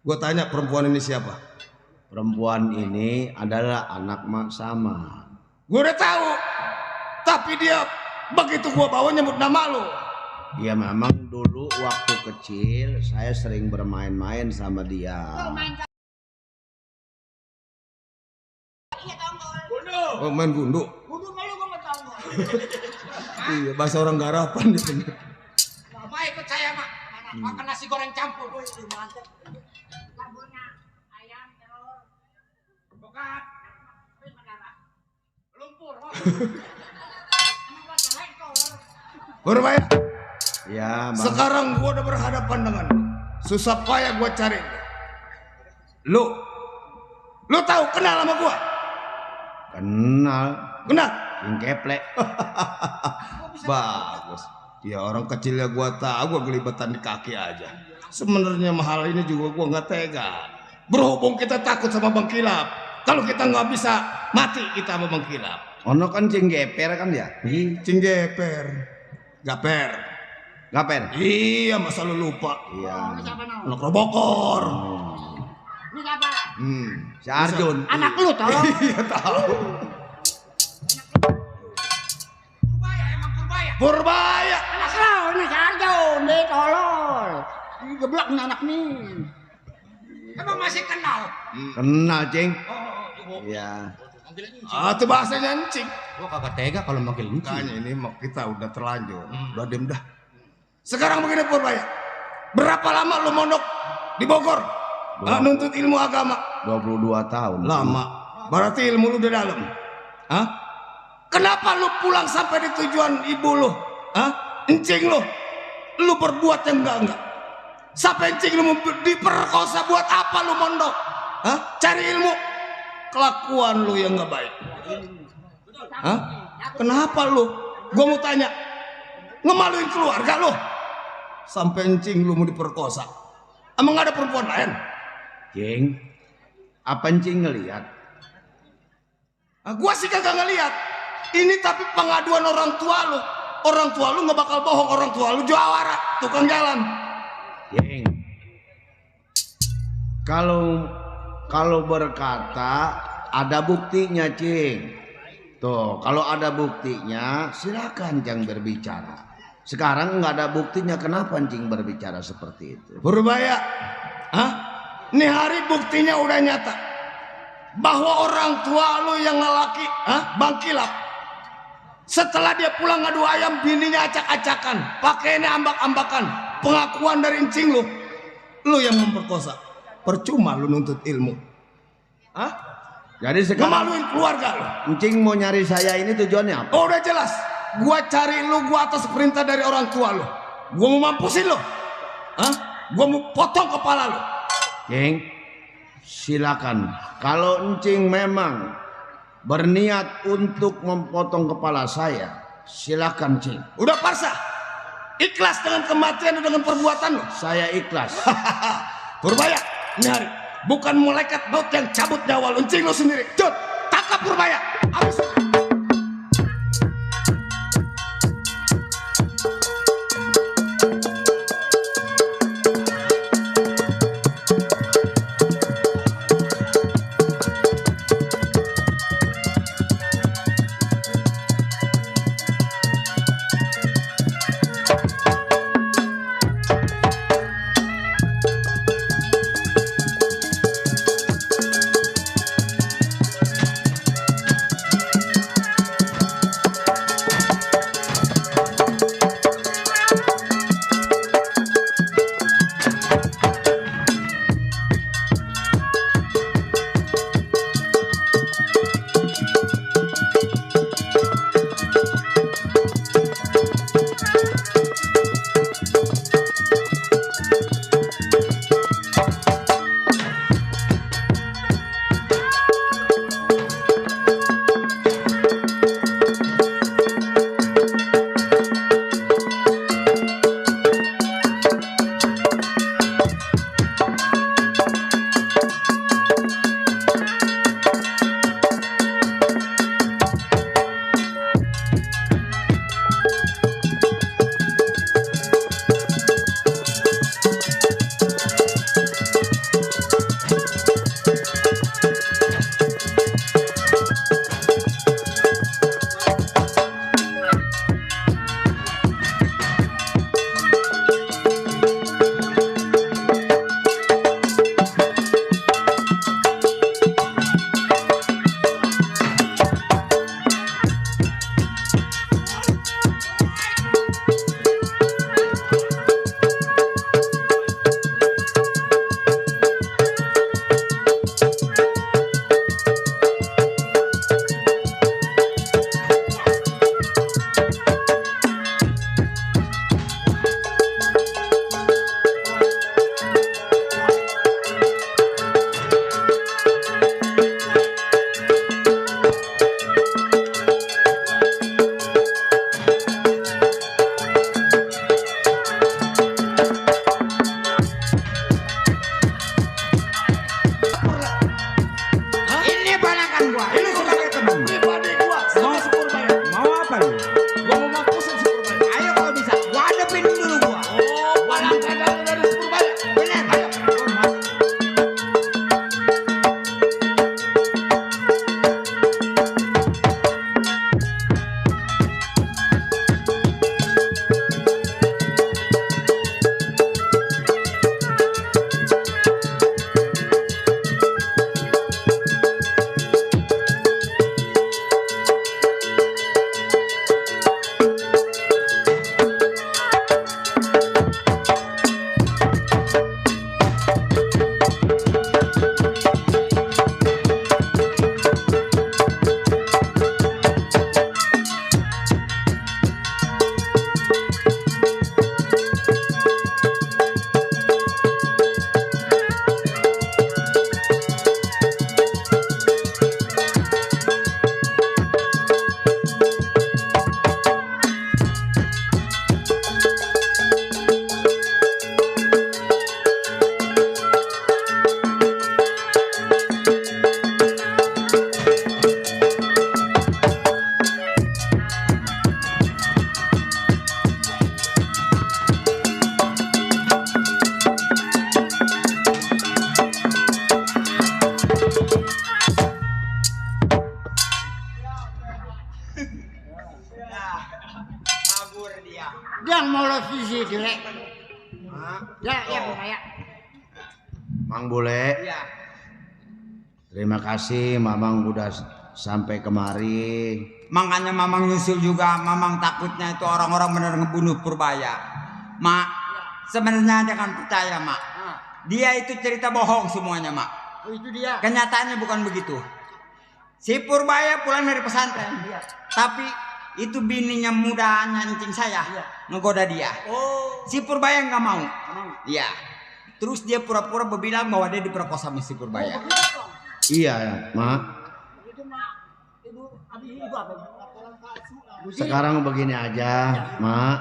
Speaker 5: Gue tanya perempuan ini siapa?
Speaker 1: Perempuan ini adalah anak Mak Sama.
Speaker 5: Gue udah tahu. Tapi dia begitu gue bawa nyebut nama lo.
Speaker 1: Ya memang dulu waktu kecil saya sering bermain-main sama dia.
Speaker 5: Oh, main gundu.
Speaker 8: Gundu malu gue nggak tahu.
Speaker 5: Iya, bahasa orang garapan di sini.
Speaker 6: Ma ikut saya, Mak. Makan nasi goreng campur.
Speaker 8: Mantep. Campurnya ayam, telur,
Speaker 6: Bokap. Lumpur.
Speaker 5: Purbaya.
Speaker 1: Ya, Bang.
Speaker 5: Sekarang gua udah berhadapan dengan lu. Susah payah gua cari. Lu tahu kenal sama gua?
Speaker 1: Kenal.
Speaker 5: Kenal?
Speaker 1: Yang keplek.
Speaker 5: Bagus. Ya orang kecilnya gua tahu, gua gelibetan di kaki aja. Sebenarnya mahal ini juga gua nggak tega. Berhubung kita takut sama Bang Kilap. Kalau kita nggak bisa mati kita sama Bang Kilap.
Speaker 1: Ono kan cing geper kan ya?
Speaker 5: Cing geper. Gaper. Iya, masa lu lupa.
Speaker 1: Iya.
Speaker 5: Anak Robokor.
Speaker 8: Ini siapa?
Speaker 1: Si Arjun.
Speaker 8: Anak lu tolong.
Speaker 5: Iya tahu.
Speaker 6: Purbaya.
Speaker 5: Purbaya.
Speaker 8: Anak lu ini si Arjun, dia tolol. Ini geblak nih anak nih.
Speaker 6: Emang masih kenal?
Speaker 10: Kenal, Cing. Iya.
Speaker 5: Itu bahasanya encing.
Speaker 6: Gua kagak tega kalau manggil encing.
Speaker 5: Makanya ini kita udah terlanjur. Udah diem dah. Sekarang begini Purbaya. Berapa lama lu mondok di Bogor? Nuntut ilmu agama?
Speaker 10: 22 tahun.
Speaker 5: Lama. Berarti ilmu lu udah dalam. Hah? Kenapa lu pulang sampai di tujuan ibu lu? Hah? Encing lu. Lu berbuat yang enggak. Sampai encing lu diperkosa, buat apa lu mondok? Hah? Cari ilmu. Kelakuan lu yang enggak baik. Hah? Kenapa lu? Gua mau tanya. Ngemaluin keluarga lu. Sampai encing lu mau diperkosa. Emang ada perempuan lain?
Speaker 10: Cing, apa encing ngelihat?
Speaker 5: Gua sih kagak ngeliat. Ini tapi pengaduan orang tua lu. Orang tua lu nggak bakal bohong. Orang tua lu jawara, tukang jalan.
Speaker 10: Cing, kalau berkata ada buktinya, Cing. Tuh, kalau ada buktinya silakan Cing berbicara. Sekarang nggak ada buktinya, kenapa Cing berbicara seperti itu?
Speaker 5: Purbaya, Nih hari buktinya udah nyata bahwa orang tua lu yang lelaki, Bang Kilap, setelah dia pulang ngadu ayam, bininya acak-acakan, pakainya ambak-ambakan, pengakuan dari encing lu yang memperkosa. Percuma lu nuntut ilmu.
Speaker 10: Jadi sekarang
Speaker 5: ngemaluin keluarga lu.
Speaker 10: Encing mau nyari saya ini tujuannya apa?
Speaker 5: Oh, udah jelas. Gua cari lu, gua atas perintah dari orang tua lu. Gua mau mampusin lu. Gua mau potong kepala lu.
Speaker 10: Cing, silakan. Kalau encing memang berniat untuk memotong kepala saya, silakan Cing.
Speaker 5: Udah pasrah? Ikhlas dengan kematian dan dengan perbuatan lu?
Speaker 10: Saya ikhlas.
Speaker 5: Purbaya, ini hari bukan malaikat maut yang cabut nyawa lu, encing lu sendiri. Jod, tangkap Purbaya. Habis.
Speaker 6: Yang molos di sini. Ya Burbaya.
Speaker 10: Mang Bule.
Speaker 6: Iya.
Speaker 10: Terima kasih Mamang udah sampai kemari.
Speaker 3: Makanya Mamang nyusul juga. Mamang takutnya itu orang-orang benar ngebunuh Purbaya. Mak, sebenarnya jangan percaya Mak. Dia itu cerita bohong semuanya Mak.
Speaker 6: Oh itu dia.
Speaker 3: Kenyataannya bukan begitu. Si Purbaya pulang dari pesantren. Tapi itu bininya mudanya encing saya ngegoda dia.
Speaker 6: Oh.
Speaker 3: Si Purbaya nggak mau. Iya. Terus dia pura-pura berbilang bahwa dia diperkosa sama si Purbaya.
Speaker 10: Iya, Mak. Sekarang begini aja, Mak.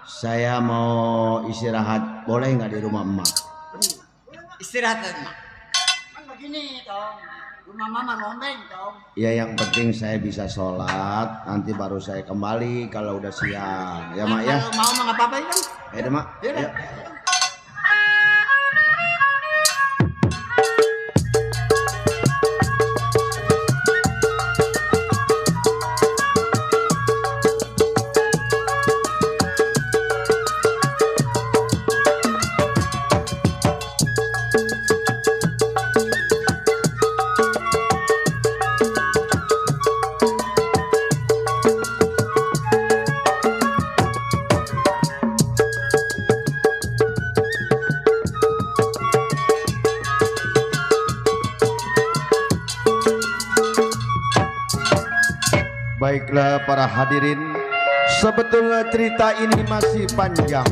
Speaker 10: Saya mau istirahat. Boleh nggak di rumah Emak?
Speaker 3: Istirahat, Mak.
Speaker 6: Kan begini dong. Rumah mama rombeng dong.
Speaker 10: Ya yang penting saya bisa sholat. Nanti baru saya kembali kalau udah siang. Ya Mak ya.
Speaker 6: Kalau mau nggak apa-apa ya kan?
Speaker 10: Ya Mak. Ya. Baiklah para hadirin, sebetulnya cerita ini masih panjang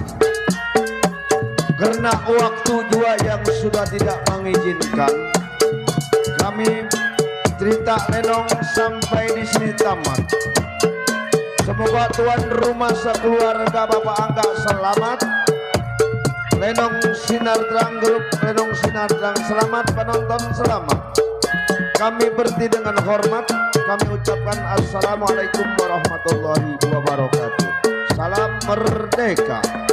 Speaker 10: karena waktu dua yang sudah tidak mengizinkan. Kami cerita Lenong sampai di sini tamat. Semoga tuan rumah sekeluarga Bapak Angga selamat. Lenong Sinar Terang Grup, Lenong Sinar Terang selamat, penonton selamat. Kami berhenti dengan hormat. Kami ucapkan assalamualaikum warahmatullahi wabarakatuh. Salam merdeka.